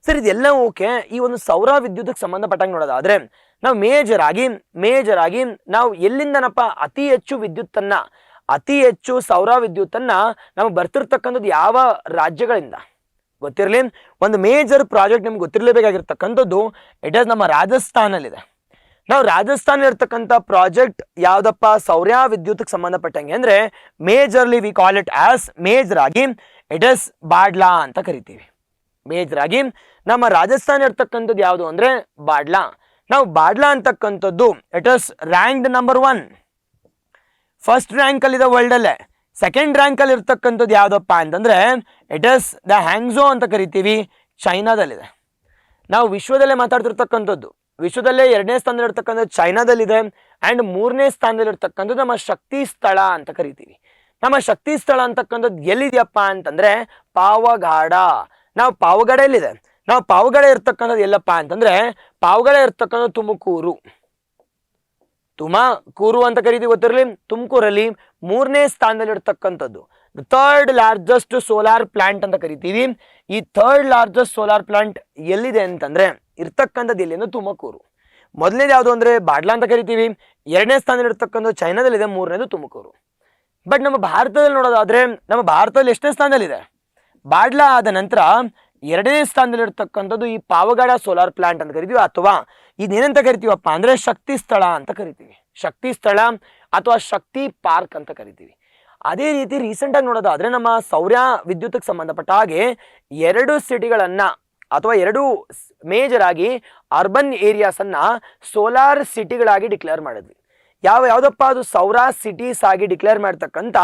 A: ಸರ್ ಇದೆಲ್ಲ ಓಕೆ. ಈ ಒಂದು ಸೌರ ವಿದ್ಯುತ್ಗೆ ಸಂಬಂಧಪಟ್ಟಂಗೆ ನೋಡೋದಾದ್ರೆ ನಾವು ಮೇಜರ್ ಆಗಿ ನಾವು ಎಲ್ಲಿಂದನಪ್ಪ ಅತಿ ಹೆಚ್ಚು ಸೌರ ವಿದ್ಯುತ್ತನ್ನ ನಮಗೆ ಬರ್ತಿರ್ತಕ್ಕಂಥದ್ದು ಯಾವ ರಾಜ್ಯಗಳಿಂದ ಗೊತ್ತಿರಲಿ. ಒಂದು ಮೇಜರ್ ಪ್ರಾಜೆಕ್ಟ್ ನಿಮ್ಗೆ ಗೊತ್ತಿರಲೇಬೇಕಾಗಿರ್ತಕ್ಕಂಥದ್ದು ಇಟ್ ಇಸ್ ನಮ್ಮ ರಾಜಸ್ಥಾನಲ್ಲಿದೆ. ನಾವು ರಾಜಸ್ಥಾನ ಇರ್ತಕ್ಕಂಥ ಪ್ರಾಜೆಕ್ಟ್ ಯಾವ್ದಪ್ಪ ಸೌರ ವಿದ್ಯುತ್ಗೆ ಸಂಬಂಧಪಟ್ಟಂಗೆ ಅಂದ್ರೆ majorly we call it as major ಆಗಿ ಇಟ್ ಇಸ್ ಬಾಡ್ಲಾ ಅಂತ ಕರಿತೀವಿ. ಮೇಜರ್ ಆಗಿ ನಮ್ಮ ರಾಜಸ್ಥಾನ ಇರ್ತಕ್ಕಂಥದ್ದು ಯಾವುದು ಅಂದ್ರೆ ಬಾಡ್ಲಾ. ನಾವು ಬಾಡ್ಲಾ ಅಂತಕ್ಕಂಥದ್ದು it is ranked number 1, first rank ಅಲ್ಲಿ ಇದೆ ವರ್ಲ್ಡ್ ಅಲ್ಲೇ. ಸೆಕೆಂಡ್ ರ್ಯಾಂಕ್ ಅಲ್ಲಿ ಇರ್ತಕ್ಕಂಥದ್ದು ಯಾವ್ದಪ್ಪ ಅಂತಂದ್ರೆ ಇಟ್ ಇಸ್ ದ ಹ್ಯಾಂಗ್ಝೋ ಅಂತ ಕರಿತೀವಿ, ಚೈನಾದಲ್ಲಿದೆ. ನಾವು ವಿಶ್ವದಲ್ಲೇ ಮಾತಾಡ್ತಿರ್ತಕ್ಕಂಥದ್ದು, ವಿಶ್ವದಲ್ಲೇ 2ನೇ ಸ್ಥಾನದಲ್ಲಿ ಇರ್ತಕ್ಕಂಥದ್ದು ಚೈನಾದಲ್ಲಿದೆ. ಅಂಡ್ 3ನೇ ಸ್ಥಾನದಲ್ಲಿ ಇರ್ತಕ್ಕಂಥದ್ದು ನಮ್ಮ ಶಕ್ತಿ ಸ್ಥಳ ಅಂತ ಕರಿತೀವಿ. ನಮ್ಮ ಶಕ್ತಿ ಸ್ಥಳ ಅಂತಕ್ಕಂಥದ್ದು ಎಲ್ಲಿದೆಯಪ್ಪ ಅಂತಂದ್ರೆ ಪಾವಗಡ. ನಾವು ಪಾವಗಡ ಎಲ್ಲಿದೆ? ನಾವು ಪಾವಗಡ ಇರ್ತಕ್ಕಂಥದ್ದು ಎಲ್ಲಪ್ಪ ಅಂತಂದ್ರೆ ಪಾವಗಡ ಇರ್ತಕ್ಕಂಥದ್ದು ತುಮಕೂರು ಅಂತ ಕರಿತೀವಿ, ಗೊತ್ತಿರಲಿ. ತುಮಕೂರಲ್ಲಿ 3ನೇ ಸ್ಥಾನದಲ್ಲಿ ಇರ್ತಕ್ಕಂಥದ್ದು ಥರ್ಡ್ ಲಾರ್ಜೆಸ್ಟ್ ಸೋಲಾರ್ ಪ್ಲಾಂಟ್ ಅಂತ ಕರಿತೀವಿ. ಈ ಥರ್ಡ್ ಲಾರ್ಜೆಸ್ಟ್ ಸೋಲಾರ್ ಪ್ಲಾಂಟ್ ಎಲ್ಲಿದೆ ಅಂತಂದ್ರೆ ಇರ್ತಕ್ಕಂಥದ್ದು ಎಲ್ಲಿ ಅಂದ್ರೆ ತುಮಕೂರು. ಮೊದಲನೇದು ಯಾವುದು ಅಂದ್ರೆ ಬಾಡ್ಲಾ ಅಂತ ಕರಿತೀವಿ, 2ನೇ ಸ್ಥಾನದಲ್ಲಿ ಇರ್ತಕ್ಕಂಥದ್ದು ಚೈನಾದಲ್ಲಿದೆ, 3ನೇದು ತುಮಕೂರು. ಬಟ್ ನಮ್ಮ ಭಾರತದಲ್ಲಿ ನೋಡೋದಾದ್ರೆ ನಮ್ಮ ಭಾರತದಲ್ಲಿ ಎಷ್ಟನೇ ಸ್ಥಾನದಲ್ಲಿದೆ? ಬಾಡ್ಲಾ ಆದ ನಂತರ 2ನೇ ಸ್ಥಾನದಲ್ಲಿ ಇರ್ತಕ್ಕಂಥದ್ದು ಈ ಪಾವಗಡ ಸೋಲಾರ್ ಪ್ಲಾಂಟ್ ಅಂತ ಕರಿತೀವಿ, ಅಥವಾ ಇದೇನಂತ ಕರಿತೀವಪ್ಪ ಅಂದ್ರೆ ಶಕ್ತಿ ಸ್ಥಳ ಅಂತ ಕರಿತೀವಿ. ಶಕ್ತಿ ಸ್ಥಳ ಅಥವಾ ಶಕ್ತಿ ಪಾರ್ಕ್ ಅಂತ ಕರಿತೀವಿ. ಅದೇ ರೀತಿ ರೀಸೆಂಟ್ ಆಗಿ ನೋಡೋದಾದ್ರೆ ನಮ್ಮ ಸೌರ ವಿದ್ಯುತ್ಗೆ ಸಂಬಂಧಪಟ್ಟ ಹಾಗೆ 2 ಸಿಟಿಗಳನ್ನ ಅಥವಾ 2 ಮೇಜರ್ ಆಗಿ ಅರ್ಬನ್ ಏರಿಯಾಸ್ ಅನ್ನ ಸೋಲಾರ್ ಸಿಟಿಗಳಾಗಿ ಡಿಕ್ಲೇರ್ ಮಾಡಿದ್ವಿ. ಯಾವ್ದಪ್ಪ ಅದು ಸೌರ ಸಿಟೀಸ್ ಆಗಿ ಡಿಕ್ಲೇರ್ ಮಾಡ್ತಕ್ಕಂಥ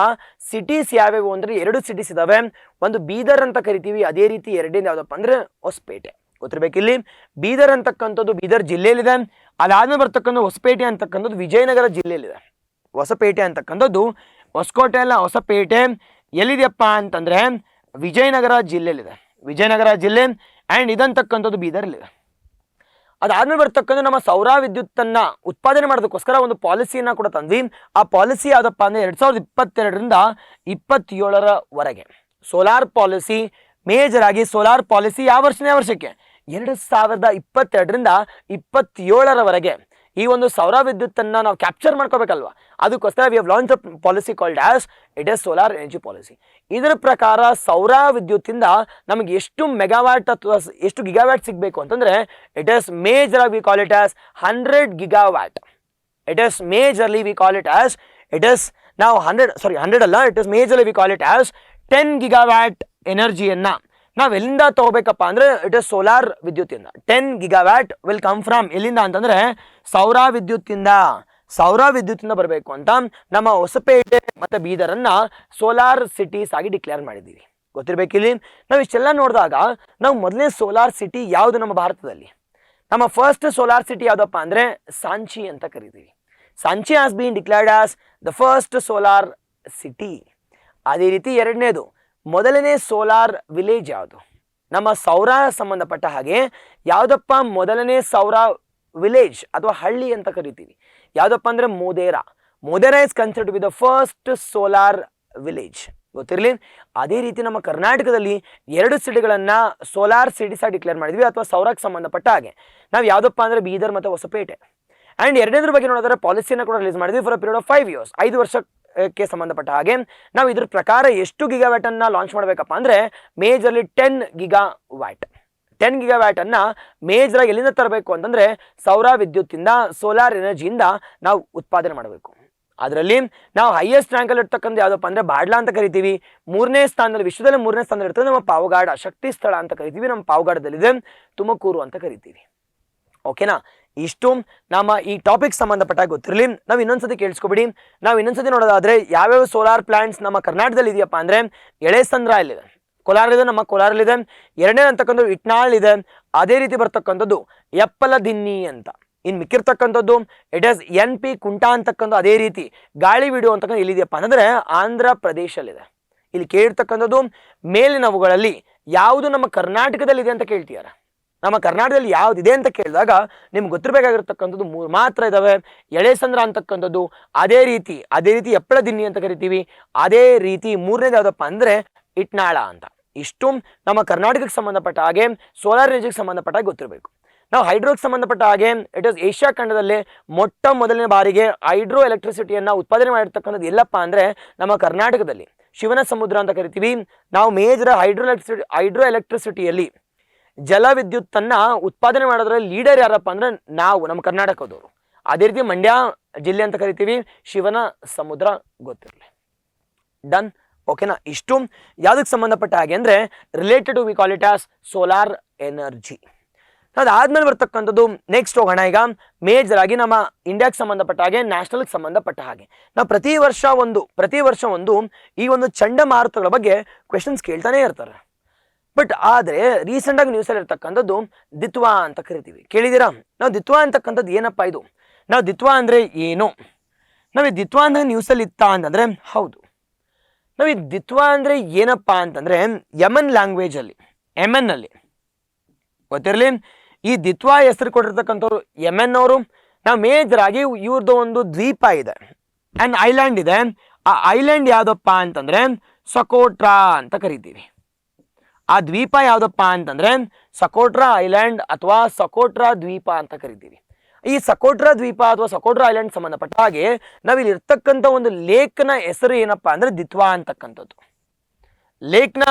A: ಸಿಟೀಸ್ ಯಾವ್ಯಾವು ಅಂದ್ರೆ 2 ಸಿಟೀಸ್ ಇದಾವೆ. ಒಂದು ಬೀದರ್ ಅಂತ ಕರಿತೀವಿ, ಅದೇ ರೀತಿ 2ನೇದು ಯಾವ್ದಪ್ಪ ಅಂದ್ರೆ ಹೊಸಪೇಟೆ. ಗೊತ್ತಿರ್ಬೇಕಿಲ್ಲಿ ಬೀದರ್ ಅಂತಕ್ಕಂಥದ್ದು ಬೀದರ್ ಜಿಲ್ಲೆಯಲ್ಲಿದೆ. ಅದಾದ್ಮೇಲೆ ಬರ್ತಕ್ಕಂಥ ಹೊಸಪೇಟೆ ಅಂತಕ್ಕಂಥದ್ದು ವಿಜಯನಗರ ಜಿಲ್ಲೆಯಲ್ಲಿದೆ. ಹೊಸಪೇಟೆ ಅಂತಕ್ಕಂಥದ್ದು ಹೊಸಕೋಟೆ ಅಲ್ಲ, ಹೊಸಪೇಟೆ ಎಲ್ಲಿದೆಯಪ್ಪ ಅಂತಂದ್ರೆ ವಿಜಯನಗರ ಜಿಲ್ಲೆಯಲ್ಲಿದೆ, ವಿಜಯನಗರ ಜಿಲ್ಲೆ. ಅಂಡ್ ಇದಂತಕ್ಕಂಥದ್ದು ಬೀದರ್ಲಿದೆ. ಅದಾದ್ಮೇಲೆ ಬರ್ತಕ್ಕಂಥ ನಮ್ಮ ಸೌರ ವಿದ್ಯುತ್ತನ್ನ ಉತ್ಪಾದನೆ ಮಾಡೋದಕ್ಕೋಸ್ಕರ ಒಂದು ಪಾಲಿಸಿಯನ್ನ ಕೂಡ ತಂದ್ವಿ. ಆ ಪಾಲಿಸಿ ಯಾವ್ದಪ್ಪ ಅಂದ್ರೆ 2022ರಿಂದ 27ರವರೆಗೆ ಸೋಲಾರ್ ಪಾಲಿಸಿ. ಮೇಜರ್ ಆಗಿ ಸೋಲಾರ್ ಪಾಲಿಸಿ ಯಾವ ವರ್ಷಕ್ಕೆ 2022ರಿಂದ 27ರವರೆಗೆ ಈ ಒಂದು ಸೌರ ವಿದ್ಯುತ್ತನ್ನ ನಾವು ಕ್ಯಾಪ್ಚರ್ ಮಾಡ್ಕೋಬೇಕಲ್ವಾ, ಅದಕ್ಕೋಸ್ಕರ we have launch a policy called as it is solar energy policy. ಇದರ ಪ್ರಕಾರ ಸೌರ ವಿದ್ಯುತ್ತಿಂದ ನಮಗೆ ಎಷ್ಟು ಮೆಗಾವ್ಯಾಟ್ ಅಥವಾ ಎಷ್ಟು ಗಿಗಾವ್ಯಾಟ್ ಸಿಗಬೇಕು ಅಂತಂದ್ರೆ it is major we call it as 100 gigawatt. It is majorly we call it as it is ನಾವು 100 ಅಲ್ಲ, it is majorly we call it as 10 gigawatt ಎನರ್ಜಿಯನ್ನ ನಾವು ಎಲ್ಲಿಂದ ತಗೋಬೇಕಪ್ಪ ಅಂದ್ರೆ ಇಟ್ ಇಸ್ ಸೋಲಾರ್ ವಿದ್ಯುತ್ತಿಂದ. 10 ಗಿಗಾವ್ಯಾಟ್ ವಿಲ್ ಕಮ್ ಫ್ರಮ್ ಎಲ್ಲಿಂದ ಅಂತಂದ್ರೆ ಸೌರ ವಿದ್ಯುತ್ತಿಂದ ಬರಬೇಕು ಅಂತ ನಮ್ಮ ಹೊಸಪೇಟೆ ಮತ್ತೆ ಬೀದರನ್ನ ಸೋಲಾರ್ ಸಿಟೀಸ್ ಆಗಿ ಡಿಕ್ಲೇರ್ ಮಾಡಿದ್ದೀವಿ. ಗೊತ್ತಿರ್ಬೇಕಿಲ್ಲಿ ನಾವು ಇಷ್ಟೆಲ್ಲ ನೋಡಿದಾಗ ನಾವು ಮೊದಲನೇ ಸೋಲಾರ್ ಸಿಟಿ ಯಾವುದು ನಮ್ಮ ಭಾರತದಲ್ಲಿ? ನಮ್ಮ ಫಸ್ಟ್ ಸೋಲಾರ್ ಸಿಟಿ ಯಾವ್ದಪ್ಪ ಅಂದ್ರೆ ಸಾಂಚಿ ಅಂತ ಕರಿತೀವಿ. Sanchi has been declared as the first solar city. ಅದೇ ರೀತಿ 2ನೇದು ಮೊದಲನೇ ಸೋಲಾರ್ ವಿಲೇಜ್ ಯಾವುದು? ನಮ್ಮ ಸೌರ ಸಂಬಂಧಪಟ್ಟ ಹಾಗೆ ಯಾವ್ದಪ್ಪ ಮೊದಲನೇ ಸೌರ ವಿಲೇಜ್ ಅಥವಾ ಹಳ್ಳಿ ಅಂತ ಕರಿತೀವಿ? ಯಾವ್ದಪ್ಪ ಅಂದ್ರೆ Modhera is considered with the first solar village. ಗೊತ್ತಿರಲಿ. ಅದೇ ರೀತಿ ನಮ್ಮ ಕರ್ನಾಟಕದಲ್ಲಿ 2 ಸಿಟಿಗಳನ್ನ ಸೋಲಾರ್ ಸಿಟೀಸ್ ಆಗಿ ಡಿಕ್ಲೇರ್ ಮಾಡಿದ್ವಿ ಅಥವಾ ಸೌರಕ್ಕೆ ಸಂಬಂಧಪಟ್ಟ ಹಾಗೆ. ನಾವು ಯಾವ್ದಪ್ಪ ಅಂದ್ರೆ ಬೀದರ್ ಮತ್ತು ಹೊಸಪೇಟೆ. ಅಂಡ್ 2ನೇದ್ರ ಬಗ್ಗೆ ನೋಡಿದ್ರೆ ಪಾಲಿಸಿಯನ್ನು ಕೂಡ ರಿಲೀಸ್ ಮಾಡಿದ್ವಿ for a period of 5 years, 5 ವರ್ಷಕ್ಕೆ ಸಂಬಂಧಪಟ್ಟ ಹಾಗೆ. ನಾವು ಇದ್ರ ಪ್ರಕಾರ ಎಷ್ಟು ಗಿಗಾವ್ಯಾಟ್ ಅನ್ನ ಲಾಂಚ್ ಮಾಡಬೇಕಪ್ಪ ಅಂದ್ರೆ ಮೇಜರ್ಲಿ 10 ಗಿಗಾವ್ಯಾಟ್. 10 ಗಿಗಾವ್ಯಾಟ್ ಅನ್ನ ಮೇಜರ್ ಆಗಿ ಎಲ್ಲಿಂದ ತರಬೇಕು ಅಂತಂದ್ರೆ ಸೌರ ವಿದ್ಯುತ್ತಿಂದ, ಸೋಲಾರ್ ಎನರ್ಜಿಯಿಂದ ನಾವು ಉತ್ಪಾದನೆ ಮಾಡಬೇಕು. ಅದರಲ್ಲಿ ನಾವು ಹೈಯೆಸ್ಟ್ ರ್ಯಾಂಕಲ್ಲಿ ಇರ್ತಕ್ಕಂಥ ಯಾವುದಪ್ಪ ಅಂದರೆ ಬಾಡ್ಲಾ ಅಂತ ಕರಿತೀವಿ. 3ನೇ ಸ್ಥಾನದಲ್ಲಿ, ವಿಶ್ವದಲ್ಲಿ 3ನೇ ಸ್ಥಾನದಲ್ಲಿ ಇರ್ತದೆ ನಮ್ಮ ಪಾವಗಾಡ, ಶಕ್ತಿ ಸ್ಥಳ ಅಂತ ಕರಿತೀವಿ. ನಮ್ಮ ಪಾವಗಾಡದಲ್ಲಿದೆ, ತುಮಕೂರು ಅಂತ ಕರಿತೀವಿ. ಓಕೆನಾ? ಇಷ್ಟು ನಮ್ಮ ಈ ಟಾಪಿಕ್ ಸಂಬಂಧಪಟ್ಟ ಗೊತ್ತಿರಲಿ. ನಾವು ಇನ್ನೊಂದ್ಸತಿ ಕೇಳಿಸ್ಕೊಬಿಡಿ. ನಾವು ಇನ್ನೊಂದ್ಸತಿ ನೋಡೋದಾದ್ರೆ ಯಾವ್ಯಾವ ಸೋಲಾರ್ ಪ್ಲಾಂಟ್ಸ್ ನಮ್ಮ ಕರ್ನಾಟಕದಲ್ಲಿ ಇದೆಯಪ್ಪ ಅಂದ್ರೆ ಎಳೆಸಂದ್ರ ಇಲ್ಲಿದೆ, ಕೋಲಾರಲ್ಲಿದೆ, ನಮ್ಮ ಕೋಲಾರಲ್ಲಿದೆ. ಎರಡನೇ ಅಂತಕ್ಕಂಥದ್ದು ಇಟ್ನಾಳ್ ಇದೆ. ಅದೇ ರೀತಿ ಬರ್ತಕ್ಕಂಥದ್ದು ಎಪ್ಪಲದಿನ್ನಿ ಅಂತ. ಇನ್ನು ಮಿಕ್ಕಿರ್ತಕ್ಕಂಥದ್ದು ಇಟ್ ಇಸ್ NP ಕುಂಟಾ ಅಂತಕ್ಕಂಥ. ಅದೇ ರೀತಿ ಗಾಳಿಬೀಡು ಅಂತಕ್ಕಂಥ ಎಲ್ಲಿದೆಯಪ್ಪ ಅಂತಂದ್ರೆ ಆಂಧ್ರ ಪ್ರದೇಶಲ್ಲಿದೆ. ಇಲ್ಲಿ ಕೇಳಿರ್ತಕ್ಕಂಥದ್ದು ಮೇಲಿನವುಗಳಲ್ಲಿ ಯಾವುದು ನಮ್ಮ ಕರ್ನಾಟಕದಲ್ಲಿದೆ ಅಂತ ಕೇಳ್ತೀಯಾರ. ನಮ್ಮ ಕರ್ನಾಟಕದಲ್ಲಿ ಯಾವುದಿದೆ ಅಂತ ಕೇಳಿದಾಗ ನಿಮ್ಗೆ ಗೊತ್ತಿರಬೇಕಾಗಿರ್ತಕ್ಕಂಥದ್ದು 3 ಮಾತ್ರ ಇದಾವೆ. ಎಳೆಸಂದ್ರ ಅಂತಕ್ಕಂಥದ್ದು, ಅದೇ ರೀತಿ ಎಪ್ಪಳದಿನ್ನಿ ಅಂತ ಕರಿತೀವಿ. ಅದೇ ರೀತಿ 3ನೇದು ಯಾವುದಪ್ಪ ಅಂದ್ರೆ ಇಟ್ನಾಳ ಅಂತ. ಇಷ್ಟು ನಮ್ಮ ಕರ್ನಾಟಕಕ್ಕೆ ಸಂಬಂಧಪಟ್ಟ ಹಾಗೆ ಸೋಲಾರ್ ಎನರ್ಜಿಗೆ ಸಂಬಂಧಪಟ್ಟ ಹಾಗೆ ಗೊತ್ತಿರಬೇಕು. ನಾವು ಹೈಡ್ರೋಗೆ ಸಂಬಂಧಪಟ್ಟ ಹಾಗೆ ಇಟ್ ಇಸ್ ಏಷ್ಯಾ ಖಂಡದಲ್ಲೇ ಮೊಟ್ಟ ಮೊದಲನೇ ಬಾರಿಗೆ ಹೈಡ್ರೋ ಎಲೆಕ್ಟ್ರಿಸಿಟಿಯನ್ನು ಉತ್ಪಾದನೆ ಮಾಡಿರ್ತಕ್ಕಂಥದ್ದು ಎಲ್ಲಪ್ಪ ಅಂದರೆ ನಮ್ಮ ಕರ್ನಾಟಕದಲ್ಲಿ ಶಿವನ ಸಮುದ್ರ ಅಂತ ಕರಿತೀವಿ. ನಾವು ಮೇಜರ್ ಹೈಡ್ರೋ ಎಲೆಕ್ಟ್ರಿಸಿಟಿಯಲ್ಲಿ ಜಲ ವಿದ್ಯುತ್ತನ್ನು ಉತ್ಪಾದನೆ ಮಾಡೋದ್ರಲ್ಲಿ ಲೀಡರ್ ಯಾರಪ್ಪ ಅಂದರೆ ನಾವು, ನಮ್ಮ ಕರ್ನಾಟಕದವರು. ಅದೇ ರೀತಿ ಮಂಡ್ಯ ಜಿಲ್ಲೆ ಅಂತ ಕರಿತೀವಿ. ಶಿವನ ಸಮುದ್ರ ಗೊತ್ತಿರಲಿ. ಡನ್. ಓಕೆನಾ? ಇಷ್ಟು ಯಾವುದಕ್ಕೆ ಸಂಬಂಧಪಟ್ಟ ಹಾಗೆ ಅಂದರೆ related to we call it as solar energy. ಅದಾದ್ಮೇಲೆ ಬರ್ತಕ್ಕಂಥದ್ದು ನೆಕ್ಸ್ಟ್ ಹೋಗೋಣ. ಈಗ ಮೇಜರ್ ಆಗಿ ನಮ್ಮ ಇಂಡಿಯಾಕ್ಕೆ ಸಂಬಂಧಪಟ್ಟ ಹಾಗೆ, ನ್ಯಾಷನಲ್ಗೆ ಸಂಬಂಧಪಟ್ಟ ಹಾಗೆ ನಾವು ಪ್ರತಿ ವರ್ಷ ಒಂದು ಈ ಒಂದು ಚಂಡಮಾರುತಗಳ ಬಗ್ಗೆ ಕ್ವೆಶನ್ಸ್ ಕೇಳ್ತಾನೆ ಇರ್ತಾರೆ. ಬಟ್ ಆದರೆ ರೀಸೆಂಟಾಗಿ ನ್ಯೂಸಲ್ಲಿ ಇರ್ತಕ್ಕಂಥದ್ದು ದಿತ್ವಾ ಅಂತ ಕರಿತೀವಿ. ಕೇಳಿದ್ದೀರಾ? ನಾವು ದಿತ್ವಾ ಅಂತಕ್ಕಂಥದ್ದು ಏನಪ್ಪ ಇದು? ನಾವು ದಿತ್ವಾ ಅಂದರೆ ಏನು? ನಾವು ಈ ದಿತ್ವಾ ಅಂತ ನ್ಯೂಸಲ್ಲಿ ಇತ್ತ ಅಂತಂದರೆ ಹೌದು. ನಾವು ಈ ದಿತ್ವಾ ಅಂದರೆ ಏನಪ್ಪ ಅಂತಂದರೆ ಯಮನ್ ಲ್ಯಾಂಗ್ವೇಜಲ್ಲಿ, ಯಮನ್ನಲ್ಲಿ ಗೊತ್ತಿರಲಿ. ಈ ದಿತ್ವಾ ಹೆಸರು ಕೊಟ್ಟಿರ್ತಕ್ಕಂಥವ್ರು ಯಮನ್ ಅವರು. ನಾವು ಮೇಜರ್ ಆಗಿ ಇವ್ರದ್ದು ಒಂದು ದ್ವೀಪ ಇದೆ, ಆ್ಯಂಡ್ ಐಲ್ಯಾಂಡ್ ಇದೆ. ಆ ಐಲ್ಯಾಂಡ್ ಯಾವುದಪ್ಪ ಅಂತಂದರೆ ಸಕೋಟ್ರಾ ಅಂತ ಕರಿತೀವಿ. ಆ ದ್ವೀಪ ಯಾವುದಪ್ಪ ಅಂತಂದರೆ ಸಕೋಟ್ರಾ ಐಲ್ಯಾಂಡ್ ಅಥವಾ ಸಕೋಟ್ರಾ ದ್ವೀಪ ಅಂತ ಕರಿತೀವಿ. ಈ ಸಕೋಟ್ರಾ ದ್ವೀಪ ಅಥವಾ ಸಕೋಟ್ರಾ ಐಲ್ಯಾಂಡ್ ಸಂಬಂಧಪಟ್ಟ ಹಾಗೆ ನಾವಿಲ್ಲಿ ಇರ್ತಕ್ಕಂಥ ಒಂದು ಲೇಕ್ನ ಹೆಸರು ಏನಪ್ಪ ಅಂದರೆ ದಿತ್ವಾ ಅಂತಕ್ಕಂಥದ್ದು. ಲೇಕ್ನ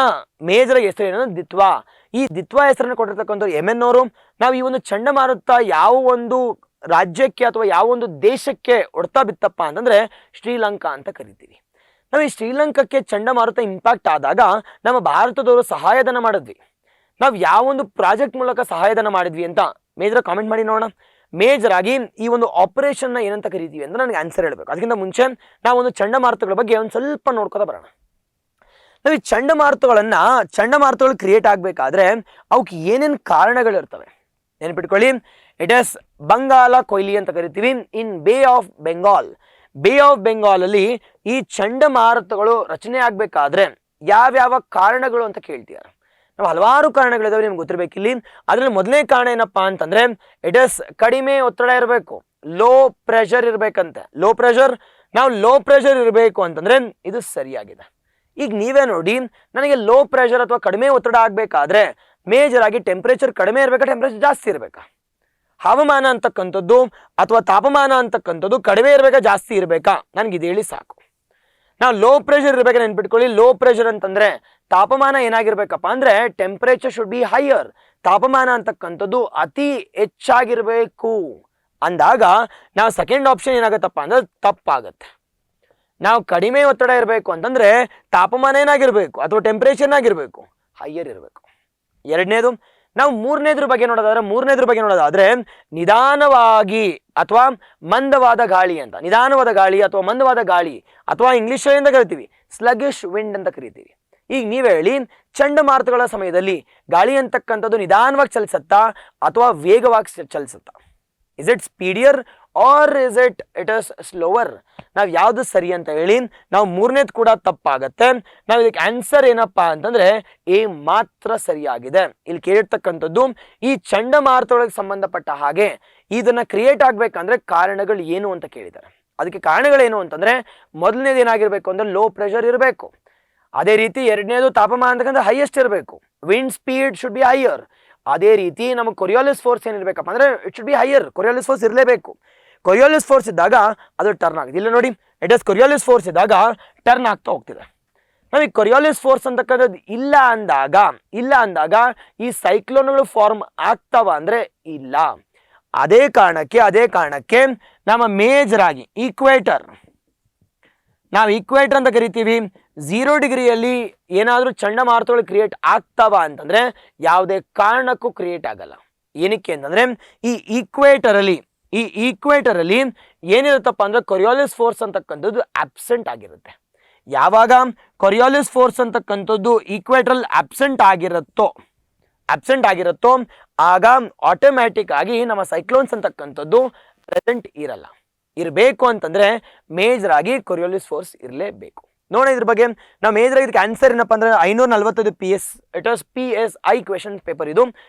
A: ಮೇಜರ್ ಹೆಸರು ಏನಂದ್ರೆ ದಿತ್ವಾ. ಈ ದಿತ್ವಾ ಹೆಸರನ್ನು ಕೊಟ್ಟಿರ್ತಕ್ಕಂಥ ಯಮನ್ ಅವರು. ನಾವು ಈ ಒಂದು ಚಂಡಮಾರುತ ಯಾವ ಒಂದು ರಾಜ್ಯಕ್ಕೆ ಅಥವಾ ಯಾವ ಒಂದು ದೇಶಕ್ಕೆ ಹೊಡ್ತಾ ಬಿತ್ತಪ್ಪ ಅಂತಂದ್ರೆ ಶ್ರೀಲಂಕಾ ಅಂತ ಕರಿತೀವಿ. ನಾವು ಈ ಶ್ರೀಲಂಕಾಕ್ಕೆ ಚಂಡಮಾರುತ ಇಂಪ್ಯಾಕ್ಟ್ ಆದಾಗ ನಮ್ಮ ಭಾರತದವರು ಸಹಾಯಧನ ಮಾಡಿದ್ವಿ. ನಾವು ಯಾವ ಒಂದು ಪ್ರಾಜೆಕ್ಟ್ ಮೂಲಕ ಸಹಾಯಧನ ಮಾಡಿದ್ವಿ ಅಂತ ಮೇಜರ್ ಕಾಮೆಂಟ್ ಮಾಡಿ ನೋಡೋಣ. ಮೇಜರ್ ಆಗಿ ಈ ಒಂದು ಆಪರೇಷನ್ನ ಏನಂತ ಕರಿತೀವಿ ಅಂತ ನನಗೆ ಆನ್ಸರ್ ಹೇಳಬೇಕು. ಅದಕ್ಕಿಂತ ಮುಂಚೆ ನಾವು ಒಂದು ಚಂಡಮಾರುತಗಳ ಬಗ್ಗೆ ಒಂದು ಸ್ವಲ್ಪ ನೋಡ್ಕೋತಾ ಬರೋಣ. ನಾವು ಈ ಚಂಡಮಾರುತಗಳು ಕ್ರಿಯೇಟ್ ಆಗಬೇಕಾದ್ರೆ ಅವಕ್ಕೆ ಏನೇನು ಕಾರಣಗಳಿರ್ತವೆ ನೆನಪಿಟ್ಕೊಳ್ಳಿ. ಇಟ್ ಇಸ್ ಬಂಗಾಲ ಕೊಯ್ಲಿ ಅಂತ ಕರಿತೀವಿ. ಇನ್ ಬೇ ಆಫ್ ಬೆಂಗಾಲಲ್ಲಿ ಈ ಚಂಡಮಾರುತಗಳು ರಚನೆ ಆಗಬೇಕಾದ್ರೆ ಯಾವ್ಯಾವ ಕಾರಣಗಳು ಅಂತ ಕೇಳ್ತೀರ. ನಾವು ಹಲವಾರು ಕಾರಣಗಳಿದಾವೆ, ನಿಮ್ಗೆ ಗೊತ್ತಿರಬೇಕಿಲ್ಲಿ. ಅದರಲ್ಲಿ ಮೊದಲನೇ ಕಾರಣ ಏನಪ್ಪಾ ಅಂತಂದ್ರೆ ಇಟ್ ಇಸ್ ಕಡಿಮೆ ಒತ್ತಡ ಇರಬೇಕು, ಲೋ ಪ್ರೆಷರ್ ಇರಬೇಕಂತೆ. ಲೋ ಪ್ರೆಷರ್ ಇರಬೇಕು ಅಂತಂದ್ರೆ ಇದು ಸರಿಯಾಗಿದೆ. ಈಗ ನೀವೇ ನೋಡಿ, ನನಗೆ ಲೋ ಪ್ರೆಷರ್ ಅಥವಾ ಕಡಿಮೆ ಒತ್ತಡ ಆಗಬೇಕಾದ್ರೆ ಮೇಜರ್ ಆಗಿ ಟೆಂಪ್ರೇಚರ್ ಕಡಿಮೆ ಇರಬೇಕಾ, ಟೆಂಪ್ರೇಚರ್ ಜಾಸ್ತಿ ಇರಬೇಕಾ? ಹವಾಮಾನ ಅಂತಕ್ಕಂಥದ್ದು ಅಥವಾ ತಾಪಮಾನ ಅಂತಕ್ಕಂಥದ್ದು ಕಡಿಮೆ ಇರಬೇಕಾ, ಜಾಸ್ತಿ ಇರಬೇಕಾ? ನನಗೆ ಇದು ಹೇಳಿ ಸಾಕು. ನಾವು ಲೋ ಪ್ರೆಷರ್ ಇರಬೇಕಾ ನೆನ್ಪಿಟ್ಕೊಳ್ಳಿ. ಲೋ ಪ್ರೆಷರ್ ಅಂತಂದ್ರೆ ತಾಪಮಾನ ಏನಾಗಿರ್ಬೇಕಪ್ಪ ಅಂದ್ರೆ ಟೆಂಪ್ರೇಚರ್ ಶುಡ್ ಬಿ ಹೈಯರ್. ತಾಪಮಾನ ಅಂತಕ್ಕಂಥದ್ದು ಅತಿ ಹೆಚ್ಚಾಗಿರ್ಬೇಕು ಅಂದಾಗ ನಾವು ಸೆಕೆಂಡ್ ಆಪ್ಷನ್ ಏನಾಗತ್ತಪ್ಪ ಅಂದ್ರೆ ತಪ್ಪಾಗತ್ತೆ. ನಾವು ಕಡಿಮೆ ಒತ್ತಡ ಇರಬೇಕು ಅಂತಂದ್ರೆ ತಾಪಮಾನ ಏನಾಗಿರ್ಬೇಕು ಅಥವಾ ಟೆಂಪ್ರೇಚರ್ ಏನಾಗಿರ್ಬೇಕು, ಹೈಯರ್ ಇರಬೇಕು. ಎರಡನೇದು. ನಾವು ಮೂರನೇದ್ರ ಬಗ್ಗೆ ನೋಡೋದಾದ್ರೆ ನಿಧಾನವಾಗಿ ಅಥವಾ ಮಂದವಾದ ಗಾಳಿ ಅಂತ. ನಿಧಾನವಾದ ಗಾಳಿ ಅಥವಾ ಮಂದವಾದ ಗಾಳಿ ಅಥವಾ ಇಂಗ್ಲಿಷ್ ಕರಿತೀವಿ ಸ್ಲಗಿಶ್ ವಿಂಡ್ ಅಂತ ಕರಿತೀವಿ. ಈಗ ನೀವೇ ಹೇಳಿ, ಚಂಡಮಾರುತಗಳ ಸಮಯದಲ್ಲಿ ಗಾಳಿ ಅಂತಕ್ಕಂಥದ್ದು ನಿಧಾನವಾಗಿ ಚಲಿಸುತ್ತಾ ಅಥವಾ ವೇಗವಾಗಿ ಚಲಿಸುತ್ತಾ? Is it speedier or is it is slower? ನಾವು ಯಾವುದು ಸರಿ ಅಂತ ಹೇಳಿ. ನಾವು ಮೂರನೇದು ಕೂಡ ತಪ್ಪಾಗತ್ತೆ. ನಾವು ಇದಕ್ಕೆ ಆನ್ಸರ್ ಏನಪ್ಪಾ ಅಂತಂದ್ರೆ ಎ ಮಾತ್ರ ಸರಿಯಾಗಿದೆ. ಇಲ್ಲಿ ಕೇಳಿರ್ತಕ್ಕಂಥದ್ದು ಈ ಚಂಡಮಾರುತಗಳಿಗೆ ಸಂಬಂಧಪಟ್ಟ ಹಾಗೆ ಇದನ್ನ ಕ್ರಿಯೇಟ್ ಆಗ್ಬೇಕಂದ್ರೆ ಕಾರಣಗಳು ಏನು ಅಂತ ಕೇಳಿದ್ದಾರೆ. ಅದಕ್ಕೆ ಕಾರಣಗಳೇನು ಅಂತಂದ್ರೆ ಮೊದಲನೇದು ಏನಾಗಿರ್ಬೇಕು ಅಂದ್ರೆ ಲೋ ಪ್ರೆಷರ್ ಇರಬೇಕು. ಅದೇ ರೀತಿ ಎರಡನೇದು ತಾಪಮಾನ ಅಂತಕ್ಕಂಥ ಹೈಯೆಸ್ಟ್ ಇರಬೇಕು. Wind speed should be higher. ಅದೇ ರೀತಿ ನಮಗೆ ಕೊರಿಯೋಲಿಸ್ ಫೋರ್ಸ್ ಏನಿರ್ಬೇಕಪ್ಪ ಅಂದ್ರೆ it should be higher. Coriolis force ಇರಲೇಬೇಕು. ಕೊರಿಯೋಲಿಸ್ ಫೋರ್ಸ್ ಇದ್ದಾಗ ಅದು ಟರ್ನ್ ಆಗಿದೆ. ಇಲ್ಲ ನೋಡಿ, ಇಟ್ ಇಸ್ ಕೊರಿಯೋಲಿಸ್ ಫೋರ್ಸ್ ಇದ್ದಾಗ ಟರ್ನ್ ಆಗ್ತಾ ಹೋಗ್ತಿದೆ. ನಾವು ಈ ಕೊರಿಯೋಲಿಸ್ ಫೋರ್ಸ್ ಅಂತಕ್ಕಂಥದ್ದು ಇಲ್ಲ ಅಂದಾಗ ಈ ಸೈಕ್ಲೋನ್ಗಳು ಫಾರ್ಮ್ ಆಗ್ತಾವ ಅಂದ್ರೆ ಇಲ್ಲ. ಅದೇ ಕಾರಣಕ್ಕೆ ನಮ್ಮ ಮೇಜರ್ ಆಗಿ ಈಕ್ವೇಟರ್ ನಾವು ಈಕ್ವೇಟರ್ ಅಂತ ಕರಿತೀವಿ. 0 ಡಿಗ್ರಿಯಲ್ಲಿ ಏನಾದರೂ ಚಂಡಮಾರುತಗಳು ಕ್ರಿಯೇಟ್ ಆಗ್ತಾವ ಅಂತಂದ್ರೆ ಯಾವುದೇ ಕಾರಣಕ್ಕೂ ಕ್ರಿಯೇಟ್ ಆಗಲ್ಲ. ಏನಕ್ಕೆ ಅಂತಂದ್ರೆ ಈ ಈಕ್ವೇಟರ್ ಅಲ್ಲಿ ಏನಿರುತ್ತಪ್ಪ ಅಂದ್ರೆ ಕೊರಿಯೋಲಿಸ್ ಫೋರ್ಸ್ ಅಂತಕ್ಕಂಥದ್ದು ಅಬ್ಸೆಂಟ್ ಆಗಿರುತ್ತೆ. ಯಾವಾಗ ಕೊರಿಯೋಲಿಸ್ ಫೋರ್ಸ್ ಅಂತಕ್ಕಂಥದ್ದು ಈಕ್ವೇಟರ್ ಅಬ್ಸೆಂಟ್ ಆಗಿರುತ್ತೋ ಆಗ ಆಟೋಮ್ಯಾಟಿಕ್ ಆಗಿ ನಮ್ಮ ಸೈಕ್ಲೋನ್ಸ್ ಅಂತಕ್ಕಂಥದ್ದು ಪ್ರೆಸೆಂಟ್ ಇರಬೇಕು ಅಂತಂದ್ರೆ ಮೇಜರ್ ಆಗಿ ಕೊರಿಯೋಲಿಸ್ ಫೋರ್ಸ್ ಇರಲೇಬೇಕು. ನೋಡಿ ಇದ್ರ ಬಗ್ಗೆ ನಾವು ಮೇಜರ್ ಆಗಿ ಇದಕ್ಕೆ ಆನ್ಸರ್ ಏನಪ್ಪ ಅಂದ್ರೆ 545 PS. It was PSI question paper. ಇದು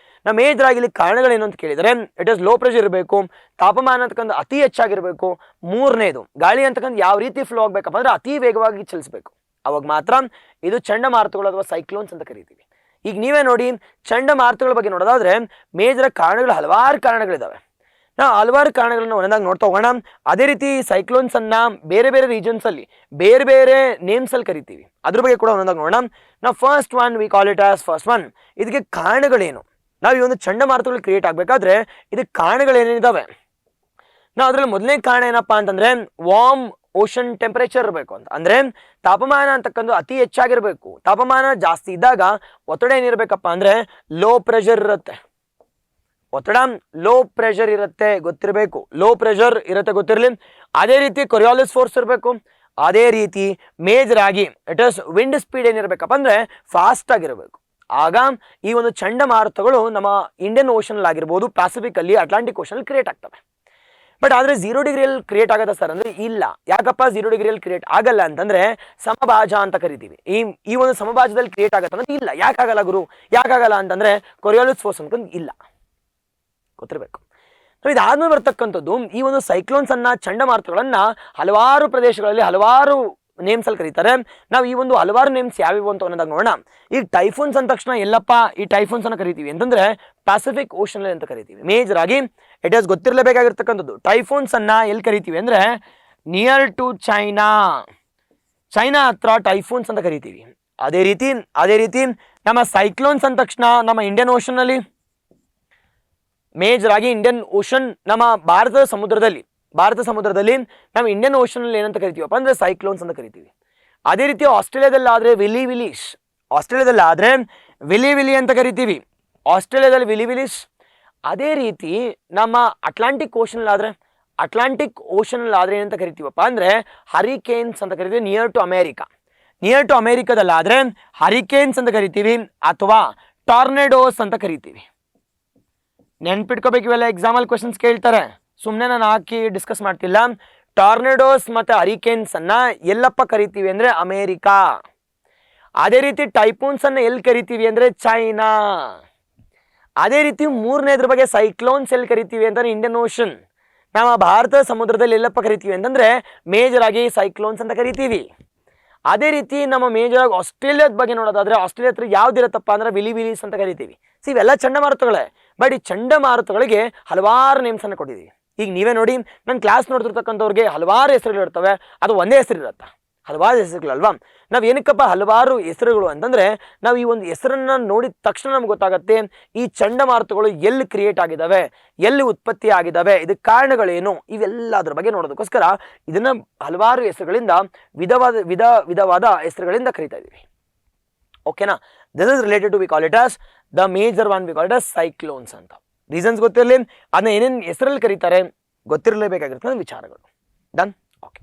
A: ನಾವು ಮೇಜರ್ ಆಗಿ ಇಲ್ಲಿ ಕಾರಣಗಳೇನು ಅಂತ ಕೇಳಿದರೆ ಇಟ್ ಇಸ್ ಲೋ ಪ್ರೆಷರ್ ಇರಬೇಕು, ತಾಪಮಾನ ಅಂತಕ್ಕಂಥ ಅತಿ ಹೆಚ್ಚಾಗಿರಬೇಕು, ಮೂರನೇದು ಗಾಳಿ ಅಂತಕ್ಕಂಥ ಯಾವ ರೀತಿ ಫ್ಲೋ ಆಗಬೇಕಪ್ಪ ಅಂದ್ರೆ ಅತಿ ವೇಗವಾಗಿ ಚಲಿಸಬೇಕು. ಅವಾಗ ಮಾತ್ರ ಇದು ಚಂಡಮಾರುತಗಳು ಅಥವಾ ಸೈಕ್ಲೋನ್ಸ್ ಅಂತ ಕರಿತೀವಿ. ಈಗ ನೀವೇ ನೋಡಿ ಚಂಡಮಾರುತಗಳ ಬಗ್ಗೆ ನೋಡೋದಾದ್ರೆ ಮೇಜರ್ ಕಾರಣಗಳು ಹಲವಾರು ಕಾರಣಗಳಿದಾವೆ. ನಾವು ಹಲವಾರು ಕಾರಣಗಳನ್ನು ಒಂದೊಂದಾಗಿ ನೋಡ್ತಾ ಹೋಗೋಣ. ಅದೇ ರೀತಿ ಸೈಕ್ಲೋನ್ಸ್ ಅನ್ನ ಬೇರೆ ಬೇರೆ ರೀಜನ್ಸ್ ಅಲ್ಲಿ ಬೇರೆ ಬೇರೆ ನೇಮ್ಸ್ ಅಲ್ಲಿ ಕರಿತೀವಿ. ಅದ್ರ ಬಗ್ಗೆ ಕೂಡ ಒಂದೊಂದಾಗಿ ನೋಡೋಣ. ನಾವು first one we call it as first one. ಇದಕ್ಕೆ ಕಾರಣಗಳೇನು? ನಾವು ಈ ಒಂದು ಚಂಡಮಾರುತಗಳು ಕ್ರಿಯೇಟ್ ಆಗಬೇಕಾದ್ರೆ ಇದಕ್ಕೆ ಕಾರಣಗಳೇನೇನಿದಾವೆ? ನಾವು ಅದರಲ್ಲಿ ಮೊದಲನೇ ಕಾರಣ ಏನಪ್ಪಾ ಅಂತಂದ್ರೆ ವಾರ್ಮ್ ಓಷನ್ ಟೆಂಪರೇಚರ್ ಇರಬೇಕು ಅಂತ. ಅಂದ್ರೆ ತಾಪಮಾನ ಅಂತಕ್ಕಂಥ ಅತಿ ಹೆಚ್ಚಾಗಿರ್ಬೇಕು. ತಾಪಮಾನ ಜಾಸ್ತಿ ಇದ್ದಾಗ ಒತ್ತಡ ಏನಿರ್ಬೇಕಪ್ಪ ಅಂದ್ರೆ ಲೋ ಪ್ರೆಷರ್ ಇರುತ್ತೆ. ಒತ್ತಡ ಲೋ ಪ್ರೆಷರ್ ಇರುತ್ತೆ ಗೊತ್ತಿರಬೇಕು. ಲೋ ಪ್ರೆಷರ್ ಇರುತ್ತೆ ಗೊತ್ತಿರಲಿ. ಅದೇ ರೀತಿ ಕೊರಿಯೋಲಿಸ್ ಫೋರ್ಸ್ ಇರಬೇಕು. ಅದೇ ರೀತಿ ಮೇಜರ್ ಆಗಿ ಇಟ್ ಇಸ್ ವಿಂಡ್ ಸ್ಪೀಡ್ ಏನಿರಬೇಕಪ್ಪ ಅಂದ್ರೆ ಫಾಸ್ಟ್ ಆಗಿರಬೇಕು. ಆಗ ಈ ಒಂದು ಚಂಡಮಾರುತಗಳು ನಮ್ಮ ಇಂಡಿಯನ್ ಓಷನ್ ಆಗಿರ್ಬೋದು, ಪ್ಯಾಸಿಫಿಕ್ ಅಲ್ಲಿ, ಅಟ್ಲಾಂಟಿಕ್ ಓಷನ್ ಕ್ರಿಯೇಟ್ ಆಗ್ತವೆ. ಬಟ್ ಆದ್ರೆ 0 ಡಿಗ್ರಿಯಲ್ಲಿ ಕ್ರಿಯೇಟ್ ಆಗತ್ತ ಸರ್ ಅಂದ್ರೆ ಇಲ್ಲ. ಯಾಕಪ್ಪ 0 ಡಿಗ್ರಿಯಲ್ಲಿ ಕ್ರಿಯೇಟ್ ಆಗಲ್ಲ ಅಂತಂದ್ರೆ ಸಮಭಾಜ ಅಂತ ಕರಿತೀವಿ. ಈ ಒಂದು ಸಮಭಾಜದಲ್ಲಿ ಕ್ರಿಯೇಟ್ ಆಗತ್ತ ಅಂದ್ರೆ ಇಲ್ಲ. ಯಾಕಾಗಲ್ಲ ಗುರು? ಯಾಕಾಗಲ್ಲ ಅಂತಂದ್ರೆ ಕೊರಿಯೋಲಿಸ್ ಫೋರ್ಸ್ ಅನ್ಕೊಂಡು ಇಲ್ಲ ಗೊತ್ತಿರಬೇಕು. ಇದಾದ್ಮೇಲೆ ಬರ್ತಕ್ಕಂಥದ್ದು ಈ ಒಂದು ಸೈಕ್ಲೋನ್ಸ್ ಅನ್ನ ಚಂಡಮಾರುತಗಳನ್ನ ಹಲವಾರು ಪ್ರದೇಶಗಳಲ್ಲಿ ಹಲವಾರು ನೇಮ್ಸ್ ಅಲ್ಲಿ ಕರೀತಾರೆ. ನಾವು ಈ ಒಂದು ಹಲವಾರು ನೇಮ್ಸ್ ಯಾವ್ಯಾವು ಅಂತ ಅನ್ನೋದಾಗ ನೋಡೋಣ. ಈಗ ಟೈಫೂನ್ಸ್ ಅಂದ ತಕ್ಷಣ ಎಲ್ಲಪ್ಪ ಈ ಟೈಫೂನ್ಸ್ ಅನ್ನ ಕರಿತೀವಿ ಅಂತಂದ್ರೆ ಪ್ಯಾಸಿಫಿಕ್ ಓಷನ್ ಅಂತ ಕರಿತೀವಿ. ಮೇಜರ್ ಆಗಿ ಇಟ್ ಇಸ್ ಗೊತ್ತಿರಲೇಬೇಕಾಗಿರ್ತಕ್ಕಂಥದ್ದು. ಟೈಫೂನ್ಸ್ ಅನ್ನ ಎಲ್ಲಿ ಕರಿತೀವಿ ಅಂದ್ರೆ ನಿಯರ್ ಟು ಚೈನಾ ಹತ್ರ ಟೈಫೂನ್ಸ್ ಅಂತ ಕರಿತೀವಿ. ಅದೇ ರೀತಿ ನಮ್ಮ ಸೈಕ್ಲೋನ್ಸ್ ಅಂದ ತಕ್ಷಣ ನಮ್ಮ ಇಂಡಿಯನ್ ಓಷನ್ ಅಲ್ಲಿ ಮೇಜರ್ ಆಗಿ ಇಂಡಿಯನ್ ಓಷನ್ ನಮ್ಮ ಭಾರತ ಸಮುದ್ರದಲ್ಲಿ ನಾವು ಇಂಡಿಯನ್ ಓಷನ್ ಅಲ್ಲಿ ಏನಂತ ಕರಿತೀವಪ್ಪ ಅಂದ್ರೆ ಸೈಕ್ಲೋನ್ಸ್ ಅಂತ ಕರಿತೀವಿ. ಅದೇ ರೀತಿ ಆಸ್ಟ್ರೇಲಿಯಾದಲ್ಲಿ ಆದ್ರೆ ವಿಲಿ ವಿಲಿ ಅಂತ ಕರಿತೀವಿ. ಆಸ್ಟ್ರೇಲಿಯಾದಲ್ಲಿ ವಿಲಿ ವಿಲಿಶ್. ಅದೇ ರೀತಿ ನಮ್ಮ ಅಟ್ಲಾಂಟಿಕ್ ಓಷನ್ ಆದ್ರೆ ಏನಂತ ಕರಿತೀವಪ್ಪ ಅಂದ್ರೆ ಹರಿಕೇನ್ಸ್ ಅಂತ ಕರಿತೀವಿ. ನಿಯರ್ ಟು ಅಮೆರಿಕಾದಲ್ಲಾದ್ರೆ ಹರಿಕೇನ್ಸ್ ಅಂತ ಕರಿತೀವಿ ಅಥವಾ ಟಾರ್ನೆಡೋಸ್ ಅಂತ ಕರಿತೀವಿ. ನೆನ್ಪಿಟ್ಕೋಬೇಕು, ಇವೆಲ್ಲ ಎಕ್ಸಾಮಲ್ ಕ್ವೆಶನ್ಸ್ ಕೇಳ್ತಾರೆ, ಸುಮ್ಮನೆ ನಾನು ಹಾಕಿ ಡಿಸ್ಕಸ್ ಮಾಡ್ತಿಲ್ಲ. ಟಾರ್ನೆಡೋಸ್ ಮತ್ತೆ ಹರಿಕೇನ್ಸ್ ಅನ್ನ ಎಲ್ಲಪ್ಪ ಕರಿತೀವಿ ಅಂದ್ರೆ ಅಮೇರಿಕಾ. ಅದೇ ರೀತಿ ಟೈಫೂನ್ಸ್ ಅನ್ನ ಎಲ್ಲಿ ಕರಿತೀವಿ ಅಂದ್ರೆ ಚೈನಾ. ಅದೇ ರೀತಿ ಮೂರನೇದ್ರ ಬಗ್ಗೆ ಸೈಕ್ಲೋನ್ಸ್ ಎಲ್ಲಿ ಕರಿತೀವಿ ಅಂತಂದ್ರೆ ಇಂಡಿಯನ್ ಓಷನ್. ನಮ್ಮ ಭಾರತ ಸಮುದ್ರದಲ್ಲಿ ಎಲ್ಲಪ್ಪ ಕರಿತೀವಿ ಅಂತಂದ್ರೆ ಮೇಜರ್ ಆಗಿ ಸೈಕ್ಲೋನ್ಸ್ ಅಂತ ಕರಿತೀವಿ. ಅದೇ ರೀತಿ ನಮ್ಮ ಮೇಜರ್ ಆಗಿ ಆಸ್ಟ್ರೇಲಿಯಾದ ಬಗ್ಗೆ ನೋಡೋದಾದ್ರೆ ಆಸ್ಟ್ರೇಲಿಯಾ ಹತ್ರ ಯಾವ್ದಿರತ್ತಪ್ಪ ಅಂದ್ರೆ ವಿಲಿ ವಿಲೀಸ್ ಅಂತ ಕರಿತೀವಿ. ಇವೆಲ್ಲ ಚಂಡಮಾರುತಗಳೇ. ಬಟ್ ಈ ಚಂಡಮಾರುತಗಳಿಗೆ ಹಲವಾರು ನೇಮ್ಸ್ ಅನ್ನು ಕೊಟ್ಟಿದ್ದೀವಿ. ಈಗ ನೀವೇ ನೋಡಿ, ನನ್ನ ಕ್ಲಾಸ್ ನೋಡ್ತಿರ್ತಕ್ಕಂಥವ್ರಿಗೆ ಹಲವಾರು ಹೆಸರುಗಳು ಇರ್ತವೆ, ಅದು ಒಂದೇ ಹೆಸರು ಇರತ್ತ, ಹಲವಾರು ಹೆಸರುಗಳಲ್ವಾ. ನಾವು ಏನಕ್ಕಪ್ಪ ಹಲವಾರು ಹೆಸರುಗಳು ಅಂತಂದ್ರೆ ನಾವು ಈ ಒಂದು ಹೆಸರನ್ನ ನೋಡಿದ ತಕ್ಷಣ ನಮ್ಗೆ ಗೊತ್ತಾಗತ್ತೆ ಈ ಚಂಡಮಾರುತಗಳು ಎಲ್ಲಿ ಕ್ರಿಯೇಟ್ ಆಗಿದ್ದಾವೆ, ಎಲ್ಲಿ ಉತ್ಪತ್ತಿ ಆಗಿದ್ದಾವೆ, ಇದಕ್ಕೆ ಕಾರಣಗಳೇನು, ಇವೆಲ್ಲದ್ರ ಬಗ್ಗೆ ನೋಡೋದಕ್ಕೋಸ್ಕರ ಇದನ್ನ ಹಲವಾರು ಹೆಸರುಗಳಿಂದ ವಿಧವಾದ ಹೆಸರುಗಳಿಂದ ಕರಿತಾ ಇದೀವಿ. ಓಕೆನಾ? This is related to we call it as the major one, we call it as cyclones ಅಂತ. ರೀಸನ್ಸ್ ಗೊತ್ತಿರಲಿ, ಅದನ್ನ ಏನೇನು ಹೆಸರಲ್ಲಿ ಕರೀತಾರೆ ಗೊತ್ತಿರಲೇಬೇಕಾಗಿರ್ತದೆ ವಿಚಾರಗಳು. ಡನ್? ಓಕೆ.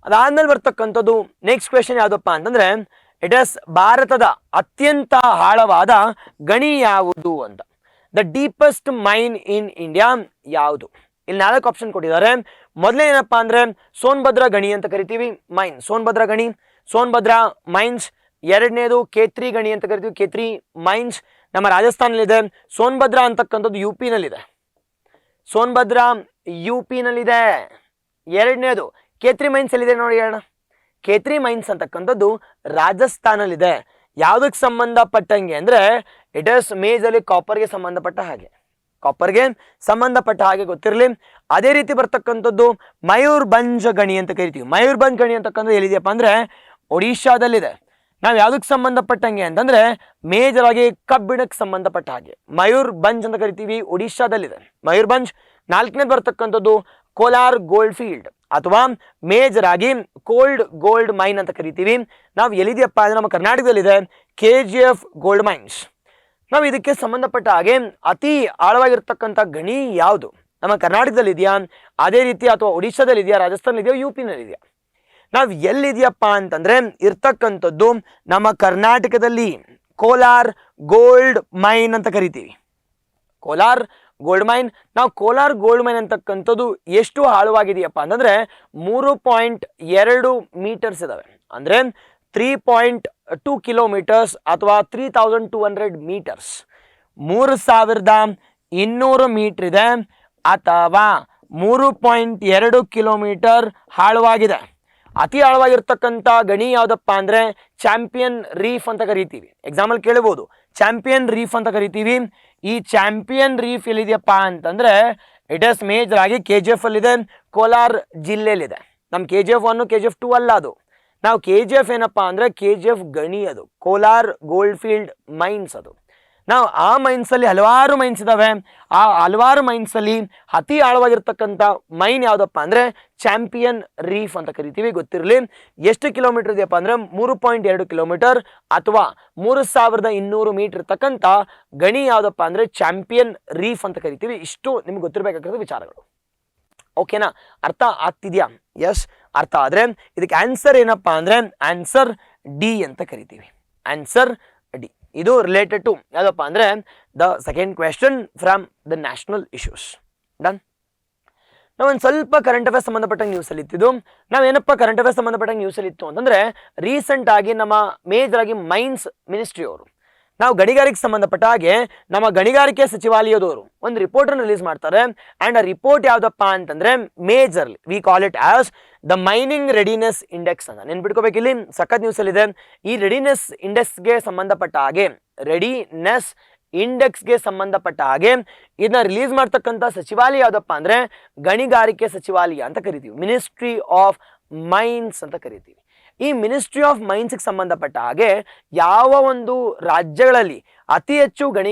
A: ಅದಾದ್ಮೇಲೆ ಬರ್ತಕ್ಕಂಥದ್ದು ನೆಕ್ಸ್ಟ್ ಕ್ವೆಶನ್ ಯಾವ್ದಪ್ಪ ಅಂತಂದ್ರೆ ಇಟ್ ಇಸ್ ಭಾರತದ ಅತ್ಯಂತ ಆಳವಾದ ಗಣಿ ಯಾವುದು ಅಂತ. The deepest main in India ಯಾವುದು? ಇಲ್ಲಿ 4 ಆಪ್ಷನ್ ಕೊಟ್ಟಿದ್ದಾರೆ. ಮೊದಲೇ ಏನಪ್ಪಾ ಅಂದ್ರೆ ಸೋನ್ಭದ್ರಾ ಗಣಿ ಅಂತ ಕರಿತೀವಿ, ಮೈನ್ ಸೋನ್ಭದ್ರಾ ಮೈನ್ಸ್. ಎರಡನೇದು ಕೇತ್ರಿ ಗಣಿ ಅಂತ ಕರಿತೀವಿ, ಕೇತ್ರಿ ಮೈನ್ಸ್, ನಮ್ಮ ರಾಜಸ್ಥಾನಲ್ಲಿದೆ. ಸೋನ್ಭದ್ರಾ ಅಂತಕ್ಕಂಥದ್ದು ಯುಪಿನಲ್ಲಿದೆ. ಎರಡನೇದು ಕೇತ್ರಿ ಮೈನ್ಸ್ ಎಲ್ಲಿದೆ ನೋಡಿ ಹೇಳೋಣ. ಕೇತ್ರಿ ಮೈನ್ಸ್ ಅಂತಕ್ಕಂಥದ್ದು ರಾಜಸ್ಥಾನಲ್ಲಿದೆ. ಯಾವುದಕ್ಕೆ ಸಂಬಂಧಪಟ್ಟಂಗೆ ಅಂದ್ರೆ ಇಟ್ ಇಸ್ ಮೇಜರ್ಲಿ ಕಾಪರ್ಗೆ ಸಂಬಂಧಪಟ್ಟ ಹಾಗೆ ಗೊತ್ತಿರಲಿ. ಅದೇ ರೀತಿ ಬರ್ತಕ್ಕಂಥದ್ದು ಮಯೂರ್ಭಂಜ್ ಗಣಿ ಅಂತ ಕರಿತೀವಿ. ಮಯೂರ್ಭಂಜ್ ಗಣಿ ಅಂತಕ್ಕಂಥದ್ದು ಎಲ್ಲಿದೆಯಪ್ಪ ಅಂದ್ರೆ ಒಡಿಶಾದಲ್ಲಿದೆ. ನಾವು ಯಾವುದಕ್ಕೆ ಸಂಬಂಧಪಟ್ಟಂಗೆ ಅಂತಂದ್ರೆ ಮೇಜರ್ ಆಗಿ ಕಬ್ಬಿಣಕ್ಕೆ ಸಂಬಂಧಪಟ್ಟ ಹಾಗೆ ಮಯೂರ್ಭಂಜ್ ಅಂತ ಕರಿತೀವಿ, ಒಡಿಶಾದಲ್ಲಿದೆ ಮಯೂರ್ಭಂಜ್. 4ನೇದು ಬರ್ತಕ್ಕಂಥದ್ದು ಕೋಲಾರ್ ಗೋಲ್ಡ್ ಫೀಲ್ಡ್. ಅಥವಾ ಮೇಜರ್ ಆಗಿ ಕೋಲ್ಡ್ ಗೋಲ್ಡ್ ಮೈನ್ ಅಂತ ಕರಿತೀವಿ. ನಾವು ಎಲ್ಲಿದೆಯಪ್ಪ ಅಂದ್ರೆ ನಮ್ಮ ಕರ್ನಾಟಕದಲ್ಲಿದೆ KGF ಗೋಲ್ಡ್ ಮೈನ್ಸ್. ನಾವು ಇದಕ್ಕೆ ಸಂಬಂಧಪಟ್ಟ ಹಾಗೆ ಅತಿ ಆಳವಾಗಿರ್ತಕ್ಕಂಥ ಗಣಿ ಯಾವುದು? ನಮ್ಮ ಕರ್ನಾಟಕದಲ್ಲಿ ಇದೆಯಾ, ಅದೇ ರೀತಿ ಅಥವಾ ಒಡಿಶಾದಲ್ಲಿ ಇದೆಯಾ, ರಾಜಸ್ಥಾನದಲ್ಲಿ ಇದೆಯಾ, UP-ನಲ್ಲಿ ಇದೆಯಾ? ನಾವು ಎಲ್ಲಿದೆಯಪ್ಪ ಅಂತಂದ್ರೆ ಇರ್ತಕ್ಕಂಥದ್ದು ನಮ್ಮ ಕರ್ನಾಟಕದಲ್ಲಿ ಕೋಲಾರ್ ಗೋಲ್ಡ್ ಮೈನ್ ಅಂತ ಕರಿತೀವಿ. Kolar gold main. ನಾವು ಕೋಲಾರ್ ಗೋಲ್ಡ್ ಮೈನ್ ಅಂತಕ್ಕಂಥದ್ದು ಎಷ್ಟು ಆಳವಾಗಿದೆಯಪ್ಪ ಅಂತಂದ್ರೆ 3.2 ಮೀಟರ್ಸ್ ಇದಾವೆ. ಅಂದ್ರೆ 3.2 ಕಿಲೋಮೀಟರ್ಸ್ ಅಥವಾ 3200 ಮೀಟರ್ಸ್, 3200 ಮೀಟರ್ ಇದೆ ಅಥವಾ 3.2 ಕಿಲೋಮೀಟರ್ ಆಳವಾಗಿದೆ. ಅತಿ ಆಳವಾಗಿರ್ತಕ್ಕಂಥ ಗಣಿ ಯಾವುದಪ್ಪ ಅಂದ್ರೆ ಚಾಂಪಿಯನ್ ರೀಫ್ ಅಂತ ಕರಿತೀವಿ. ಎಕ್ಸಾಂಪಲ್ ಕೇಳಬಹುದು, ಚಾಂಪಿಯನ್ ರೀಫ್ ಅಂತ ಕರಿತೀವಿ. ಈ ಚಾಂಪಿಯನ್ ರೀಫ್ ಎಲ್ಲಿದೆಯಪ್ಪ ಅಂತಂದ್ರೆ ಇಟ್ ಇಸ್ ಮೇಜರ್ ಆಗಿ KGF ಅಲ್ಲಿದೆ, ಕೋಲಾರ್ ಜಿಲ್ಲೆಯಲ್ಲಿದೆ. ನಮ್ಮ KGF 1 KGF 2 ಅಲ್ಲ ಅದು. ನಾವು KGF ಏನಪ್ಪಾ ಅಂದ್ರೆ KGF ಗಣಿ, ಅದು ಕೋಲಾರ್ ಗೋಲ್ಡ್ ಫೀಲ್ಡ್ ಮೈನ್ಸ್. ಅದು ನಾವು ಆ ಮೈನ್ಸ್ ಅಲ್ಲಿ ಹಲವಾರು ಮೈನ್ಸ್ ಇದಾವೆ. ಆ ಹಲವಾರು ಮೈನ್ಸ್ ಅಲ್ಲಿ ಅತಿ ಆಳವಾಗಿರ್ತಕ್ಕಂಥ ಮೈನ್ ಯಾವ್ದಪ್ಪ ಅಂದ್ರೆ ಚಾಂಪಿಯನ್ ರೀಫ್ ಅಂತ ಕರಿತೀವಿ. ಗೊತ್ತಿರಲಿ. ಎಷ್ಟು ಕಿಲೋಮೀಟರ್ ಇದೆಯಪ್ಪ ಅಂದ್ರೆ 3.2 ಕಿಲೋಮೀಟರ್ ಅಥವಾ 3200 ಮೀಟರ್ ಇರ್ತಕ್ಕಂಥ ಗಣಿ ಯಾವ್ದಪ್ಪ ಅಂದ್ರೆ ಚಾಂಪಿಯನ್ ರೀಫ್ ಅಂತ ಕರಿತೀವಿ. ಇಷ್ಟು ನಿಮ್ಗೆ ಗೊತ್ತಿರಬೇಕಾಗಿರೋ ವಿಚಾರಗಳು. ಓಕೆನಾ? ಅರ್ಥ ಆಗ್ತಿದ್ಯಾ? ಎಸ್, ಅರ್ಥ ಆದ್ರೆ ಇದಕ್ಕೆ ಆನ್ಸರ್ ಏನಪ್ಪಾ ಅಂದ್ರೆ ಆನ್ಸರ್ ಡಿ ಅಂತ ಕರಿತೀವಿ. Answer D. ಇದು ರಿಲೇಟೆಡ್ ಟು ಯಾವುದಪ್ಪ ಅಂದ್ರೆ the second question from the national issues. Done. ನಾವೊಂದು ಸ್ವಲ್ಪ ಕರೆಂಟ್ ಅಫೇರ್ಸ್ ಸಂಬಂಧಪಟ್ಟ ನ್ಯೂಸ್ ಅಲ್ಲಿ ಇತ್ತಿದ್ದು. ನಾವೇನಪ್ಪ ಕರೆಂಟ್ ಅಫೇರ್ಸ್ ಸಂಬಂಧಪಟ್ಟ ನ್ಯೂಸ್ ಅಲ್ಲಿ ಇತ್ತು ಅಂತಂದ್ರೆ ರೀಸೆಂಟ್ ಆಗಿ ನಮ್ಮ ಮೇಜರ್ ಆಗಿ ಮೈನ್ಸ್ ಮಿನಿಸ್ಟ್ರಿ ಅವರು, ನಾವು ಗಣಿಗಾರಿಕೆ ಸಂಬಂಧಪಟ್ಟ ಹಾಗೆ ನಮ್ಮ ಗಣಿಗಾರಿಕೆ ಸಚಿವಾಲಯದವರು ಒಂದು ರಿಪೋರ್ಟ್ ಅನ್ನು ರಿಲೀಸ್ ಮಾಡ್ತಾರೆ. ಅಂಡ್ ಆ ರಿಪೋರ್ಟ್ ಯಾವ್ದಪ್ಪ ಅಂತಂದ್ರೆ majorly we call it as the mining readiness index ಅಂತ. ನೆನ್ಪಿಟ್ಕೋಬೇಕು, ಇಲ್ಲಿ ಸಖತ್ ನ್ಯೂಸ್ ಅಲ್ಲಿ ಇದೆ. ಈ ರೆಡಿನೆಸ್ ಇಂಡೆಕ್ಸ್ಗೆ ಸಂಬಂಧಪಟ್ಟ ಹಾಗೆ, ರೆಡಿನೆಸ್ ಇಂಡೆಕ್ಸ್ಗೆ ಸಂಬಂಧಪಟ್ಟ ಹಾಗೆ ಇದನ್ನ ರಿಲೀಸ್ ಮಾಡ್ತಕ್ಕಂಥ ಸಚಿವಾಲಯ ಯಾವ್ದಪ್ಪ ಅಂದ್ರೆ ಗಣಿಗಾರಿಕೆ ಸಚಿವಾಲಯ ಅಂತ ಕರಿತೀವಿ. ಮಿನಿಸ್ಟ್ರಿ ಆಫ್ ಮೈನ್ಸ್ ಅಂತ ಕರಿತೀವಿ. ಈ ಮಿನಿಸ್ಟ್ರಿ ಆಫ್ ಮೈನ್ಸ್ಗೆ ಸಂಬಂಧಪಟ್ಟ ಹಾಗೆ ಯಾವ ಒಂದು ರಾಜ್ಯಗಳಲ್ಲಿ ಅತಿ ಹೆಚ್ಚು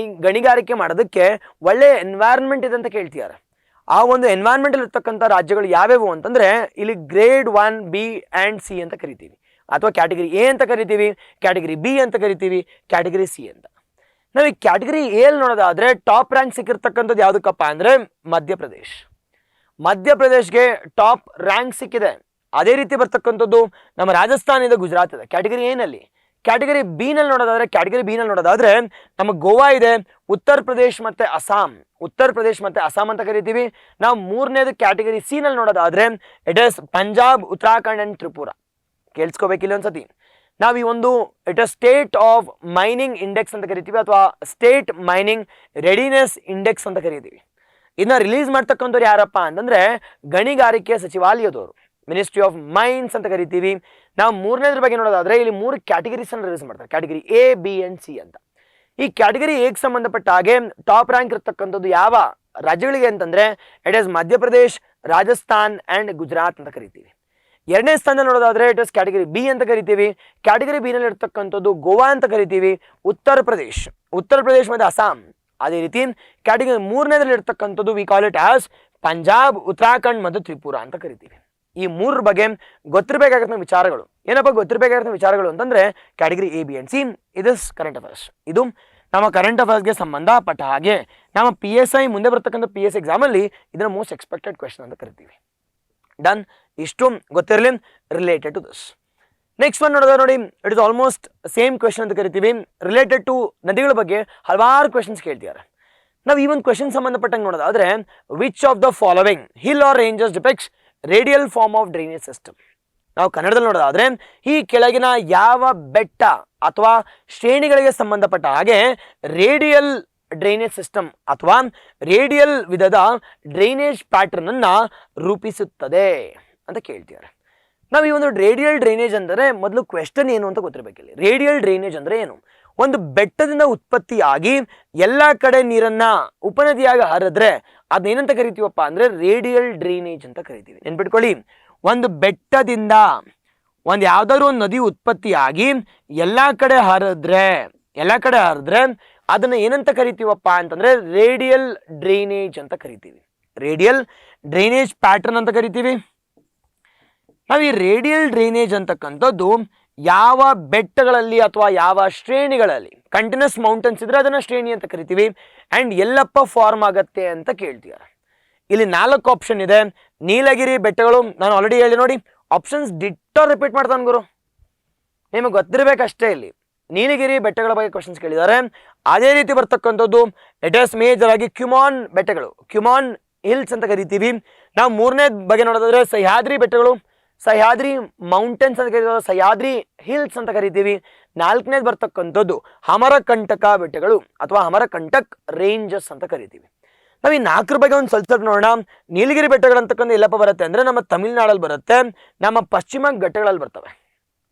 A: ಗಣಿಗಾರಿಕೆ ಮಾಡೋದಕ್ಕೆ ಒಳ್ಳೆ ಎನ್ವೈರನ್ಮೆಂಟ್ ಇದೆ ಅಂತ ಕೇಳ್ತಿದ್ದಾರೆ. ಆ ಒಂದು ಎನ್ವೈರನ್ಮೆಂಟ್ ಅಲ್ಲಿ ಇರ್ತಕ್ಕಂಥ ರಾಜ್ಯಗಳು ಯಾವ್ಯಾವು ಅಂತಂದ್ರೆ ಇಲ್ಲಿ ಗ್ರೇಡ್ 1 B and C ಅಂತ ಕರಿತೀವಿ, ಅಥವಾ ಕ್ಯಾಟಗರಿ A ಅಂತ ಕರಿತೀವಿ, ಕ್ಯಾಟಗರಿ B ಅಂತ ಕರಿತೀವಿ, ಕ್ಯಾಟಗರಿ C ಅಂತ. ನಾವು ಈ ಕ್ಯಾಟಗರಿ A ಅಲ್ಲಿ ನೋಡೋದಾದ್ರೆ ಟಾಪ್ ರ್ಯಾಂಕ್ ಸಿಕ್ಕಿರ್ತಕ್ಕಂಥದ್ದು ಯಾವುದಕ್ಕಪ್ಪ ಅಂದ್ರೆ ಮಧ್ಯಪ್ರದೇಶ್. ಮಧ್ಯಪ್ರದೇಶ್ಗೆ ಟಾಪ್ ರ್ಯಾಂಕ್ ಸಿಕ್ಕಿದೆ. ಅದೇ ರೀತಿ ಬರ್ತಕ್ಕಂಥದ್ದು ನಮ್ಮ ರಾಜಸ್ಥಾನ ಇದೆ, ಗುಜರಾತ್ ಇದೆ ಕ್ಯಾಟಗರಿ A ನಲ್ಲಿ. ಕ್ಯಾಟಗರಿ B ನಲ್ಲಿ ನೋಡೋದಾದ್ರೆ ನಮ್ಮ ಗೋವಾ ಇದೆ, ಉತ್ತರ ಪ್ರದೇಶ್ ಮತ್ತೆ ಅಸ್ಸಾಂ, ಅಂತ ಕರಿತೀವಿ. ನಾವು ಮೂರನೇದು ಕ್ಯಾಟಗರಿ C ನಲ್ಲಿ ನೋಡೋದಾದ್ರೆ it is Punjab, Uttarakhand and Tripura. ಕೇಳಿಸ್ಕೋಬೇಕಿಲ್ಲ ಒಂದ್ಸತಿ. ನಾವು ಈ ಒಂದು it is state of mining index ಅಂತ ಕರಿತೀವಿ, ಅಥವಾ ಸ್ಟೇಟ್ ಮೈನಿಂಗ್ ರೆಡಿನೆಸ್ ಇಂಡೆಕ್ಸ್ ಅಂತ ಕರಿತೀವಿ. ಇದನ್ನ ರಿಲೀಸ್ ಮಾಡ್ತಕ್ಕಂಥವ್ರು ಯಾರಪ್ಪ ಅಂತಂದ್ರೆ ಗಣಿಗಾರಿಕೆ ಸಚಿವಾಲಯದವರು, ಮಿನಿಸ್ಟ್ರಿ ಆಫ್ ಮೈನ್ಸ್ ಅಂತ ಕರಿತೀವಿ. ನಾವು ಮೂರನೇದ್ರ ಬಗ್ಗೆ ನೋಡೋದಾದ್ರೆ ಇಲ್ಲಿ 3 ಕ್ಯಾಟಗರೀಸ್ ಅನ್ನು ರಿಲೀಸ್ ಮಾಡ್ತಾರೆ, category A, B and C ಅಂತ. ಈ ಕ್ಯಾಟಗರಿ ಎಗೆ ಸಂಬಂಧಪಟ್ಟ ಹಾಗೆ ಟಾಪ್ ರ್ಯಾಂಕ್ ಇರ್ತಕ್ಕಂಥದ್ದು ಯಾವ ರಾಜ್ಯಗಳಿಗೆ ಅಂತಂದ್ರೆ it is Madhya Pradesh, Rajasthan and Gujarat ಅಂತ ಕರಿತೀವಿ. ಎರಡನೇ ಸ್ಥಾನದಲ್ಲಿ ನೋಡೋದಾದ್ರೆ ಇಟ್ ಇಸ್ ಕ್ಯಾಟಗರಿ B ಅಂತ ಕರಿತೀವಿ. ಕ್ಯಾಟಗರಿ B ನಲ್ಲಿ ಇರ್ತಕ್ಕಂಥದ್ದು ಗೋವಾ ಅಂತ ಕರಿತೀವಿ, ಉತ್ತರ ಪ್ರದೇಶ್ ಮತ್ತೆ ಅಸ್ಸಾಂ. ಅದೇ ರೀತಿ ಕ್ಯಾಟಗರಿ ಮೂರನೇದಲ್ಲಿ ಇರ್ತಕ್ಕಂಥದ್ದು V call it as Punjab, Uttarakhand ಮತ್ತು ತ್ರಿಪುರಾ ಅಂತ ಕರಿತೀವಿ. ಈ 3 ಬಗ್ಗೆ ಗೊತ್ತಿರಬೇಕಾಗಿರೋ ವಿಚಾರಗಳು ಏನಪ್ಪ ಗೊತ್ತಿರಬೇಕಾಗಿರೋ ವಿಚಾರಗಳು ಅಂತಂದ್ರೆ category A, B and C. ಇದು ಕರೆಂಟ್ ಅಫೇರ್ಸ್. ಇದು ನಮ್ಮ ಕರೆಂಟ್ ಅಫೇರ್ಸ್ಗೆ ಸಂಬಂಧಪಟ್ಟ ಹಾಗೆ ನಮ್ಮ PSI ಮುಂದೆ ಬರ್ತಕ್ಕಂಥ PSI ಎಕ್ಸಾಮ್ ಅಲ್ಲಿ ಇದನ್ನ ಮೋಸ್ಟ್ ಎಕ್ಸ್ಪೆಕ್ಟೆಡ್ ಕ್ವೆಶ್ಚನ್ ಅಂತ ಕರಿತೀವಿ. ಡನ್. ಇಷ್ಟು ಗೊತ್ತಿರಲಿ related to this. Next one ನೋಡೋದು ನೋಡಿ, it is almost same question ಅಂತ ಕರಿತೀವಿ. ರಿಲೇಟೆಡ್ ಟು ನದಿಗಳ ಬಗ್ಗೆ ಹಲವಾರು ಕ್ವೆಶ್ಚನ್ಸ್ ಕೇಳ್ತಿದ್ದಾರೆ. ನಾವು ಈ ಒಂದು ಕ್ವೆಶ್ಚನ್ ಸಂಬಂಧಪಟ್ಟಂಗೆ ನೋಡೋದಾದ್ರೆ which of the following hill or ranges depicts radial form of drainage system. ನಾವು ಕನ್ನಡದಲ್ಲಿ ನೋಡೋದಾದ್ರೆ ಈ ಕೆಳಗಿನ ಯಾವ ಬೆಟ್ಟ ಅಥವಾ ಶ್ರೇಣಿಗಳಿಗೆ ಸಂಬಂಧಪಟ್ಟ ಹಾಗೆ ರೇಡಿಯಲ್ ಡ್ರೈನೇಜ್ ಸಿಸ್ಟಮ್ ಅಥವಾ ರೇಡಿಯಲ್ ವಿಧದ ಡ್ರೈನೇಜ್ ಪ್ಯಾಟರ್ನ್ ಅನ್ನ ರೂಪಿಸುತ್ತದೆ ಅಂತ ಕೇಳ್ತಿದ್ದಾರೆ. ನಾವು ಈ ಒಂದು ರೇಡಿಯಲ್ ಡ್ರೈನೇಜ್ ಅಂದರೆ ಮೊದಲು ಕ್ವೆಶ್ಚನ್ ಏನು ಅಂತ ಗೊತ್ತಿರಬೇಕಿಲ್ಲ. ರೇಡಿಯಲ್ ಡ್ರೈನೇಜ್ ಅಂದ್ರೆ ಏನು? ಒಂದು ಬೆಟ್ಟದಿಂದ ಉತ್ಪತ್ತಿಯಾಗಿ ಎಲ್ಲ ಕಡೆ ನೀರನ್ನ ಉಪನದಿಯಾಗಿ ಹರಿದ್ರೆ ಅದನ್ನೇನಂತ ಕರಿತೀವಪ್ಪ ಅಂದ್ರೆ ರೇಡಿಯಲ್ ಡ್ರೈನೇಜ್ ಅಂತ ಕರಿತೀವಿ. ನೆನ್ಪಿಟ್ಕೊಳ್ಳಿ, ಒಂದು ಬೆಟ್ಟದಿಂದ ಒಂದು ಯಾವ್ದಾದ್ರು ಒಂದು ನದಿ ಉತ್ಪತ್ತಿಯಾಗಿ ಎಲ್ಲ ಕಡೆ ಹರಿದ್ರೆ ಅದನ್ನ ಏನಂತ ಕರಿತೀವಪ್ಪ ಅಂತಂದ್ರೆ ರೇಡಿಯಲ್ ಡ್ರೈನೇಜ್ ಅಂತ ಕರಿತೀವಿ. ರೇಡಿಯಲ್ ಡ್ರೈನೇಜ್ ಪ್ಯಾಟರ್ನ್ ಅಂತ ಕರಿತೀವಿ. ನಾವು ಈ ರೇಡಿಯಲ್ ಡ್ರೈನೇಜ್ ಅಂತಕ್ಕಂಥದ್ದು ಯಾವ ಬೆಟ್ಟಗಳಲ್ಲಿ ಅಥವಾ ಯಾವ ಶ್ರೇಣಿಗಳಲ್ಲಿ ಕಂಟಿನ್ಯೂಸ್ ಮೌಂಟನ್ಸ್ ಇದ್ರೆ ಅದನ್ನ ಶ್ರೇಣಿ ಅಂತ ಕರಿತೀವಿ. ಆ್ಯಂಡ್ ಎಲ್ಲಪ್ಪ ಫಾರ್ಮ್ ಆಗತ್ತೆ ಅಂತ ಕೇಳ್ತೀವಿ. ಇಲ್ಲಿ 4 ಆಪ್ಷನ್ ಇದೆ. ನೀಲಗಿರಿ ಬೆಟ್ಟಗಳು ನಾನು ಆಲ್ರೆಡಿ ಹೇಳಿದೆ ನೋಡಿ, ಆಪ್ಷನ್ಸ್ ಡಿಟ್ಟೋ ರಿಪೀಟ್ ಮಾಡ್ತಾನೆ ಗುರು, ನಿಮಗೆ ಗೊತ್ತಿರಬೇಕಷ್ಟೇ. ಇಲ್ಲಿ ನೀಲಗಿರಿ ಬೆಟ್ಟಗಳ ಬಗ್ಗೆ ಕ್ವಶನ್ಸ್ ಕೇಳಿದ್ದಾರೆ. ಅದೇ ರೀತಿ ಬರ್ತಕ್ಕಂಥದ್ದು ಇಟ್ ಇಸ್ ಮೇಜರ್ ಆಗಿ ಕ್ಯುಮಾನ್ ಬೆಟ್ಟಗಳು, ಕ್ಯುಮಾನ್ ಹಿಲ್ಸ್ ಅಂತ ಕರಿತೀವಿ. ನಾವು 3ನೇ ಬಗ್ಗೆ ನೋಡೋದಾದ್ರೆ ಸಹ್ಯಾದ್ರಿ ಬೆಟ್ಟಗಳು, ಸಹ್ಯಾದ್ರಿ ಮೌಂಟೇನ್ಸ್ ಅಂತ ಕರಿತೀವಿ, ಸಹ್ಯಾದ್ರಿ ಹಿಲ್ಸ್ ಅಂತ ಕರಿತೀವಿ. 4ನೇದು ಬರ್ತಕ್ಕಂಥದ್ದು ಅಮರಕಂಟಕ ಬೆಟ್ಟಗಳು ಅಥವಾ ಅಮರಕಂಟಕ್ ರೇಂಜಸ್ ಅಂತ ಕರಿತೀವಿ. ನಾವು ಈ 4 ಬಗ್ಗೆ ಒಂದು ಸ್ವಲ್ಪ ನೋಡೋಣ. ನೀಲಗಿರಿ ಬೆಟ್ಟಗಳು ಅಂತಕ್ಕಂಥ ಎಲ್ಲಪ್ಪ ಬರುತ್ತೆ ಅಂದರೆ ನಮ್ಮ ತಮಿಳ್ನಾಡಲ್ಲಿ ಬರುತ್ತೆ, ನಮ್ಮ ಪಶ್ಚಿಮ ಘಟ್ಟಗಳಲ್ಲಿ ಬರ್ತವೆ.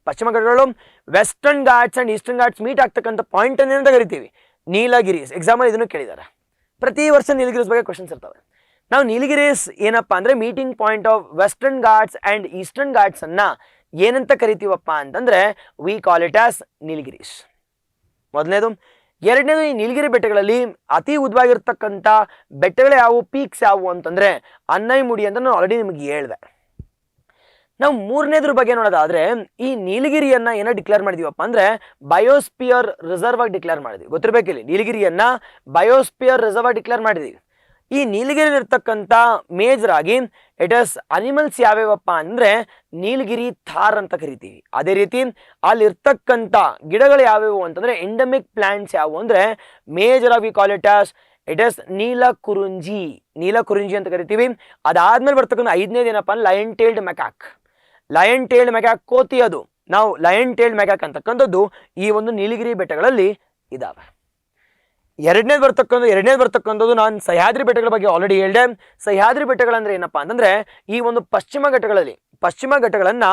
A: ಪಶ್ಚಿಮ ಘಟ್ಟಗಳು western Ghats and eastern Ghats meet ಆಗ್ತಕ್ಕಂಥ ಪಾಯಿಂಟ್ ಅಂತ ಕರಿತೀವಿ ನೀಲಗಿರೀಸ್. ಎಕ್ಸಾಂಪಲ್ ಇದನ್ನು ಕೇಳಿದ್ದಾರೆ, ಪ್ರತಿ ವರ್ಷ ನೀಲಗಿರೀಸ್ ಬಗ್ಗೆ ಕ್ವಶನ್ಸ್ ಇರ್ತವೆ. ನಾವು ನೀಲಗಿರೀಸ್ ಏನಪ್ಪ ಅಂದರೆ meeting point of western Ghats and eastern Ghats ಅನ್ನ ಏನಂತ ಕರಿತೀವಪ್ಪ ಅಂತಂದರೆ V call it as Nilgiris. ಮೊದಲನೇದು. ಎರಡನೇದು, ಈ ನೀಲಗಿರಿ ಬೆಟ್ಟಗಳಲ್ಲಿ ಅತಿ ಉದ್ದವಾಗಿರ್ತಕ್ಕಂಥ ಬೆಟ್ಟಗಳು ಯಾವುವು, ಪೀಕ್ಸ್ ಯಾವುವು ಅಂತಂದರೆ ಅನ್ನೈಮುಡಿ ಅಂತ ನಾನು ಆಲ್ರೆಡಿ ನಿಮಗೆ ಹೇಳಿದೆ. ನಾವು 3ನೇದ್ರ ಬಗ್ಗೆ ನೋಡೋದಾದ್ರೆ ಈ ನೀಲಗಿರಿಯನ್ನ ಏನೋ ಡಿಕ್ಲೇರ್ ಮಾಡಿದೀವಪ್ಪ ಅಂದ್ರೆ ಬಯೋಸ್ಪಿಯರ್ ರಿಸರ್ವ್ ಆಗಿ ಡಿಕ್ಲೇರ್ ಮಾಡಿದ್ವಿ. ಗೊತ್ತಿರಬೇಕಿಲ್ಲ, ನೀಲಗಿರಿಯನ್ನ ಬಯೋಸ್ಪಿಯರ್ ರಿಸರ್ವ್ ಆಗಿ ಡಿಕ್ಲೇರ್ ಮಾಡಿದೀವಿ. ಈ ನೀಲಗಿರಿ ಇರ್ತಕ್ಕಂಥ ಮೇಜರ್ ಆಗಿ ಇಟ್ ಇಸ್ ಅನಿಮಲ್ಸ್ ಯಾವ್ಯಾವಪ್ಪ ಅಂದ್ರೆ ನೀಲಗಿರಿ ಥಾರ್ ಅಂತ ಕರಿತೀವಿ. ಅದೇ ರೀತಿ ಅಲ್ಲಿರ್ತಕ್ಕಂಥ ಗಿಡಗಳು ಯಾವ್ಯಾವು ಅಂತಂದ್ರೆ ಎಂಡಮಿಕ್ ಪ್ಲಾಂಟ್ಸ್ ಯಾವುವು ಅಂದ್ರೆ ಮೇಜರ್ ಆಗಿ call it as it is Neelakurinji, Neelakurinji ಅಂತ ಕರಿತೀವಿ. ಅದಾದ್ಮೇಲೆ ಬರ್ತಕ್ಕಂಥ 5ನೇದು ಏನಪ್ಪ ಅಂದ್ರೆ lion tailed macaque, lion tailed macaque ಕೋತಿ. ಅದು ನಾವು ಲಯನ್ ಟೇಲ್ಡ್ ಮೆಕಾಕ್ ಅಂತಕ್ಕಂಥದ್ದು ಈ ಒಂದು ನೀಲಗಿರಿ ಬೆಟ್ಟಗಳಲ್ಲಿ ಇದಾವೆ. ಎರಡನೇದು ಬರ್ತಕ್ಕಂಥದ್ದು ನಾನು ಸಹ್ಯಾದ್ರಿ ಬೆಟ್ಟಗಳ ಬಗ್ಗೆ ಆಲ್ರೆಡಿ ಹೇಳಿದೆ. ಸಹ್ಯಾದ್ರಿ ಬೆಟ್ಟಗಳಂದ್ರೆ ಏನಪ್ಪಾ ಅಂತಂದ್ರೆ ಈ ಒಂದು ಪಶ್ಚಿಮ ಘಟ್ಟಗಳನ್ನ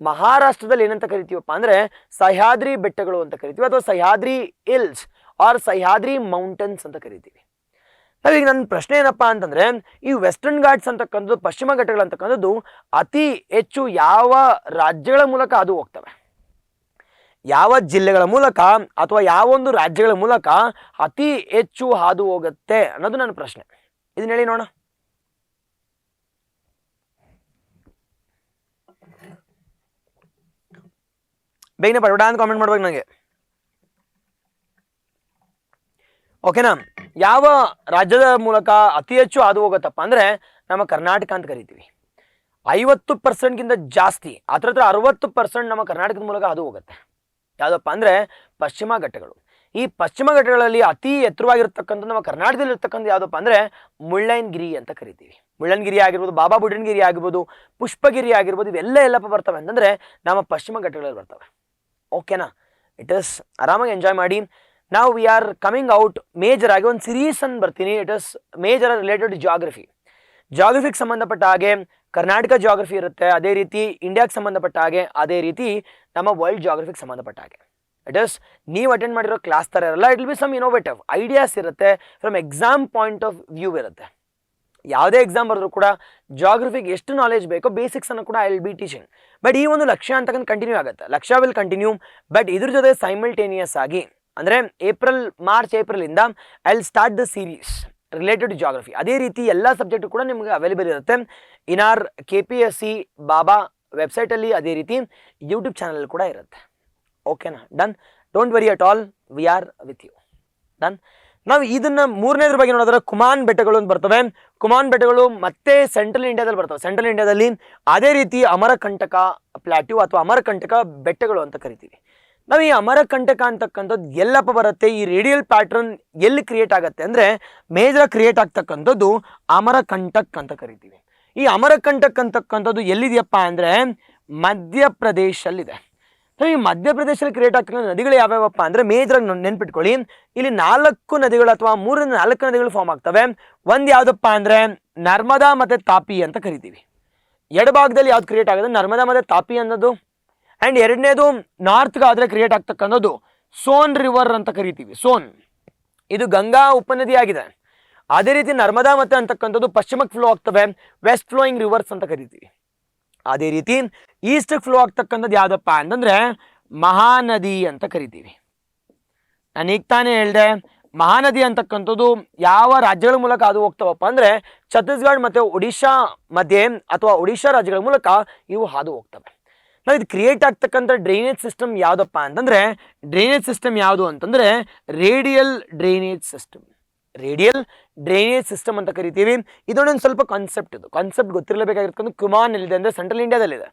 A: ಮಹಾರಾಷ್ಟ್ರದಲ್ಲಿ ಏನಂತ ಕರಿತೀವಪ್ಪ ಅಂದ್ರೆ ಸಹ್ಯಾದ್ರಿ ಬೆಟ್ಟಗಳು ಅಂತ ಕರಿತೀವಿ, ಅಥವಾ Sahyadri hills or Sahyadri mountains ಅಂತ ಕರಿತೀವಿ. ನಾವೀಗ ನನ್ನ ಪ್ರಶ್ನೆ ಏನಪ್ಪಾ ಅಂತಂದ್ರೆ ಈ ವೆಸ್ಟರ್ನ್ ಘಾಟ್ಸ್ ಅಂತಕ್ಕಂಥದ್ದು, ಪಶ್ಚಿಮ ಘಟ್ಟಗಳು ಅಂತಕ್ಕಂಥದ್ದು ಅತಿ ಹೆಚ್ಚು ಯಾವ ರಾಜ್ಯಗಳ ಮೂಲಕ ಅದು ಹೋಗ್ತವೆ, ಯಾವ ಜಿಲ್ಲೆಗಳ ಮೂಲಕ ಅಥವಾ ಯಾವ ಒಂದು ರಾಜ್ಯಗಳ ಮೂಲಕ ಅತಿ ಹೆಚ್ಚು ಹಾದು ಹೋಗುತ್ತೆ ಅನ್ನೋದು ನನ್ನ ಪ್ರಶ್ನೆ. ಇದನ್ನ ಹೇಳಿ ನೋಡೋಣ. ಬೇಗನೆ ಪಡಬೇಡ ಅಂತ ಕಾಮೆಂಟ್ ಮಾಡ್ಬೇಕು ನನಗೆ, ಓಕೆನಾ? ಯಾವ ರಾಜ್ಯದ ಮೂಲಕ ಅತಿ ಹೆಚ್ಚು ಹಾದು ಹೋಗುತ್ತಪ್ಪ ಅಂದ್ರೆ ನಮ್ಮ ಕರ್ನಾಟಕ ಅಂತ ಕರಿತೀವಿ. 50%ಗಿಂತ ಜಾಸ್ತಿ, ಹತ್ರ 60% ನಮ್ಮ ಕರ್ನಾಟಕದ ಮೂಲಕ ಹಾದು ಹೋಗುತ್ತೆ. ಯಾವುದಪ್ಪ ಅಂದ್ರೆ ಪಶ್ಚಿಮ ಘಟ್ಟಗಳು. ಈ ಪಶ್ಚಿಮ ಘಟ್ಟಗಳಲ್ಲಿ ಅತಿ ಎತ್ತರವಾಗಿರ್ತಕ್ಕಂಥ ನಮ್ಮ ಕರ್ನಾಟಕದಲ್ಲಿ ಇರ್ತಕ್ಕಂಥ ಯಾವುದಪ್ಪ ಅಂದ್ರೆ ಮುಳ್ಳಯ್ಯನಗಿರಿ ಅಂತ ಕರಿತೀವಿ. ಮುಳ್ಳಯ್ಯನಗಿರಿ ಆಗಿರ್ಬೋದು, ಬಾಬಾ ಬುಡನ್ಗಿರಿ ಆಗಿರ್ಬೋದು, ಪುಷ್ಪಗಿರಿ ಆಗಿರ್ಬೋದು, ಇವೆಲ್ಲ ಎಲ್ಲಪ್ಪ ಬರ್ತವೆ ಅಂತಂದ್ರೆ ನಮ್ಮ ಪಶ್ಚಿಮ ಘಟ್ಟಗಳಲ್ಲಿ ಬರ್ತವೆ. ಓಕೆನಾ? ಇಟ್ ಇಸ್ ಆರಾಮಾಗಿ ಎಂಜಾಯ್ ಮಾಡಿ. ನಾವು we are coming out major ಆಗಿ ಒಂದು ಸಿರೀಸ್ ಅನ್ನು ಬರ್ತೀನಿ. It is major related geography. ಜಿಯೋಗ್ರಫಿಗೆ ಸಂಬಂಧಪಟ್ಟ ಹಾಗೆ ಕರ್ನಾಟಕ ಜಿಯೋಗ್ರಫಿ ಇರುತ್ತೆ, ಅದೇ ರೀತಿ ಇಂಡಿಯಾಗೆ ಸಂಬಂಧಪಟ್ಟ ಹಾಗೆ, ಅದೇ ರೀತಿ ನಮ್ಮ ವರ್ಲ್ಡ್ ಜಿಯೋಗ್ರಫಿಗೆ ಸಂಬಂಧಪಟ್ಟ ಹಾಗೆ. ಇಟ್ ಇಸ್ ನೀವು ಅಟೆಂಡ್ ಮಾಡಿರೋ ಕ್ಲಾಸ್ ಥರ ಇರಲ್ಲ, it will be some innovative ideas ಇರುತ್ತೆ, from exam point of view ಇರುತ್ತೆ. ಯಾವುದೇ ಎಕ್ಸಾಮ್ ಬರೆದ್ರು ಕೂಡ ಜಿಯೋಗ್ರಫಿಗೆ ಎಷ್ಟು ನಾಲೆಜ್ ಬೇಕೋ ಬೇಸಿಕ್ಸ್ ಅನ್ನು ಕೂಡ I will B teaching. But ಈ ಒಂದು ಲಕ್ಷ್ಯ ಅಂತಕ್ಕಂಥ ಕಂಟಿನ್ಯೂ ಆಗುತ್ತೆ, ಲಕ್ಷ್ಯ ವಿಲ್ ಕಂಟಿನ್ಯೂ. ಬಟ್ ಇದ್ರ ಜೊತೆ ಸೈಮಲ್ಟೇನಿಯಸ್ ಆಗಿ ಅಂದರೆ ಮಾರ್ಚ್ ಏಪ್ರಿಲ್ ಇಂದ I will start the series related geography. ಅದೇ ರೀತಿ ಎಲ್ಲ ಸಬ್ಜೆಕ್ಟ್ ಕೂಡ ನಿಮಗೆ ಅವೈಲೇಬಲ್ ಇರುತ್ತೆ ಇನ್ ಆರ್ KPSC ಬಾಬಾ ವೆಬ್ಸೈಟಲ್ಲಿ, ಅದೇ ರೀತಿ ಯೂಟ್ಯೂಬ್ ಚಾನಲ್ ಕೂಡ ಇರುತ್ತೆ. ಓಕೆನಾ? Done. Don't worry at all, we are with you. Done. ನಾವು ಇದನ್ನ 3ನೇದ್ರ ಬಗ್ಗೆ ನೋಡಿದ್ರೆ ಕುಮಾನ್ ಬೆಟ್ಟಗಳು ಅಂತ ಬರ್ತವೆ. ಕುಮಾನ್ ಬೆಟ್ಟಗಳು ಮತ್ತೆ ಸೆಂಟ್ರಲ್ ಇಂಡಿಯಾದಲ್ಲಿ ಬರ್ತವೆ. ಸೆಂಟ್ರಲ್ ಇಂಡಿಯಾದಲ್ಲಿ ಅದೇ ರೀತಿ ಅಮರಕಂಟಕ ಪ್ಲಾಟ್ಯೂ ಅಥವಾ ಅಮರಕಂಟಕ ಬೆಟ್ಟಗಳು ಅಂತ ಕರಿತೀವಿ. ನಾವು ಈ ಅಮರಕಂಟಕ ಅಂತಕ್ಕಂಥದ್ದು ಎಲ್ಲಪ್ಪ ಬರುತ್ತೆ, ಈ ರೇಡಿಯಲ್ ಪ್ಯಾಟ್ರನ್ ಎಲ್ಲಿ ಕ್ರಿಯೇಟ್ ಆಗುತ್ತೆ ಅಂದರೆ ಮೇಜರ್ ಕ್ರಿಯೇಟ್ ಆಗ್ತಕ್ಕಂಥದ್ದು ಅಮರಕಂಟಕ್ ಅಂತ ಕರಿತೀವಿ. ಈ ಅಮರಕಂಟಕ್ ಅಂತಕ್ಕಂಥದ್ದು ಎಲ್ಲಿದೆಯಪ್ಪ ಅಂದರೆ ಮಧ್ಯಪ್ರದೇಶಲ್ಲಿದೆ. ಈ ಮಧ್ಯಪ್ರದೇಶದಲ್ಲಿ ಕ್ರಿಯೇಟ್ ಆಗ್ತಕ್ಕಂಥ ನದಿಗಳು ಯಾವ್ಯಾವಪ್ಪ ಅಂದರೆ ಮೇಜರ್ ನೆನ್ಪಿಟ್ಕೊಳ್ಳಿ, ಇಲ್ಲಿ 4 ನದಿಗಳು ಅಥವಾ 3-4 ನದಿಗಳು ಫಾರ್ಮ್ ಆಗ್ತವೆ. ಒಂದು ಯಾವುದಪ್ಪ ಅಂದರೆ ನರ್ಮದಾ ಮತ್ತು ತಾಪಿ ಅಂತ ಕರಿತೀವಿ. ಎಡಭಾಗದಲ್ಲಿ ಯಾವ್ದು ಕ್ರಿಯೇಟ್ ಆಗುತ್ತೆ, ನರ್ಮದಾ ಮತ್ತು ತಾಪಿ ಅನ್ನೋದು. ಆ್ಯಂಡ್ ಎರಡನೇದು ನಾರ್ತ್ಗಾದರೆ ಕ್ರಿಯೇಟ್ ಆಗ್ತಕ್ಕಂಥದ್ದು ಸೋನ್ ರಿವರ್ ಅಂತ ಕರಿತೀವಿ. ಸೋನ್ ಇದು ಗಂಗಾ ಉಪನದಿ ಆಗಿದೆ. ಅದೇ ರೀತಿ ನರ್ಮದಾ ಮತ್ತೆ ಅಂತಕ್ಕಂಥದ್ದು ಪಶ್ಚಿಮಕ್ಕೆ ಫ್ಲೋ ಆಗ್ತವೆ, ವೆಸ್ಟ್ ಫ್ಲೋಯಿಂಗ್ ರಿವರ್ಸ್ ಅಂತ ಕರಿತೀವಿ. ಅದೇ ರೀತಿ ಈಸ್ಟ್ಗೆ ಫ್ಲೋ ಆಗ್ತಕ್ಕಂಥದ್ದು ಯಾವುದಪ್ಪ ಅಂತಂದರೆ ಮಹಾನದಿ ಅಂತ ಕರಿತೀವಿ. ನಾನು ಈಗ ತಾನೇ ಹೇಳಿದೆ ಮಹಾನದಿ ಅಂತಕ್ಕಂಥದ್ದು ಯಾವ ರಾಜ್ಯಗಳ ಮೂಲಕ ಹಾದು ಹೋಗ್ತಾವಪ್ಪ ಅಂದ್ರೆ ಛತ್ತೀಸ್ಗಢ ಮತ್ತೆ ಒಡಿಶಾ ಮಧ್ಯೆ ಅಥವಾ ಒಡಿಶಾ ರಾಜ್ಯಗಳ ಮೂಲಕ ಇವು ಹಾದು ಹೋಗ್ತವೆ. ನಾವು ಇದು ಕ್ರಿಯೇಟ್ ಆಗ್ತಕ್ಕಂಥ ಡ್ರೈನೇಜ್ ಸಿಸ್ಟಮ್ ಯಾವುದಪ್ಪ ಅಂತಂದ್ರೆ ಡ್ರೈನೇಜ್ ಸಿಸ್ಟಮ್ ಯಾವುದು ಅಂತಂದ್ರೆ radial drainage system. Radial drainage system ಅಂತ ಕರಿತೀವಿ. ಇದೊಂದೊಂದು ಸ್ವಲ್ಪ ಕಾನ್ಸೆಪ್ಟ್, ಇದು ಕಾನ್ಸೆಪ್ಟ್ ಗೊತ್ತಿರಲೇಬೇಕಾಗಿರ್ತಕ್ಕಂಥ ಕುಮಾನ್ ಎಲ್ಲಿದೆ ಅಂದ್ರೆ ಸೆಂಟ್ರಲ್ ಇಂಡಿಯಾದಲ್ಲಿದೆ.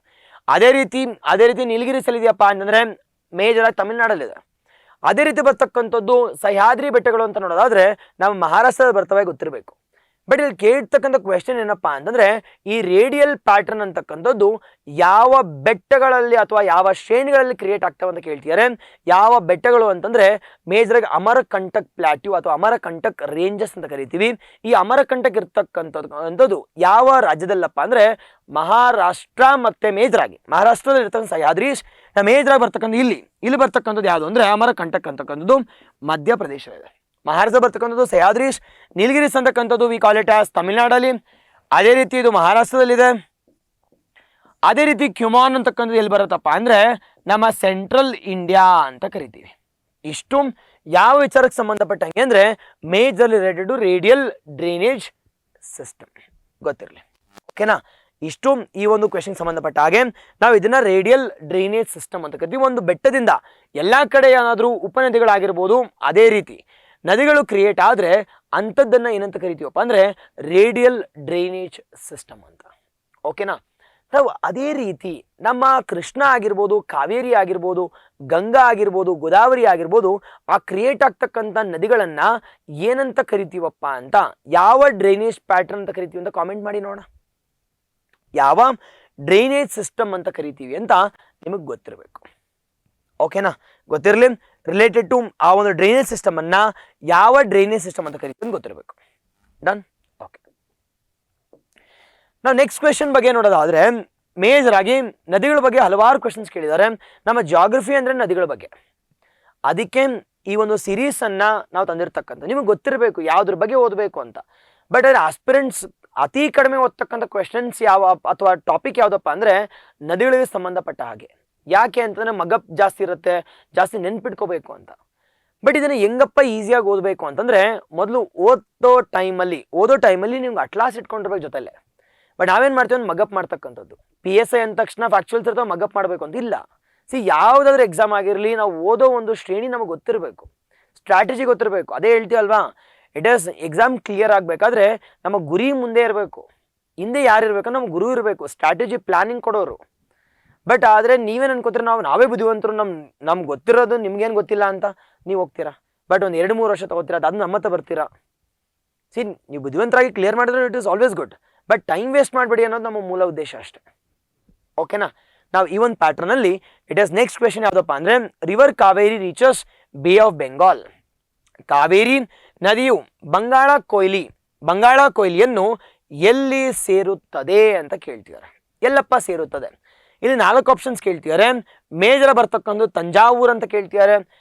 A: ಅದೇ ರೀತಿ ನೀಲಗಿರಿಸ್ ಎಲ್ಲಿದೆಯಪ್ಪ ಅಂತಂದ್ರೆ ಮೇಜರ್ ಆಗಿ ತಮಿಳ್ನಾಡಲ್ಲಿದೆ. ಅದೇ ರೀತಿ ಬರ್ತಕ್ಕಂಥದ್ದು ಸಹ್ಯಾದ್ರಿ ಬೆಟ್ಟಗಳು ಅಂತ ನೋಡೋದಾದ್ರೆ ನಮ್ಮ ಮಹಾರಾಷ್ಟ್ರದ ಬರ್ತವೆ, ಗೊತ್ತಿರಬೇಕು. ಬಟ್ ಇಲ್ಲಿ ಕೇಳ್ತಕ್ಕಂಥ ಕ್ವೆಶನ್ ಏನಪ್ಪಾ ಅಂತಂದ್ರೆ ಈ ರೇಡಿಯಲ್ ಪ್ಯಾಟರ್ನ್ ಅಂತಕ್ಕಂಥದ್ದು ಯಾವ ಬೆಟ್ಟಗಳಲ್ಲಿ ಅಥವಾ ಯಾವ ಶ್ರೇಣಿಗಳಲ್ಲಿ ಕ್ರಿಯೇಟ್ ಆಗ್ತವೆ ಅಂತ ಕೇಳ್ತಿದ್ದಾರೆ. ಯಾವ ಬೆಟ್ಟಗಳು ಅಂತಂದ್ರೆ ಮೇಜರ್ ಆಗಿ ಅಮರಕಂಟಕ್ ಪ್ಲಾಟ್ಯೂ ಅಥವಾ ಅಮರಕಂಟಕ್ ರೇಂಜಸ್ ಅಂತ ಕರಿತೀವಿ. ಈ ಅಮರಕಂಟಕ್ ಇರ್ತಕ್ಕಂಥದ್ದು ಯಾವ ರಾಜ್ಯದಲ್ಲಪ್ಪ ಅಂದ್ರೆ ಮಹಾರಾಷ್ಟ್ರ ಮತ್ತೆ ಮೇಜರ್ ಆಗಿ ಮಹಾರಾಷ್ಟ್ರದಲ್ಲಿ ಇರ್ತಕ್ಕಂಥ ಸಹ್ಯಾದ್ರೀಶ್, ಮೇಜರ್ ಆಗಿ ಬರ್ತಕ್ಕಂಥ ಇಲ್ಲಿ ಬರ್ತಕ್ಕಂಥದ್ದು ಯಾವುದು ಅಂದ್ರೆ ಅಮರಕಂಟಕ್ ಅಂತಕ್ಕಂಥದ್ದು ಮಧ್ಯಪ್ರದೇಶವಿದೆ. ಮಹಾರಾಷ್ಟ್ರ ಬರ್ತಕ್ಕಂಥದ್ದು ಸಹ್ಯಾದ್ರೀಶ್, ನೀಲಗಿರಿಸ್ ಅಂತಕ್ಕಂಥದ್ದು ವಿ ಕಾಲ್ ಇಟ್ ಆಸ್ ತಮಿಳ್ನಾಡಲ್ಲಿ. ಅದೇ ರೀತಿ ಇದು ಮಹಾರಾಷ್ಟ್ರದಲ್ಲಿದೆ. ಅದೇ ರೀತಿ ಕ್ಯುಮಾನ್ ಅಂತಕ್ಕಂಥದ್ದು ಎಲ್ಲಿ ಬರುತ್ತಪ್ಪ ಅಂದ್ರೆ ನಮ್ಮ ಸೆಂಟ್ರಲ್ ಇಂಡಿಯಾ ಅಂತ ಕರಿತೀವಿ. ಇಷ್ಟು ಯಾವ ವಿಚಾರಕ್ಕೆ ಸಂಬಂಧಪಟ್ಟಂಗೆ ಅಂದ್ರೆ major related to radial drainage system ಗೊತ್ತಿರಲಿ. ಓಕೆನಾ? ಇಷ್ಟು ಈ ಒಂದು ಕ್ವೆಶನ್ ಸಂಬಂಧಪಟ್ಟ ಹಾಗೆ ನಾವು ಇದನ್ನ ರೇಡಿಯಲ್ ಡ್ರೈನೇಜ್ ಸಿಸ್ಟಮ್ ಅಂತ ಕರಿತೀವಿ. ಒಂದು ಬೆಟ್ಟದಿಂದ ಎಲ್ಲಾ ಕಡೆ ಏನಾದರೂ ಉಪನದಿಗಳಾಗಿರ್ಬೋದು, ಅದೇ ರೀತಿ ನದಿಗಳು ಕ್ರಿಯೇಟ್ ಆದರೆ ಅಂಥದ್ದನ್ನ ಏನಂತ ಕರಿತೀವಪ್ಪ ಅಂದ್ರೆ ರೇಡಿಯಲ್ ಡ್ರೈನೇಜ್ ಸಿಸ್ಟಮ್ ಅಂತ. ಓಕೆನಾ? ನಾವು ಅದೇ ರೀತಿ ನಮ್ಮ ಕೃಷ್ಣ ಆಗಿರ್ಬೋದು, ಕಾವೇರಿ ಆಗಿರ್ಬೋದು, ಗಂಗಾ ಆಗಿರ್ಬೋದು, ಗೋದಾವರಿ ಆಗಿರ್ಬೋದು, ಆ ಕ್ರಿಯೇಟ್ ಆಗ್ತಕ್ಕಂಥ ನದಿಗಳನ್ನ ಏನಂತ ಕರಿತೀವಪ್ಪ ಅಂತ, ಯಾವ ಡ್ರೈನೇಜ್ ಪ್ಯಾಟರ್ನ್ ಅಂತ ಕರಿತೀವಿ ಅಂತ ಕಾಮೆಂಟ್ ಮಾಡಿ ನೋಡೋಣ. ಯಾವ ಡ್ರೈನೇಜ್ ಸಿಸ್ಟಮ್ ಅಂತ ಕರಿತೀವಿ ಅಂತ ನಿಮಗೆ ಗೊತ್ತಿರಬೇಕು. ಓಕೆನಾ? ಗೊತ್ತಿರಲಿ. ರಿಲೇಟೆಡ್ ಟು ಆ ಒಂದು ಡ್ರೈನೇಜ್ ಸಿಸ್ಟಮ್ ಅನ್ನ ಯಾವ ಡ್ರೈನೇಜ್ ಸಿಸ್ಟಮ್ ಅಂತ ಕರಿತೀವಿ ಅಂತ ಗೊತ್ತಿರಬೇಕು. ಡನ್? ಓಕೆ. ನಾವು ನೆಕ್ಸ್ಟ್ ಕ್ವೆಶನ್ ಬಗ್ಗೆ ನೋಡೋದಾದ್ರೆ ಮೇಜರ್ ಆಗಿ ನದಿಗಳ ಬಗ್ಗೆ ಹಲವಾರು ಕ್ವೆಶನ್ಸ್ ಕೇಳಿದ್ದಾರೆ. ನಮ್ಮ ಜಾಗ್ರಫಿ ಅಂದ್ರೆ ನದಿಗಳ ಬಗ್ಗೆ, ಅದಕ್ಕೆ ಈ ಒಂದು ಸೀರೀಸ್ ಅನ್ನ ನಾವು ತಂದಿರ್ತಕ್ಕಂಥ. ನಿಮಗೆ ಗೊತ್ತಿರಬೇಕು ಯಾವ್ದ್ರ ಬಗ್ಗೆ ಓದಬೇಕು ಅಂತ. ಬಟ್ ಅದ್ರ ಆಸ್ಪಿರೆಂಟ್ಸ್ ಅತಿ ಕಡಿಮೆ ಓದ್ತಕ್ಕಂಥ ಕ್ವೆಶನ್ಸ್ ಯಾವ ಅಥವಾ ಟಾಪಿಕ್ ಯಾವುದಪ್ಪ ಅಂದ್ರೆ ನದಿಗಳಿಗೆ ಸಂಬಂಧಪಟ್ಟ ಹಾಗೆ. ಯಾಕೆ ಅಂತಂದ್ರೆ ಮಗಪ್ ಜಾಸ್ತಿ ಇರುತ್ತೆ, ಜಾಸ್ತಿ ನೆನ್ಪಿಟ್ಕೋಬೇಕು ಅಂತ. ಬಟ್ ಇದನ್ನ ಹೆಂಗಪ್ಪ ಈಸಿಯಾಗಿ ಓದಬೇಕು ಅಂತಂದ್ರೆ ಮೊದಲು ಓದೋ ಟೈಮಲ್ಲಿ ನಿಮ್ಗೆ ಅಟ್ಲಾಸ್ ಇಟ್ಕೊಂಡಿರ್ಬೇಕು ಜೊತೆಲೆ. ಬಟ್ ನಾವೇನ್ ಮಾಡ್ತೀವಿ ಮಗಪ್ ಮಾಡ್ತಕ್ಕಂಥದ್ದು. PSI ಅಂದ ತಕ್ಷಣ ಫ್ಯಾಕ್ಚುಯಲ್ಸ್ ಇರ್ತಾವೆ, ಮಗಪ್ ಮಾಡಬೇಕು ಅಂತ ಇಲ್ಲ. ಯಾವುದಾದ್ರೂ ಎಕ್ಸಾಮ್ ಆಗಿರಲಿ ನಾವು ಓದೋ ಒಂದು ಶ್ರೇಣಿ ನಮಗೆ ಗೊತ್ತಿರಬೇಕು, ಸ್ಟ್ರಾಟಜಿ ಗೊತ್ತಿರಬೇಕು. ಅದೇ ಹೇಳ್ತೀವಲ್ವಾ, ಇಟ್ ಈಸ್ ಎಕ್ಸಾಮ್ ಕ್ಲಿಯರ್ ಆಗಬೇಕಾದ್ರೆ ನಮ್ಮ ಗುರಿ ಮುಂದೆ ಇರಬೇಕು, ಹಿಂದೆ ಯಾರು ಇರಬೇಕು, ನಮ್ಮ ಗುರು ಇರಬೇಕು, ಸ್ಟ್ರಾಟಜಿ ಪ್ಲಾನಿಂಗ್ ಕೊಡೋರು. ಬಟ್ ಆದರೆ ನೀವೇನು ಅನ್ಕೋತೀರ ನಾವೇ ಬುದ್ಧಿವಂತರು, ನಮ್ಗೆ ಗೊತ್ತಿರೋದು ನಿಮ್ಗೇನು ಗೊತ್ತಿಲ್ಲ ಅಂತ ನೀವು ಹೋಗ್ತೀರಾ. ಬಟ್ ಒಂದು 2-3 ವರ್ಷ ತಗೋತೀರಾ, ಅದು ನಮ್ಮ ಹತ್ರ ಬರ್ತೀರಾ. ನೀವು ಬುದ್ಧಿವಂತರಾಗಿ ಕ್ಲಿಯರ್ ಮಾಡಿದ್ರೆ it is always good. But time waste ಮಾಡಬೇಡಿ ಅನ್ನೋದು ನಮ್ಮ ಮೂಲ ಉದ್ದೇಶ ಅಷ್ಟೇ. ಓಕೆನಾ? ನಾವು ಈ ಒಂದು ಪ್ಯಾಟರ್ನ್ ಅಲ್ಲಿ ಇಟ್ ಇಸ್ ನೆಕ್ಸ್ಟ್ ಕ್ವೆಶನ್ ಯಾವುದಪ್ಪ ಅಂದ್ರೆ ರಿವರ್ ಕಾವೇರಿ ರೀಚಸ್ ಬೇ ಆಫ್ ಬೆಂಗಾಲ್. ಕಾವೇರಿ ನದಿಯು ಬಂಗಾಳ ಕೊಯ್ಲಿಯನ್ನು ಎಲ್ಲಿ ಸೇರುತ್ತದೆ ಅಂತ ಕೇಳ್ತಿದ್ದಾರೆ. ಎಲ್ಲಪ್ಪ ಸೇರುತ್ತದೆ? ಇಲ್ಲಿ 4 ಆಪ್ಷನ್ಸ್ ಕೇಳ್ತಿದ್ದಾರೆ. ಮೇಜರ್ ಬರ್ತಕ್ಕಂಥ ತಂಜಾವೂರ್ ಅಂತ ಕೇಳ್ತಿದ್ದಾರೆ.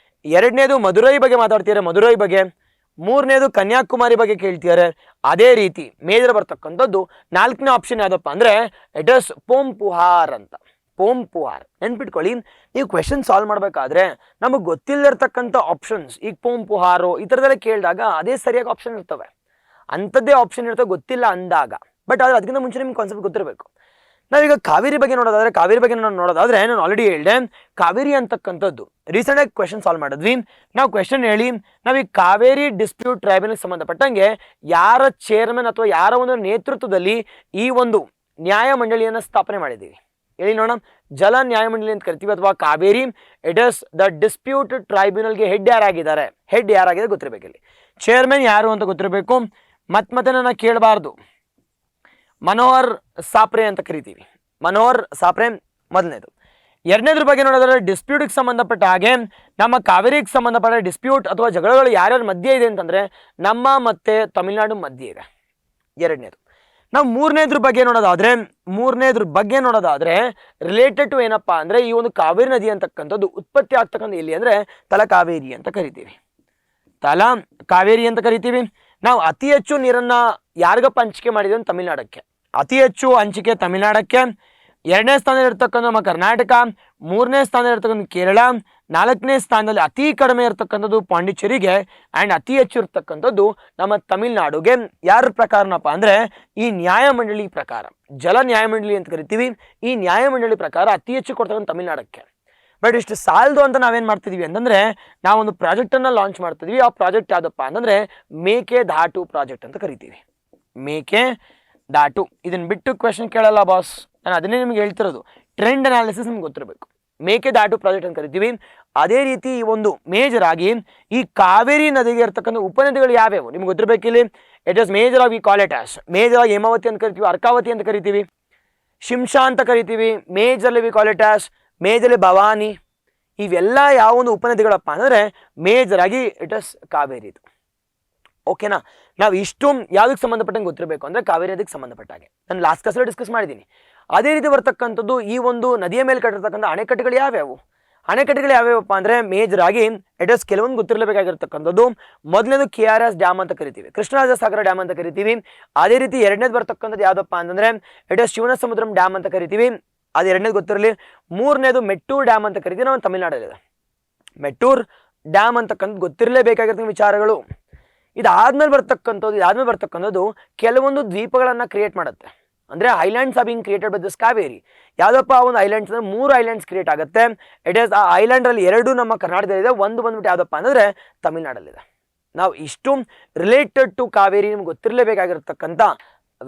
A: 2ನೇದು ಮಧುರೈ ಬಗ್ಗೆ ಮಾತಾಡ್ತಿದ್ದಾರೆ, ಮಧುರೈ ಬಗ್ಗೆ. 3ನೇದು ಕನ್ಯಾಕುಮಾರಿ ಬಗ್ಗೆ ಕೇಳ್ತಿದ್ದಾರೆ. ಅದೇ ರೀತಿ ಮೇಜರ್ ಬರ್ತಕ್ಕಂಥದ್ದು 4ನೇ ಆಪ್ಷನ್ ಯಾವುದಪ್ಪ ಅಂದ್ರೆ ಇಟ್ ಇಸ್ ಪೋಂಪುಹಾರ್ ಅಂತ. ಪೋಂಪುಹಾರ್ ನೆನ್ಪಿಟ್ಕೊಳ್ಳಿ. ನೀವು ಕ್ವೆಶನ್ ಸಾಲ್ವ್ ಮಾಡಬೇಕಾದ್ರೆ ನಮಗೆ ಗೊತ್ತಿಲ್ಲದಿರ್ತಕ್ಕಂಥ ಆಪ್ಷನ್ಸ್, ಈಗ ಪೋಂಪುಹಾರು ಈ ಥರದೆಲ್ಲ ಕೇಳಿದಾಗ ಅದೇ ಸರಿಯಾಗಿ ಆಪ್ಷನ್ ಇರ್ತವೆ, ಅಂಥದ್ದೇ ಆಪ್ಷನ್ ಇರ್ತವೆ ಗೊತ್ತಿಲ್ಲ ಅಂದಾಗ. ಬಟ್ ಆದರೆ ಅದಕ್ಕಿಂತ ಮುಂಚೆ ನಿಮ್ಗೆ ಕಾನ್ಸೆಪ್ಟ್ ಗೊತ್ತಿರಬೇಕು. ನಾವೀಗ ಕಾವೇರಿ ಬಗ್ಗೆ ನೋಡೋದಾದ್ರೆ ನಾನು ಆಲ್ರೆಡಿ ಹೇಳಿದೆ, ಕಾವೇರಿ ಅಂತಕ್ಕಂಥದ್ದು ರೀಸೆಂಟಾಗಿ ಕ್ವೆಶನ್ ಸಾಲ್ವ್ ಮಾಡಿದ್ವಿ. ನಾವು ಕ್ವೆಶನ್ ಹೇಳಿ ನಾವೀಗ ಕಾವೇರಿ ಡಿಸ್ಪ್ಯೂಟ್ ಟ್ರೈಬ್ಯುನಲ್ಗೆ ಸಂಬಂಧಪಟ್ಟಂಗೆ ಯಾರ ಚೇರ್ಮನ್ ಅಥವಾ ಯಾರ ಒಂದು ನೇತೃತ್ವದಲ್ಲಿ ಈ ಒಂದು ನ್ಯಾಯಮಂಡಳಿಯನ್ನು ಸ್ಥಾಪನೆ ಮಾಡಿದ್ದೀವಿ ಹೇಳಿ ನೋಡೋಣ. ಜಲ ನ್ಯಾಯಮಂಡಳಿ ಅಂತ ಕರಿತೀವಿ ಅಥವಾ Kaveri it is the dispute ಟ್ರೈಬ್ಯುನಲ್ಗೆ ಹೆಡ್ ಯಾರಾಗಿದೆ ಗೊತ್ತಿರಬೇಕು. ಇಲ್ಲಿ ಚೇರ್ಮನ್ ಯಾರು ಅಂತ ಗೊತ್ತಿರಬೇಕು. ಮತ್ತೆ ನನ್ನ ಕೇಳಬಾರ್ದು. ಮನೋಹರ್ ಸಾಪ್ರೆ ಅಂತ ಕರಿತೀವಿ. ಮನೋಹರ್ ಸಾಪ್ರೆ ಮೊದಲನೇದು. 2ನೇದ್ರ ಬಗ್ಗೆ ನೋಡಿದ್ರೆ ಡಿಸ್ಪ್ಯೂಟ್ಗೆ ಸಂಬಂಧಪಟ್ಟ ಹಾಗೆ ನಮ್ಮ ಕಾವೇರಿಗೆ ಸಂಬಂಧಪಟ್ಟ ಡಿಸ್ಪ್ಯೂಟ್ ಅಥವಾ ಜಗಳಗಳು ಯಾರ್ಯಾರ ಮಧ್ಯೆ ಇದೆ ಅಂತಂದ್ರೆ ನಮ್ಮ ಮತ್ತೆ ತಮಿಳುನಾಡು ಮಧ್ಯೆ ಇದೆ 2ನೇದು. ನಾವು 3ನೇದ್ರ ಬಗ್ಗೆ ನೋಡೋದಾದ್ರೆ ರಿಲೇಟೆಡ್ ಟು ಏನಪ್ಪಾ ಅಂದ್ರೆ ಈ ಒಂದು ಕಾವೇರಿ ನದಿ ಅಂತಕ್ಕಂಥದ್ದು ಉತ್ಪತ್ತಿ ಆಗ್ತಕ್ಕಂಥ ಎಲ್ಲಿ ಅಂದ್ರೆ ತಲಕಾವೇರಿ ಅಂತ ಕರಿತೀವಿ. ಕಾವೇರಿ ಅಂತ ಕರಿತೀವಿ. ನಾವು ಅತಿ ಹೆಚ್ಚು ನೀರನ್ನ ಯಾರಿಗಪ್ಪ ಹಂಚಿಕೆ ಮಾಡಿದ್ವಿ ತಮಿಳ್ನಾಡಕ್ಕೆ. ಅತಿ ಹೆಚ್ಚು ಹಂಚಿಕೆ ತಮಿಳ್ನಾಡಕ್ಕೆ. 2ನೇ ಸ್ಥಾನದಲ್ಲಿ ಇರ್ತಕ್ಕಂಥ ನಮ್ಮ ಕರ್ನಾಟಕ, 3ನೇ ಸ್ಥಾನದಲ್ಲಿ ಇರ್ತಕ್ಕಂಥ ಕೇರಳ, 4ನೇ ಸ್ಥಾನದಲ್ಲಿ ಅತಿ ಕಡಿಮೆ ಇರ್ತಕ್ಕಂಥದ್ದು ಪಾಂಡಿಚೇರಿಗೆ ಆ್ಯಂಡ್ ಅತಿ ಹೆಚ್ಚು ಇರ್ತಕ್ಕಂಥದ್ದು ನಮ್ಮ ತಮಿಳ್ನಾಡುಗೆ. ಯಾರ ಪ್ರಕಾರನಪ್ಪ ಅಂದರೆ ಈ ನ್ಯಾಯಮಂಡಳಿ ಪ್ರಕಾರ, ಜಲ ನ್ಯಾಯಮಂಡಳಿ ಅಂತ ಕರಿತೀವಿ, ಈ ನ್ಯಾಯಮಂಡಳಿ ಪ್ರಕಾರ ಅತಿ ಹೆಚ್ಚು ಕೊಡ್ತಕ್ಕಂಥ ತಮಿಳ್ನಾಡಕ್ಕೆ. ಬಟ್ ಇಷ್ಟು ಸಾಲದು ಅಂತ ನಾವೇನು ಮಾಡ್ತಿದ್ವಿ ಅಂತಂದರೆ ನಾವೊಂದು ಪ್ರಾಜೆಕ್ಟನ್ನು ಲಾಂಚ್ ಮಾಡ್ತಿದ್ವಿ. ಆ ಪ್ರಾಜೆಕ್ಟ್ ಯಾವುದಪ್ಪ ಅಂತಂದರೆ ಮೇಕೆದಾಟು ಪ್ರಾಜೆಕ್ಟ್ ಅಂತ ಕರಿತೀವಿ. ಮೇಕೆದಾಟು ಇದನ್ನು ಬಿಟ್ಟು ಕ್ವೆಶನ್ ಕೇಳಲ್ಲ ಬಾಸ್, ನಾನು ಅದನ್ನೇ ನಿಮ್ಗೆ ಹೇಳ್ತಿರೋದು. ಟ್ರೆಂಡ್ ಅನಾಲಿಸಿಸ್ ನಿಮ್ಗೆ ಗೊತ್ತಿರಬೇಕು. ಮೇಕೆದಾಟು ಪ್ರಾಜೆಕ್ಟ್ ಅಂತ ಕರಿತೀವಿ. ಅದೇ ರೀತಿ ಈ ಒಂದು ಮೇಜರ್ ಆಗಿ ಈ ಕಾವೇರಿ ನದಿಗೆ ಇರ್ತಕ್ಕಂಥ ಉಪನದಿಗಳು ಯಾವ್ಯಾವು ನಿಮ್ಗೆ ಗೊತ್ತಿರಬೇಕಿಲ್ಲಿ. ಇಟ್ ಇಸ್ ಮೇಜರ್ ಆಗಿ ಕಾಲ್ ಇಟ್ ಆಸ್ ಮೇಜರ್ ಆಗಿ ಹೇಮಾವತಿ ಅಂತ ಕರಿತೀವಿ, ಅರ್ಕಾವತಿ ಅಂತ ಕರಿತೀವಿ, ಶಿಂಷಾ ಅಂತ ಕರಿತೀವಿ, majorly we call it as majorly Bhavani. ಇವೆಲ್ಲ ಯಾವ ಒಂದು ಉಪನದಿಗಳಪ್ಪ ಅಂದರೆ ಮೇಜರ್ ಆಗಿ ಇಟ್ ಇಸ್ ಕಾವೇರಿದು. ಓಕೆನಾ. ನಾವು ಇಷ್ಟು ಯಾವುದಕ್ಕೆ ಸಂಬಂಧಪಟ್ಟಂಗೆ ಗೊತ್ತಿರಬೇಕು ಅಂದರೆ ಕಾವೇರಿ ನದಿಗೆ ಸಂಬಂಧಪಟ್ಟ ಹಾಗೆ ನಾನು ಲಾಸ್ಟ್ ಕ್ಲಾಸಲ್ಲಿ ಡಿಸ್ಕಸ್ ಮಾಡಿದ್ದೀನಿ. ಅದೇ ರೀತಿ ಬರ್ತಕ್ಕಂಥದ್ದು ಈ ಒಂದು ನದಿಯ ಮೇಲೆ ಕಟ್ಟಿರ್ತಕ್ಕಂಥ ಅಣೆಕಟ್ಟುಗಳು ಯಾವ್ಯಾವು. ಅಣೆಕಟ್ಟುಗಳು ಯಾವ್ಯಾವಪ್ಪ ಅಂದರೆ ಮೇಜರ್ ಆಗಿ ಇಟ್ ಇಸ್ ಕೆಲವೊಂದು ಗೊತ್ತಿರಲೇಬೇಕಾಗಿರ್ತಕ್ಕಂಥದ್ದು. ಮೊದಲನೇದು KRS ಡ್ಯಾಮ್ ಅಂತ ಕರಿತೀವಿ, ಕೃಷ್ಣರಾಜಸಾಗರ ಡ್ಯಾಮ್ ಅಂತ ಕರಿತೀವಿ. ಅದೇ ರೀತಿ ಎರಡನೇದು ಬರ್ತಕ್ಕಂಥದ್ದು ಯಾವುದಪ್ಪ ಅಂತಂದರೆ ಇಟ್ ಇಸ್ ಶಿವನಸಮುದ್ರಂ ಡ್ಯಾಮ್ ಅಂತ ಕರಿತೀವಿ, ಅದು ಎರಡನೇದು ಗೊತ್ತಿರಲಿ. ಮೂರನೇದು ಮೆಟ್ಟೂರ್ ಡ್ಯಾಮ್ ಅಂತ ಕರಿತೀವಿ, ನಾವು ತಮಿಳ್ನಾಡಲ್ಲಿದೆ. ಮೆಟ್ಟೂರ್ ಡ್ಯಾಮ್ ಅಂತಕ್ಕಂಥದ್ದು ಗೊತ್ತಿರಲೇಬೇಕಾಗಿರ್ತಕ್ಕಂಥ ವಿಚಾರಗಳು. ಇದಾದ್ಮೇಲೆ ಬರ್ತಕ್ಕಂಥದ್ದು ಕೆಲವೊಂದು ದ್ವೀಪಗಳನ್ನು ಕ್ರಿಯೇಟ್ ಮಾಡುತ್ತೆ. ಅಂದರೆ islands are being created by this Kaveri. ಯಾವುದಪ್ಪ ಒಂದು ಐಲ್ಯಾಂಡ್ಸ್ ಅಂದರೆ 3 ಐಲ್ಯಾಂಡ್ಸ್ ಕ್ರಿಯೇಟ್ ಆಗುತ್ತೆ. ಇಟ್ ಈಸ್ ಆ ಐಲ್ಯಾಂಡಲ್ಲಿ 2 ನಮ್ಮ ಕರ್ನಾಟಕದಲ್ಲಿದೆ, ಒಂದು ಬಂದ್ಬಿಟ್ಟು ಯಾವುದಪ್ಪ ಅಂದರೆ ತಮಿಳ್ನಾಡಲ್ಲಿದೆ. ನಾವು ಇಷ್ಟು ರಿಲೇಟೆಡ್ ಟು ಕಾವೇರಿ ನಿಮ್ಗೆ ಗೊತ್ತಿರಲೇಬೇಕಾಗಿರ್ತಕ್ಕಂಥ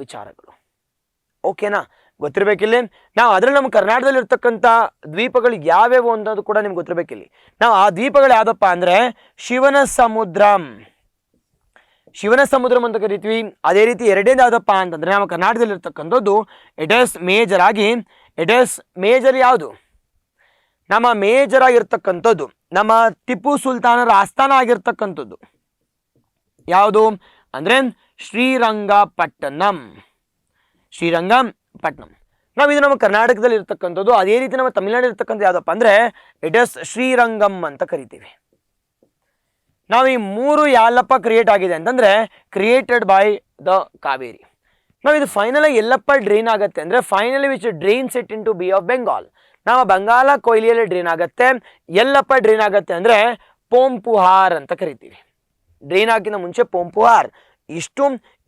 A: ವಿಚಾರಗಳು. ಓಕೆನಾ, ಗೊತ್ತಿರಬೇಕಿಲ್ಲಿ. ನಾವು ಅದರಲ್ಲಿ ನಮ್ಮ ಕರ್ನಾಟಕದಲ್ಲಿ ಇರ್ತಕ್ಕಂಥ ದ್ವೀಪಗಳು ಯಾವ್ಯಾವು ಅನ್ನೋದು ಕೂಡ ನಿಮ್ಗೆ ಗೊತ್ತಿರಬೇಕಿಲ್ಲಿ. ನಾವು ಆ ದ್ವೀಪಗಳು ಯಾವುದಪ್ಪ ಅಂದರೆ ಶಿವನ ಸಮುದ್ರಂ ಅಂತ ಕರಿತೀವಿ. ಅದೇ ರೀತಿ ಎರಡೇದು ಯಾವುದಪ್ಪ ಅಂತಂದರೆ ನಮ್ಮ ಕರ್ನಾಟಕದಲ್ಲಿ ಇರ್ತಕ್ಕಂಥದ್ದು ಇಟ್ ಈಸ್ ಮೇಜರ್ ಯಾವುದು ನಮ್ಮ ಮೇಜರ್ ಆಗಿರ್ತಕ್ಕಂಥದ್ದು ನಮ್ಮ ಟಿಪ್ಪು ಸುಲ್ತಾನರ ಆಸ್ಥಾನ ಆಗಿರ್ತಕ್ಕಂಥದ್ದು ಯಾವುದು ಅಂದರೆ ಶ್ರೀರಂಗಪಟ್ಟಣಂ. ನಾವು ಇದು ನಮ್ಮ ಕರ್ನಾಟಕದಲ್ಲಿ ಇರ್ತಕ್ಕಂಥದ್ದು. ಅದೇ ರೀತಿ ನಮ್ಮ ತಮಿಳ್ನಾಡು ಇರ್ತಕ್ಕಂಥ ಯಾವುದಪ್ಪ ಅಂದರೆ ಇಟ್ ಈಸ್ ಶ್ರೀರಂಗಂ ಅಂತ ಕರಿತೀವಿ. ನಾವು ಈ 3 ಯಾಲಪ್ಪ ಕ್ರಿಯೇಟ್ ಆಗಿದೆ ಅಂತಂದರೆ ಕ್ರಿಯೇಟೆಡ್ ಬೈ ದ ಕಾವೇರಿ. ನಾವು ಇದು ಫೈನಲಾಗಿ ಎಲ್ಲಪ್ಪ ಡ್ರೈನ್ ಆಗುತ್ತೆ ಅಂದರೆ finally which drains it in bay of ಆಫ್ ಬೆಂಗಾಲ್. ನಮ್ಮ ಬಂಗಾಳ ಕೊಯ್ಲಿಯಲ್ಲಿ ಡ್ರೈನ್ ಆಗುತ್ತೆ. ಎಲ್ಲಪ್ಪ ಡ್ರೈನ್ ಆಗುತ್ತೆ ಅಂದರೆ ಪೋಂಪುಹಾರ್ ಅಂತ ಕರಿತೀವಿ. ಡ್ರೈನ್ ಆಗಿನ ಮುಂಚೆ ಪೋಂಪುಹಾರ್. ಇಷ್ಟು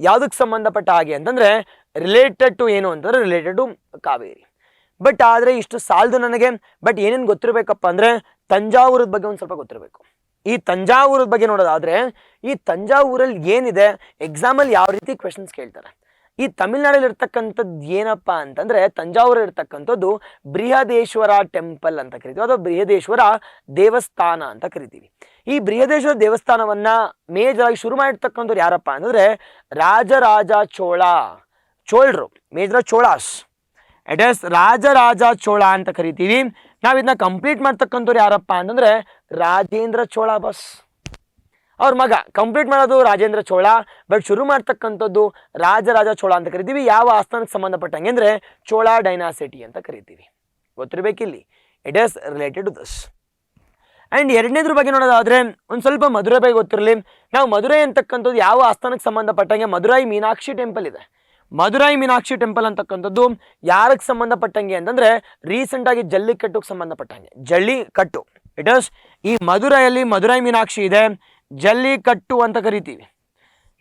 A: ಯಾವುದಕ್ಕೆ ಸಂಬಂಧಪಟ್ಟ ಹಾಗೆ ಅಂತಂದರೆ ರಿಲೇಟೆಡ್ ಟು ಏನು ಅಂತಂದರೆ ರಿಲೇಟೆಡ್ ಟು ಕಾವೇರಿ. ಬಟ್ ಆದರೆ ಇಷ್ಟು ಸಾಲದು ನನಗೆ. ಬಟ್ ಏನೇನು ಗೊತ್ತಿರಬೇಕಪ್ಪ ಅಂದರೆ ತಂಜಾವೂರದ ಬಗ್ಗೆ ಒಂದು ಸ್ವಲ್ಪ ಗೊತ್ತಿರಬೇಕು. ಈ ತಂಜಾವೂರದ ಬಗ್ಗೆ ನೋಡೋದಾದರೆ ಈ ತಂಜಾವೂರಲ್ಲಿ ಏನಿದೆ, ಎಕ್ಸಾಮಲ್ಲಿ ಯಾವ ರೀತಿ ಕ್ವೆಶನ್ಸ್ ಕೇಳ್ತಾರೆ. ಈ ತಮಿಳ್ನಾಡಲ್ಲಿ ಇರ್ತಕ್ಕಂಥದ್ದು ಏನಪ್ಪ ಅಂತಂದರೆ ತಂಜಾವೂರಲ್ಲಿ ಇರ್ತಕ್ಕಂಥದ್ದು ಬೃಹದೇಶ್ವರ ಟೆಂಪಲ್ ಅಂತ ಕರಿತೀವಿ, ಅಥವಾ ಬೃಹದೇಶ್ವರ ದೇವಸ್ಥಾನ ಅಂತ ಕರಿತೀವಿ. ಈ ಬೃಹದೇಶ್ವರ ದೇವಸ್ಥಾನವನ್ನು ಮೇಜರಾಗಿ ಶುರು ಮಾಡಿರ್ತಕ್ಕಂಥವ್ರು ಯಾರಪ್ಪ ಅಂತಂದರೆ ರಾಜರಾಜ ಚೋಳರು, major Cholas. It is Rajaraja Chola ಅಂತ ಕರಿತೀವಿ. ನಾವು ಇದನ್ನ ಕಂಪ್ಲೀಟ್ ಮಾಡ್ತಕ್ಕಂಥವ್ರು ಯಾರಪ್ಪ ಅಂತಂದರೆ ರಾಜೇಂದ್ರ ಚೋಳ ಬಸ್. ಅವ್ರ ಮಗ ಕಂಪ್ಲೀಟ್ ಮಾಡೋದು ರಾಜೇಂದ್ರ ಚೋಳ, ಬಟ್ ಶುರು ಮಾಡ್ತಕ್ಕಂಥದ್ದು ರಾಜರಾಜ ಚೋಳ ಅಂತ ಕರಿತೀವಿ. ಯಾವ ಆಸ್ಥಾನಕ್ಕೆ ಸಂಬಂಧಪಟ್ಟಂಗೆ ಅಂದರೆ ಚೋಳ ಡೈನಾಸಿಟಿ ಅಂತ ಕರಿತೀವಿ. ಗೊತ್ತಿರಬೇಕಿಲ್ಲಿ. It is related to this. And ಎರಡನೇದ್ರ ಬಗ್ಗೆ ನೋಡೋದಾದರೆ ಒಂದು ಸ್ವಲ್ಪ ಮಧುರೈ ಬಗ್ಗೆ ಗೊತ್ತಿರಲಿ. ನಾವು ಮಧುರೈ ಅಂತಕ್ಕಂಥದ್ದು ಯಾವ ಆಸ್ಥಾನಕ್ಕೆ ಸಂಬಂಧಪಟ್ಟಂಗೆ ಮಧುರೈ ಮೀನಾಕ್ಷಿ ಟೆಂಪಲ್ ಇದೆ. ಮಧುರೈ ಮೀನಾಕ್ಷಿ ಟೆಂಪಲ್ ಅಂತಕ್ಕಂಥದ್ದು ಯಾರಿಗೆ ಸಂಬಂಧಪಟ್ಟಂಗೆ ಅಂತಂದರೆ ರೀಸೆಂಟಾಗಿ ಜಲ್ಲಿಕಟ್ಟುಗೆ ಸಂಬಂಧಪಟ್ಟಂಗೆ. ಜಲ್ಲಿಕಟ್ಟು ಇಟ್ ಈಸ್ ಈ ಮಧುರೈಯಲ್ಲಿ ಮಧುರೈ ಮೀನಾಕ್ಷಿ ಇದೆ, ಜಲ್ಲಿಕಟ್ಟು ಅಂತ ಕರಿತೀವಿ.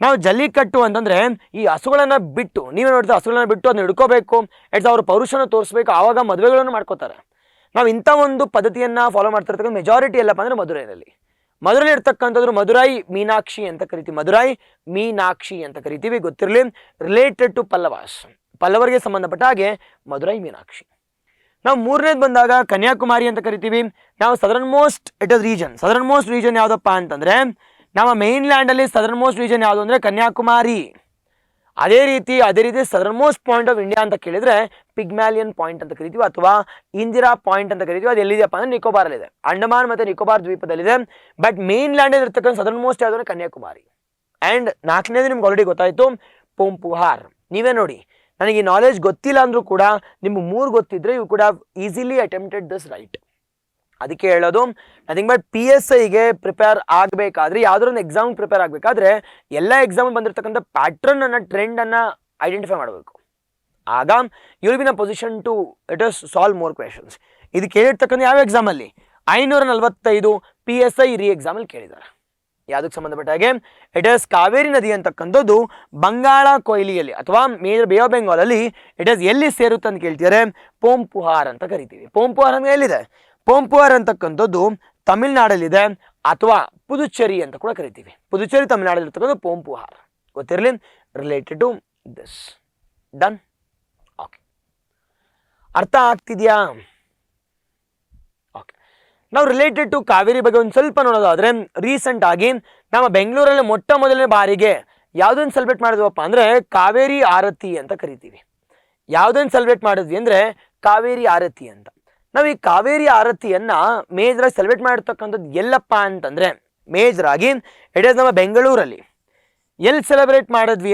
A: ನಾವು ಜಲ್ಲಿಕಟ್ಟು ಅಂತಂದರೆ ಈ ಹಸುಗಳನ್ನು ಬಿಟ್ಟು, ನೀವೇ ನೋಡ್ತೀವಿ ಹಸುಗಳನ್ನು ಬಿಟ್ಟು ಅದನ್ನ ಹಿಡ್ಕೋಬೇಕು, ಇಟ್ಸ್ ಅವ್ರ ಪೌರುಷನ ತೋರಿಸ್ಬೇಕು, ಆವಾಗ ಮದುವೆಗಳನ್ನು ಮಾಡ್ಕೋತಾರೆ. ನಾವು ಇಂಥ ಒಂದು ಪದ್ಧತಿಯನ್ನು ಫಾಲೋ ಮಾಡ್ತಿರ್ತಕ್ಕಂಥ ಮೆಜಾರಿಟಿ ಎಲ್ಲಪ್ಪ ಅಂದರೆ ಮಧುರೈನಲ್ಲಿ ಇರ್ತಕ್ಕಂಥದ್ದು ಮಧುರೈ ಮೀನಾಕ್ಷಿ ಅಂತ ಕರಿತೀವಿ. ಮಧುರೈ ಮೀನಾಕ್ಷಿ ಅಂತ ಕರಿತೀವಿ. ಗೊತ್ತಿರಲಿ, ರಿಲೇಟೆಡ್ ಟು ಪಲ್ಲವರಿಗೆ ಸಂಬಂಧಪಟ್ಟ ಹಾಗೆ ಮಧುರೈ ಮೀನಾಕ್ಷಿ. ನಾವು ಮೂರನೇದು ಬಂದಾಗ ಕನ್ಯಾಕುಮಾರಿ ಅಂತ ಕರಿತೀವಿ. ನಾವು ಸದರ್ನ್ ಮೋಸ್ಟ್ ರೀಜನ್ ಯಾವುದಪ್ಪ ಅಂತಂದರೆ ನಮ್ಮ ಮೇನ್ ಲ್ಯಾಂಡಲ್ಲಿ ಸದರ್ನ್ ಮೋಸ್ಟ್ ರೀಜನ್ ಯಾವುದು ಅಂದರೆ ಕನ್ಯಾಕುಮಾರಿ. ಅದೇ ರೀತಿ southern most point of India ಅಂತ ಕೇಳಿದರೆ ಪಿಗ್ಮ್ಯಾಲಿಯನ್ ಪಾಯಿಂಟ್ ಅಂತ ಕರಿತೀವಿ, ಅಥವಾ ಇಂದಿರಾ ಪಾಯಿಂಟ್ ಅಂತ ಕರಿತೀವಿ. ಅದು ಎಲ್ಲಿದೆಯಪ್ಪ ಅಂದರೆ ನಿಕೋಬಾರಲ್ಲಿದೆ, ಅಂಡಮಾನ್ ಮತ್ತು ನಿಕೋಬಾರ್ ದ್ವೀಪದಲ್ಲಿದೆ. ಬಟ್ ಮೇನ್ ಲ್ಯಾಂಡಲ್ಲಿ ಇರ್ತಕ್ಕಂಥ ಸದರ್ನ್ ಮೋಸ್ಟ್ ಯಾವುದು ಅಂದರೆ ಕನ್ಯಾಕುಮಾರಿ. ಆ್ಯಂಡ್ ನಾಲ್ಕನೇದು ನಿಮ್ಗೆ ಆಲ್ರೆಡಿ ಗೊತ್ತಾಯಿತು, ಪೋಂಪುಹಾರ್. ನೀವೇ ನೋಡಿ, ನನಗೆ ಈ ನಾಲೆಜ್ ಗೊತ್ತಿಲ್ಲ ಅಂದರೂ ಕೂಡ ನಿಮ್ಗೆ 3 ಗೊತ್ತಿದ್ರೆ you could have easily attempted this right. ಅದಕ್ಕೆ ಹೇಳೋದು ನಥಿಂಗ್ ಬಟ್ PSIಗೆ ಪ್ರಿಪೇರ್ ಆಗಬೇಕಾದ್ರೆ, ಯಾವುದೋ ಒಂದು ಎಕ್ಸಾಮ್ ಪ್ರಿಪೇರ್ ಆಗಬೇಕಾದ್ರೆ ಎಲ್ಲ ಎಕ್ಸಾಮ್ ಬಂದಿರತಕ್ಕಂಥ ಪ್ಯಾಟ್ರನ್ ಟ್ರೆಂಡನ್ನು ಐಡೆಂಟಿಫೈ ಮಾಡಬೇಕು. ಆಗ you will be in a position to it is solve more questions. ಇದು ಕೇಳಿರ್ತಕ್ಕಂಥ ಯಾವ ಎಕ್ಸಾಮಲ್ಲಿ 545 PSI ರೀ ಎಕ್ಸಾಮಲ್ಲಿ ಕೇಳಿದ್ದಾರೆ. ಯಾವುದಕ್ಕೆ ಸಂಬಂಧಪಟ್ಟ ಹಾಗೆ ಇಟ್ ಇಸ್ ಕಾವೇರಿ ನದಿ ಅಂತಕ್ಕಂಥದ್ದು ಬಂಗಾಳ ಕೊಯ್ಲಿಯಲ್ಲಿ ಅಥವಾ major bay of ಬೆಂಗಾಲಲ್ಲಿ it is ಎಲ್ಲಿ ಸೇರುತ್ತೆ ಅಂತ ಕೇಳ್ತಿದ್ದಾರೆ. ಪೋಂಪುಹಾರ್ ಅಂತ ಕರಿತೀವಿ. ಪೋಂಪುಹಾರ್ ಅಂದ್ರೆ ಎಲ್ಲಿದೆ? ಪೋಂಪುಹಾರ್ ಅಂತಕ್ಕಂಥದ್ದು ತಮಿಳ್ನಾಡಲ್ಲಿದೆ ಅಥವಾ ಪುದುಚೇರಿ ಅಂತ ಕೂಡ ಕರಿತೀವಿ. ಪುದುಚೇರಿ ತಮಿಳ್ನಾಡಲ್ಲಿ ಇರ್ತಕ್ಕಂಥ ಪೋಂಪುಹಾರ್ ಗೊತ್ತಿರಲಿ. Related to this. Done. Okay, ಅರ್ಥ ಆಗ್ತಿದ್ಯಾ? ಓಕೆ, ನಾವು ರಿಲೇಟೆಡ್ ಟು ಕಾವೇರಿ ಬಗ್ಗೆ ಒಂದು ಸ್ವಲ್ಪ ನೋಡೋದಾದ್ರೆ ರೀಸೆಂಟ್ ಆಗಿ ನಮ್ಮ ಬೆಂಗಳೂರಲ್ಲಿ ಮೊಟ್ಟ ಮೊದಲನೇ ಬಾರಿಗೆ ಯಾವುದನ್ನು ಸೆಲೆಬ್ರೇಟ್ ಮಾಡಿದ್ವಪ್ಪ ಅಂದ್ರೆ ಕಾವೇರಿ ಆರತಿ ಅಂತ ಕರಿತೀವಿ. ಯಾವುದನ್ನು ಸೆಲೆಬ್ರೇಟ್ ಮಾಡಿದ್ವಿ ಅಂದ್ರೆ ಕಾವೇರಿ ಆರತಿ ಅಂತ. ನಾವು ಈ ಕಾವೇರಿ ಆರತಿಯನ್ನ ಮೇಜರ್ ಆಗಿ ಸೆಲೆಬ್ರೇಟ್ ಮಾಡಿರ್ತಕ್ಕಂಥದ್ದು ಎಲ್ಲಪ್ಪ ಅಂತಂದ್ರೆ ಮೇಜರ್ ಆಗಿ ಇಟ್ ಇಸ್ ನಮ್ಮ ಬೆಂಗಳೂರಲ್ಲಿ. ಎಲ್ಲಿ ಸೆಲೆಬ್ರೇಟ್ ಮಾಡಿದ್ವಿ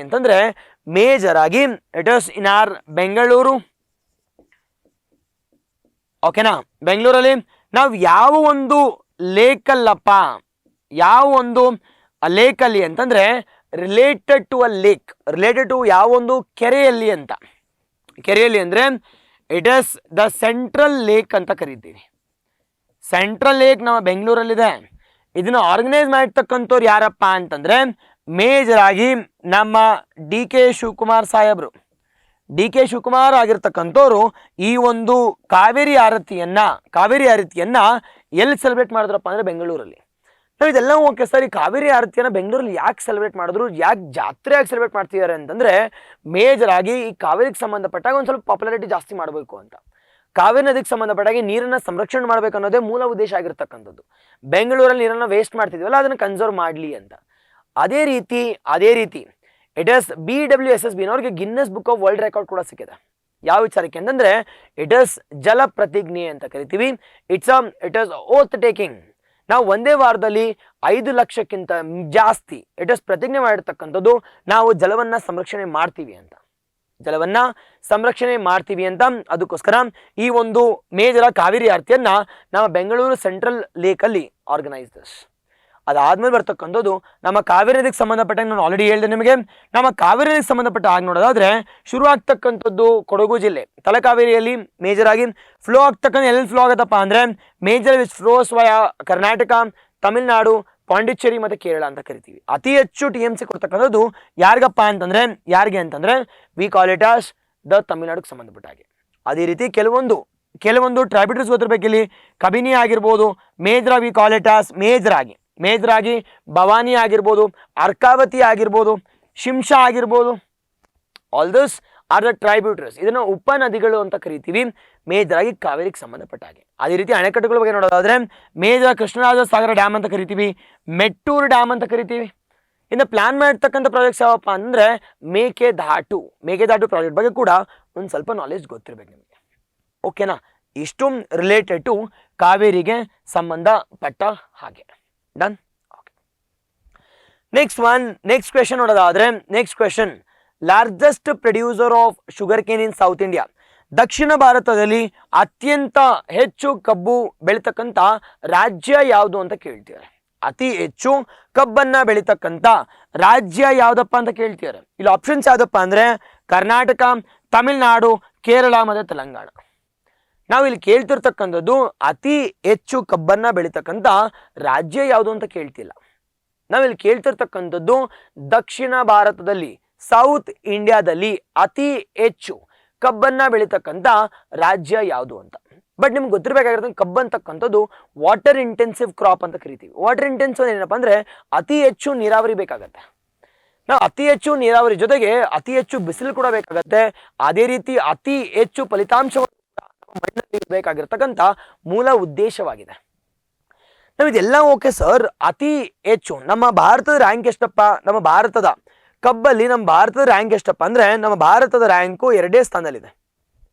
A: ಅಂತಂದ್ರೆ ಮೇಜರ್ ಆಗಿ it is in our Bengaluru. ಓಕೆನಾ? ಬೆಂಗಳೂರಲ್ಲಿ ನಾವು ಯಾವ ಒಂದು ಲೇಕಲ್ಲಪ್ಪ, ಯಾವ ಒಂದು ಲೇಕಲ್ಲಿ ಅಂತಂದ್ರೆ related to a lake, related to ಯಾವ ಒಂದು ಕೆರೆಯಲ್ಲಿ ಅಂತ. ಕೆರೆಯಲ್ಲಿ ಅಂದ್ರೆ it is the central lake ಅಂತ ಕರಿತೀವಿ. ಸೆಂಟ್ರಲ್ ಲೇಕ್ ನಮ್ಮ ಬೆಂಗಳೂರಲ್ಲಿದೆ. ಇದನ್ನ ಆರ್ಗನೈಸ್ ಮಾಡಿರ್ತಕ್ಕಂಥವ್ರು ಯಾರಪ್ಪ ಅಂತಂದ್ರೆ ಮೇಜರ್ ಆಗಿ ನಮ್ಮ ಡಿ ಕೆ ಶಿವಕುಮಾರ್ ಸಾಹೇಬ್ರು. ಡಿ ಕೆ ಶಿವಕುಮಾರ್ ಆಗಿರ್ತಕ್ಕಂಥವ್ರು ಈ ಒಂದು ಕಾವೇರಿ ಆರತಿಯನ್ನ ಎಲ್ಲಿ ಸೆಲೆಬ್ರೇಟ್ ಮಾಡಿದ್ರಪ್ಪ ಅಂದ್ರೆ ಬೆಂಗಳೂರಲ್ಲಿ. ನಾವು ಇದೆಲ್ಲ ಓಕೆ ಸರ್, ಈ ಕಾವೇರಿ ಆರತಿಯನ್ನ ಬೆಂಗಳೂರಲ್ಲಿ ಯಾಕೆ ಸೆಲೆಬ್ರೇಟ್ ಮಾಡಿದ್ರು, ಯಾಕೆ ಜಾತ್ರೆಯಾಗಿ ಸೆಲೆಬ್ರೇಟ್ ಮಾಡ್ತಿದ್ದಾರೆ ಅಂತಂದ್ರೆ ಮೇಜರ್ ಆಗಿ ಈ ಕಾವೇರಿಗೆ ಸಂಬಂಧಪಟ್ಟಾಗ ಒಂದು ಸ್ವಲ್ಪ ಪಾಪ್ಯುಲಾರಿಟಿ ಜಾಸ್ತಿ ಮಾಡಬೇಕು ಅಂತ. ಕಾವೇರಿ ನದಿಗೆ ಸಂಬಂಧಪಟ್ಟಾಗಿ ನೀರನ್ನ ಸಂರಕ್ಷಣೆ ಮಾಡ್ಬೇಕು ಅನ್ನೋದೇ ಮೂಲ ಉದ್ದೇಶ ಆಗಿರ್ತಕ್ಕಂಥದ್ದು. ಬೆಂಗಳೂರಲ್ಲಿ ನೀರನ್ನ ವೇಸ್ಟ್ ಮಾಡ್ತಿದ್ವಲ್ಲ ಅದನ್ನ ಕನ್ಸರ್ವ್ ಮಾಡಲಿ ಅಂತ. ಅದೇ ರೀತಿ ಇಟ್ ಇಸ್ BWSSB ಅವ್ರಿಗೆ Guinness book of world record ಕೂಡ ಸಿಕ್ಕಿದೆ. ಯಾವ ವಿಚಾರಕ್ಕೆ ಅಂತಂದ್ರೆ ಇಟ್ ಇಸ್ ಜಲ ಪ್ರತಿಜ್ಞೆ ಅಂತ ಕರಿತೀವಿ. It is oath taking. ನಾವು ಒಂದೇ ವಾರದಲ್ಲಿ 5 ಲಕ್ಷಕ್ಕಿಂತ ಜಾಸ್ತಿ ಇಟ್ ಇಸ್ ಪ್ರತಿಜ್ಞೆ ಮಾಡಿರ್ತಕ್ಕಂಥದ್ದು ನಾವು ಜಲವನ್ನ ಸಂರಕ್ಷಣೆ ಮಾಡ್ತೀವಿ ಅಂತ. ಅದಕ್ಕೋಸ್ಕರ ಈ ಒಂದು ಮೇಜರ್ ಕಾವೇರಿ ಆರತಿಯನ್ನ ನಮ್ಮ ಬೆಂಗಳೂರು ಸೆಂಟ್ರಲ್ ಲೇಕ್ ಅಲ್ಲಿ ಆರ್ಗನೈಸ್ ದಿಸ್. ಅದಾದ್ಮೇಲೆ ಬರ್ತಕ್ಕಂಥದ್ದು ನಮ್ಮ ಕಾವೇರಿ ನದಿಗೆ ಸಂಬಂಧಪಟ್ಟ ನಾನು ಆಲ್ರೆಡಿ ಹೇಳಿದೆ ನಿಮಗೆ. ನಮ್ಮ ಕಾವೇರಿ ನದಿಗೆ ಸಂಬಂಧಪಟ್ಟ ಆಗಿ ನೋಡೋದಾದ್ರೆ ಶುರು ಆಗ್ತಕ್ಕಂಥದ್ದು ಕೊಡಗು ಜಿಲ್ಲೆ ತಲಕಾವೇರಿಯಲ್ಲಿ ಮೇಜರ್ ಆಗಿ ಫ್ಲೋ ಆಗ್ತಕ್ಕಂಥ ಎಲ್ಲಿ ಫ್ಲೋ ಆಗತ್ತಪ್ಪ ಅಂದ್ರೆ ಮೇಜರ್ ವಿಚ್ ಫ್ಲೋಸ್ ವಯ ಕರ್ನಾಟಕ, ತಮಿಳುನಾಡು, ಪಾಂಡಿಚೇರಿ ಮತ್ತೆ ಕೇರಳ ಅಂತ ಕರಿತೀವಿ. ಅತಿ ಹೆಚ್ಚು TMC ಕೊಡ್ತಕ್ಕಂಥದ್ದು ಯಾರಿಗೆ ಅಂತಂದ್ರೆ V call it as the ತಮಿಳುನಾಡಿಗೆ ಸಂಬಂಧಪಟ್ಟ ಹಾಗೆ. ಅದೇ ರೀತಿ ಕೆಲವೊಂದು ಟ್ರೈಬ್ಯೂಟರೀಸ್ ಗೊತ್ತಿರಬೇಕು. ಇಲ್ಲಿ ಕಬಿನಿ ಆಗಿರ್ಬೋದು, major we call it as major ಆಗಿ ಭವಾನಿ ಆಗಿರ್ಬೋದು, ಅರ್ಕಾವತಿ ಆಗಿರ್ಬೋದು, ಶಿಂಷಾ ಆಗಿರ್ಬೋದು. All this are the tributaries. ಇದನ್ನ ಉಪನದಿಗಳು ಅಂತ ಕರಿತೀವಿ ಮೇಜರ್ ಆಗಿ ಕಾವೇರಿಗೆ ಸಂಬಂಧಪಟ್ಟ ಹಾಗೆ. ಅದೇ ರೀತಿ ಅಣೆಕಟ್ಟುಗಳ ಬಗ್ಗೆ ನೋಡೋದಾದ್ರೆ ಮೇಜರ್ ಕೃಷ್ಣರಾಜ ಸಾಗರ ಡ್ಯಾಮ್ ಅಂತ ಕರಿತೀವಿ, ಮೆಟ್ಟೂರು ಡ್ಯಾಮ್ ಅಂತ ಕರಿತೀವಿ. ಇನ್ನು ಪ್ಲಾನ್ ಮಾಡಿರ್ತಕ್ಕಂಥ ಪ್ರಾಜೆಕ್ಟ್ಸ್ ಯಾವಪ್ಪ ಅಂದ್ರೆ ಮೇಕೆದಾಟು ಪ್ರಾಜೆಕ್ಟ್ ಬಗ್ಗೆ ಕೂಡ ಒಂದು ಸ್ವಲ್ಪ ನಾಲೆಜ್ ಗೊತ್ತಿರಬೇಕು ನಿಮಗೆ. ಓಕೆನಾ? ಇಷ್ಟು ರಿಲೇಟೆಡ್ ಟು ಕಾವೇರಿಗೆ ಸಂಬಂಧಪಟ್ಟ ಹಾಗೆ. ಡನ್. ಓಕೆ, ನೆಕ್ಸ್ಟ್ ಕ್ವೆಶನ್ ನೋಡೋದಾದ್ರೆ largest producer of sugar cane in south India. ದಕ್ಷಿಣ ಭಾರತದಲ್ಲಿ ಅತ್ಯಂತ ಹೆಚ್ಚು ಕಬ್ಬು ಬೆಳೀತಕ್ಕಂಥ ರಾಜ್ಯ ಯಾವುದು ಅಂತ ಕೇಳ್ತಿದ್ದಾರೆ. ಅತಿ ಹೆಚ್ಚು ಕಬ್ಬನ್ನ ಬೆಳೀತಕ್ಕಂಥ ರಾಜ್ಯ ಯಾವ್ದಪ್ಪ ಅಂತ ಕೇಳ್ತಿದ್ದಾರೆ. ಇಲ್ಲಿ ಆಪ್ಷನ್ಸ್ ಯಾವ್ದಪ್ಪ ಅಂದ್ರೆ ಕರ್ನಾಟಕ, ತಮಿಳುನಾಡು, ಕೇರಳ ಮತ್ತೆ ತೆಲಂಗಾಣ. ನಾವು ಇಲ್ಲಿ ಕೇಳ್ತಿರ್ತಕ್ಕಂಥದ್ದು ಅತಿ ಹೆಚ್ಚು ಕಬ್ಬನ್ನ ಬೆಳೀತಕ್ಕಂಥ ರಾಜ್ಯ ಯಾವುದು ಅಂತ ಕೇಳ್ತಿಲ್ಲ. ನಾವಿಲ್ಲಿ ಕೇಳ್ತಿರ್ತಕ್ಕಂಥದ್ದು ದಕ್ಷಿಣ ಭಾರತದಲ್ಲಿ, ಸೌತ್ ಇಂಡಿಯಾದಲ್ಲಿ ಅತಿ ಹೆಚ್ಚು ಕಬ್ಬನ್ನ ಬೆಳೀತಕ್ಕಂಥ ರಾಜ್ಯ ಯಾವುದು ಅಂತ. ಬಟ್ ನಿಮ್ಗೆ ಗೊತ್ತಿರಬೇಕಾಗಿರೋದು ಕಬ್ಬು ಅಂತಕ್ಕಂಥದ್ದು ವಾಟರ್ ಇಂಟೆನ್ಸಿವ್ ಕ್ರಾಪ್ ಅಂತ ಕರಿತೀವಿ. ವಾಟರ್ ಇಂಟೆನ್ಸಿವ್ ಏನಪ್ಪ ಅಂದ್ರೆ ಅತಿ ಹೆಚ್ಚು ನೀರಾವರಿ ಬೇಕಾಗತ್ತೆ. ನಾವು ಅತಿ ಹೆಚ್ಚು ನೀರಾವರಿ ಜೊತೆಗೆ ಅತಿ ಹೆಚ್ಚು ಬಿಸಿಲು ಕೂಡ ಬೇಕಾಗತ್ತೆ. ಅದೇ ರೀತಿ ಅತಿ ಹೆಚ್ಚು ಫಲಿತಾಂಶವನ್ನು ಮಣ್ಣಲ್ಲಿ ಬೇಕಾಗಿರ್ತಕ್ಕಂಥ ಮೂಲ ಉದ್ದೇಶವಾಗಿದೆ. ನಾವು ಇದೆಲ್ಲ ಓಕೆ ಸರ್. ಅತಿ ಹೆಚ್ಚು ನಮ್ಮ ಭಾರತದ ರ್ಯಾಂಕ್ ಎಷ್ಟಪ್ಪ? ನಮ್ಮ ಭಾರತದ ಕಬ್ಬಲ್ಲಿ ನಮ್ಮ ಭಾರತದ ರ್ಯಾಂಕ್ ಎಷ್ಟಪ್ಪ ಅಂದ್ರೆ ನಮ್ಮ ಭಾರತದ ರ್ಯಾಂಕು 2ನೇ ಸ್ಥಾನದಲ್ಲಿದೆ.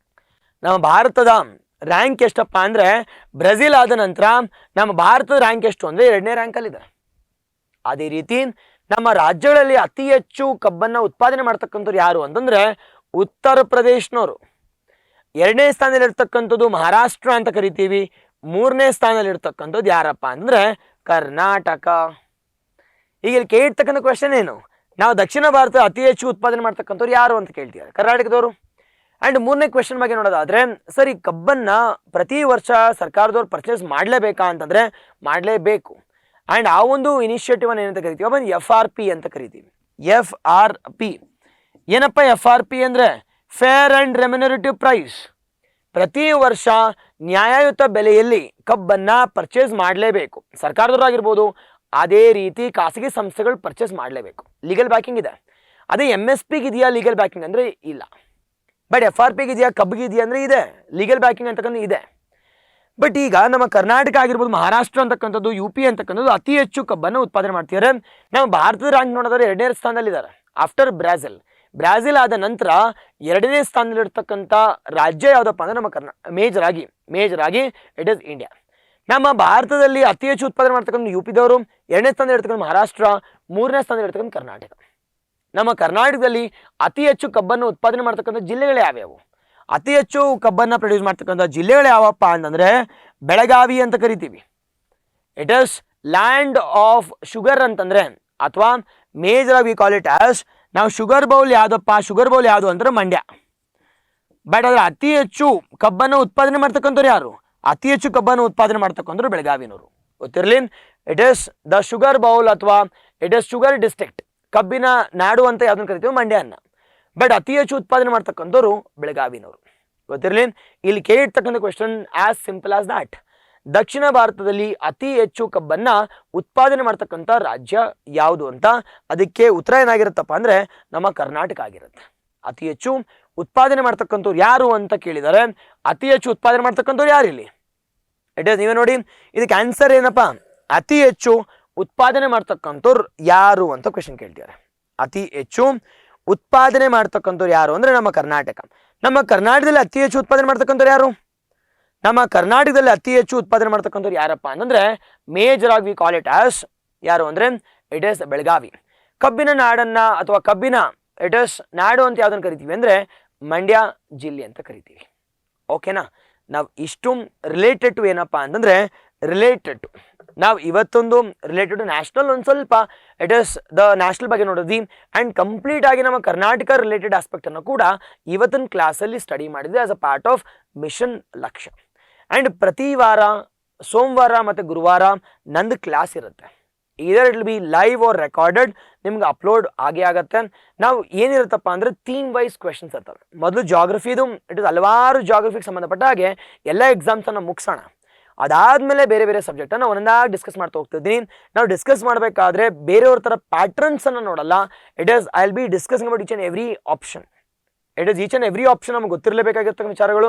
A: ನಮ್ಮ ಭಾರತದ ರ್ಯಾಂಕ್ ಎಷ್ಟಪ್ಪ ಅಂದ್ರೆ ಬ್ರೆಜಿಲ್ ಆದ ನಂತರ ನಮ್ಮ ಭಾರತದ ರ್ಯಾಂಕ್ ಎಷ್ಟು ಅಂದ್ರೆ 2ನೇ ರ್ಯಾಂಕಲ್ಲಿದೆ. ಅದೇ ರೀತಿ ನಮ್ಮ ರಾಜ್ಯಗಳಲ್ಲಿ ಅತಿ ಹೆಚ್ಚು ಕಬ್ಬನ್ನ ಉತ್ಪಾದನೆ ಮಾಡ್ತಕ್ಕಂಥವ್ರು ಯಾರು ಅಂತಂದ್ರೆ ಉತ್ತರ ಪ್ರದೇಶನವರು. 2ನೇ ಸ್ಥಾನದಲ್ಲಿ ಇರ್ತಕ್ಕಂಥದ್ದು ಮಹಾರಾಷ್ಟ್ರ ಅಂತ ಕರಿತೀವಿ. 3ನೇ ಸ್ಥಾನದಲ್ಲಿ ಇರ್ತಕ್ಕಂಥದ್ದು ಯಾರಪ್ಪ ಅಂದ್ರೆ ಕರ್ನಾಟಕ. ಈಗ ಇಲ್ಲಿ ಕೇಳಿರ್ತಕ್ಕಂಥ ಕ್ವೆಶನ್ ಏನು? ನಾವು ದಕ್ಷಿಣ ಭಾರತ ಅತಿ ಹೆಚ್ಚು ಉತ್ಪಾದನೆ ಮಾಡ್ತಕ್ಕಂಥವ್ರು ಯಾರು ಅಂತ ಕೇಳ್ತಿದ್ದಾರೆ, ಕರ್ನಾಟಕದವರು. ಆ್ಯಂಡ್ ಮೂರನೇ ಕ್ವೆಶನ್ ಬಗ್ಗೆ ನೋಡೋದಾದ್ರೆ, ಸರ್ ಈ ಕಬ್ಬನ್ನ ಪ್ರತಿ ವರ್ಷ ಸರ್ಕಾರದವ್ರು ಪರ್ಚೇಸ್ ಮಾಡಲೇಬೇಕಾ ಅಂತಂದರೆ ಮಾಡಲೇಬೇಕು. ಆ್ಯಂಡ್ ಆ ಒಂದು ಇನಿಷಿಯೇಟಿವ್ ಅನ್ನು ಏನಂತ ಕರಿತೀವಿ, ಒಂದು FRP ಅಂತ ಕರಿತೀವಿ. FRP ಏನಪ್ಪ FRP ಅಂದರೆ ಫೇರ್ ಆ್ಯಂಡ್ ರೆಮ್ಯುನರೇಟಿವ್ ಪ್ರೈಸ್. ಪ್ರತಿ ವರ್ಷ ನ್ಯಾಯಯುತ ಬೆಲೆಯಲ್ಲಿ ಕಬ್ಬನ್ನು ಪರ್ಚೇಸ್ ಮಾಡಲೇಬೇಕು. ಸರ್ಕಾರದವರು ಆಗಿರ್ಬೋದು, ಅದೇ ರೀತಿ ಖಾಸಗಿ ಸಂಸ್ಥೆಗಳು ಪರ್ಚೇಸ್ ಮಾಡಲೇಬೇಕು. ಲೀಗಲ್ ಬ್ಯಾಕಿಂಗ್ ಇದೆ. ಅದೇ MSPಗೆ ಇದೆಯಾ ಲೀಗಲ್ ಬ್ಯಾಕಿಂಗ್ ಅಂದರೆ ಇಲ್ಲ. ಬಟ್ FRPಗೆ ಇದೆಯಾ, ಕಬ್ಬಿಗೆ ಇದೆಯಾ ಅಂದರೆ ಇದೆ, ಲೀಗಲ್ ಬ್ಯಾಕಿಂಗ್ ಅಂತಕ್ಕಂಥ ಇದೆ. ಬಟ್ ಈಗ ನಮ್ಮ ಕರ್ನಾಟಕ ಆಗಿರ್ಬೋದು, ಮಹಾರಾಷ್ಟ್ರ ಅಂತಕ್ಕಂಥದ್ದು, UP ಅಂತಕ್ಕಂಥದ್ದು ಅತಿ ಹೆಚ್ಚು ಕಬ್ಬನ್ನು ಉತ್ಪಾದನೆ ಮಾಡ್ತಿದ್ದಾರೆ. ನಮ್ಮ ಭಾರತದ ರ್ಯಾಂಕ್ ನೋಡಿದ್ರೆ 2ನೇ ಸ್ಥಾನದಲ್ಲಿದ್ದಾರೆ ಆಫ್ಟರ್ ಬ್ರಾಜಿಲ್. ಬ್ರಾಜಿಲ್ ಆದ ನಂತರ 2ನೇ ಸ್ಥಾನದಲ್ಲಿರ್ತಕ್ಕಂಥ ರಾಜ್ಯ ಯಾವುದಪ್ಪ ಅಂದರೆ ನಮ್ಮ ಮೇಜರ್ ಆಗಿ ಇಟ್ ಇಸ್ ಇಂಡಿಯಾ. ನಮ್ಮ ಭಾರತದಲ್ಲಿ ಅತಿ ಹೆಚ್ಚು ಉತ್ಪಾದನೆ ಮಾಡ್ತಕ್ಕಂಥ UPದವರು, 2ನೇ ಸ್ಥಾನದಲ್ಲಿರ್ತಕ್ಕಂಥ ಮಹಾರಾಷ್ಟ್ರ, 3ನೇ ಸ್ಥಾನದಲ್ಲಿರ್ತಕ್ಕಂಥ ಕರ್ನಾಟಕ. ನಮ್ಮ ಕರ್ನಾಟಕದಲ್ಲಿ ಅತಿ ಹೆಚ್ಚು ಕಬ್ಬನ್ನು ಉತ್ಪಾದನೆ ಮಾಡ್ತಕ್ಕಂಥ ಜಿಲ್ಲೆಗಳು ಯಾವ್ಯಾವು? ಅತಿ ಹೆಚ್ಚು ಕಬ್ಬನ್ನು ಪ್ರೊಡ್ಯೂಸ್ ಮಾಡ್ತಕ್ಕಂಥ ಜಿಲ್ಲೆಗಳು ಯಾವಪ್ಪ ಅಂತಂದರೆ ಬೆಳಗಾವಿ ಅಂತ ಕರಿತೀವಿ. It his land of sugar ಅಂತಂದರೆ, ಅಥವಾ ಮೇಜರ್ ಆಗಿ ವಿ ಕಾಲ್ ಇಟ್ ಆಸ್, ನಾವು ಶುಗರ್ ಬೌಲ್ ಯಾವುದು ಅಂದ್ರೆ ಮಂಡ್ಯ. ಬಟ್ ಅದರ ಅತಿ ಹೆಚ್ಚು ಕಬ್ಬನ್ನು ಉತ್ಪಾದನೆ ಮಾಡ್ತಕ್ಕಂಥವ್ರು ಯಾರು? ಅತಿ ಹೆಚ್ಚು ಕಬ್ಬನ್ನು ಉತ್ಪಾದನೆ ಮಾಡ್ತಕ್ಕಂಥವ್ರು ಬೆಳಗಾವಿನವರು. ಗೊತ್ತಿರಲಿ, it is the sugar bowl ಅಥವಾ ಇಟ್ ಇಸ್ ಶುಗರ್ ಡಿಸ್ಟ್ರಿಕ್ಟ್, ಕಬ್ಬಿನ ನಾಡು ಅಂತ ಯಾವ್ದನ್ನು ಕರಿತೀವಿ, ಮಂಡ್ಯನ. ಬಟ್ ಅತಿ ಹೆಚ್ಚು ಉತ್ಪಾದನೆ ಮಾಡ್ತಕ್ಕಂಥವ್ರು ಬೆಳಗಾವಿನವರು. ಗೊತ್ತಿರಲಿ, ಇಲ್ಲಿ ಕೇಳಿರ್ತಕ್ಕಂಥ ಕ್ವೆಶನ್ ಆಸ್ ಸಿಂಪಲ್ ಆಸ್ ದಾಟ್. ದಕ್ಷಿಣ ಭಾರತದಲ್ಲಿ ಅತಿ ಹೆಚ್ಚು ಕಬ್ಬನ್ನು ಉತ್ಪಾದನೆ ಮಾಡ್ತಕ್ಕಂಥ ರಾಜ್ಯ ಯಾವುದು ಅಂತ, ಅದಕ್ಕೆ ಉತ್ತರ ಏನಾಗಿರುತ್ತಪ್ಪ ಅಂದರೆ ನಮ್ಮ ಕರ್ನಾಟಕ ಆಗಿರುತ್ತೆ. ಅತಿ ಹೆಚ್ಚು ಉತ್ಪಾದನೆ ಮಾಡ್ತಕ್ಕಂಥವ್ರು ಯಾರು ಅಂತ ಕೇಳಿದರೆ, ಅತಿ ಹೆಚ್ಚು ಉತ್ಪಾದನೆ ಮಾಡ್ತಕ್ಕಂಥವ್ರು ಯಾರು ಇಲ್ಲಿ? ಇಟ್ ಈಸ್, ನೀವೇ ನೋಡಿ, ಇದಕ್ಕೆ ಆನ್ಸರ್ ಏನಪ್ಪ, ಅತಿ ಹೆಚ್ಚು ಉತ್ಪಾದನೆ ಮಾಡ್ತಕ್ಕಂಥವ್ರು ಯಾರು ಅಂತ ಕ್ವೆಶನ್ ಕೇಳ್ತಿದ್ದಾರೆ. ಅತಿ ಹೆಚ್ಚು ಉತ್ಪಾದನೆ ಮಾಡ್ತಕ್ಕಂಥವ್ರು ಯಾರು ಅಂದರೆ ನಮ್ಮ ಕರ್ನಾಟಕ. ನಮ್ಮ ಕರ್ನಾಟಕದಲ್ಲಿ ಅತಿ ಹೆಚ್ಚು ಉತ್ಪಾದನೆ ಮಾಡ್ತಕ್ಕಂಥವ್ರು ಯಾರು? ನಮ್ಮ ಕರ್ನಾಟಕದಲ್ಲಿ ಅತಿ ಹೆಚ್ಚು ಉತ್ಪಾದನೆ ಮಾಡ್ತಕ್ಕಂಥವ್ರು ಯಾರಪ್ಪ ಅಂತಂದರೆ ಮೇಜರ್ ಆಗಿ ವಿ ಕಾಲ್ ಇಟ್ ಆಸ್ ಯಾರು ಅಂದರೆ ಇಟ್ ಈಸ್ ಬೆಳಗಾವಿ. ಕಬ್ಬಿನ ನಾಡನ್ನು ಅಥವಾ ಕಬ್ಬಿನ ಇಟ್ ಈಸ್ ನಾಡು ಅಂತ ಯಾವುದನ್ನು ಕರಿತೀವಿ ಅಂದರೆ ಮಂಡ್ಯ ಜಿಲ್ಲೆ ಅಂತ ಕರಿತೀವಿ. ಓಕೆನಾ? ನಾವು ಇಷ್ಟು ರಿಲೇಟೆಡ್ ಟು ಏನಪ್ಪ ಅಂತಂದರೆ ನಾವು ಇವತ್ತೊಂದು ರಿಲೇಟೆಡ್ ಟು ನ್ಯಾಷನಲ್ ಒಂದು ಸ್ವಲ್ಪ ಇಟ್ ಈಸ್ ದ ನ್ಯಾಷನಲ್ ಬಗ್ಗೆ ನೋಡಿದ್ವಿ. ಆ್ಯಂಡ್ ಕಂಪ್ಲೀಟ್ ಆಗಿ ನಮ್ಮ ಕರ್ನಾಟಕ ರಿಲೇಟೆಡ್ ಆಸ್ಪೆಕ್ಟನ್ನು ಕೂಡ ಇವತ್ತಿನ ಕ್ಲಾಸಲ್ಲಿ ಸ್ಟಡಿ ಮಾಡಿದ್ವಿ as a part of mission Lakshya. And ಪ್ರತಿ ವಾರ ಸೋಮವಾರ ಮತ್ತು ಗುರುವಾರ ನಂದು ಕ್ಲಾಸ್ ಇರುತ್ತೆ. ಇದರ್ it will be live or recorded, ನಿಮ್ಗೆ ಅಪ್ಲೋಡ್ ಆಗೇ ಆಗುತ್ತೆ. ನಾವು ಏನಿರುತ್ತಪ್ಪ ಅಂದರೆ ಥೀಮ್ ವೈಸ್ ಕ್ವೆಶನ್ಸ್ ಇರ್ತವೆ. ಮೊದಲು ಜಾಗ್ರಫಿದು ಇಟ್ ಇಸ್ ಹಲವಾರು ಜಾಗ್ರಫಿಗೆ ಸಂಬಂಧಪಟ್ಟ ಹಾಗೆ ಎಲ್ಲ ಎಕ್ಸಾಮ್ಸನ್ನು ಮುಗಿಸೋಣ. ಅದಾದಮೇಲೆ ಬೇರೆ ಬೇರೆ ಸಬ್ಜೆಕ್ಟನ್ನು ಒಂದೊಂದಾಗಿ ಡಿಸ್ಕಸ್ ಮಾಡ್ತಾ ಹೋಗ್ತಿದ್ದೀನಿ. ನಾವು ಡಿಸ್ಕಸ್ ಮಾಡಬೇಕಾದ್ರೆ ಬೇರೆಯವ್ರ ಥರ ಪ್ಯಾಟ್ರನ್ಸನ್ನು ನೋಡಲ್ಲ. It is I will be discussing about each and every option. It is each and every option ನಮ್ಗೆ ಗೊತ್ತಿರಲೇಬೇಕಾಗಿರ್ತಕ್ಕಂಥ ವಿಚಾರಗಳು.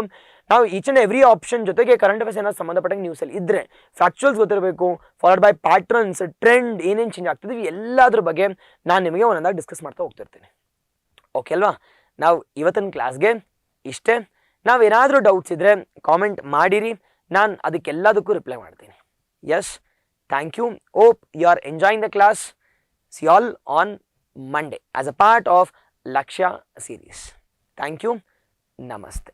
A: ನಾವು ಈಚ್ ಆ್ಯಂಡ್ ಎವ್ರಿ ಆಪ್ಷನ್ ಜೊತೆಗೆ ಕರೆಂಟ್ ಅಫೇರ್ಸ್ ಏನಾದ್ರು ಸಂಬಂಧಪಟ್ಟಂಗೆ ನ್ಯೂಸಲ್ಲಿ ಇದ್ದರೆ ಫ್ಯಾಕ್ಚುಯಲ್ಸ್ ಗೊತ್ತಿರಬೇಕು, ಫಾಲೋಡ್ ಬೈ ಪ್ಯಾಟ್ರನ್ಸ್, ಟ್ರೆಂಡ್ ಏನೇನು ಚೇಂಜ್ ಆಗ್ತಿದ್ವಿ ಎಲ್ಲದ್ರ ಬಗ್ಗೆ ನಾನು ನಿಮಗೆ ಒಂದೊಂದಾಗಿ ಡಿಸ್ಕಸ್ ಮಾಡ್ತಾ ಹೋಗ್ತಿರ್ತೀನಿ. ಓಕೆ ಅಲ್ವಾ? ನಾವು ಇವತ್ತಿನ ಕ್ಲಾಸ್ಗೆ ಇಷ್ಟೇ. ನಾವೇನಾದರೂ ಡೌಟ್ಸ್ ಇದ್ದರೆ ಕಾಮೆಂಟ್ ಮಾಡಿರಿ, ನಾನು ಅದಕ್ಕೆಲ್ಲದಕ್ಕೂ ರಿಪ್ಲೈ ಮಾಡ್ತೀನಿ. Yes, thank you. Hope you are enjoying the class. See all on Monday as a part of Lakshya series. Thank you. ನಮಸ್ತೆ.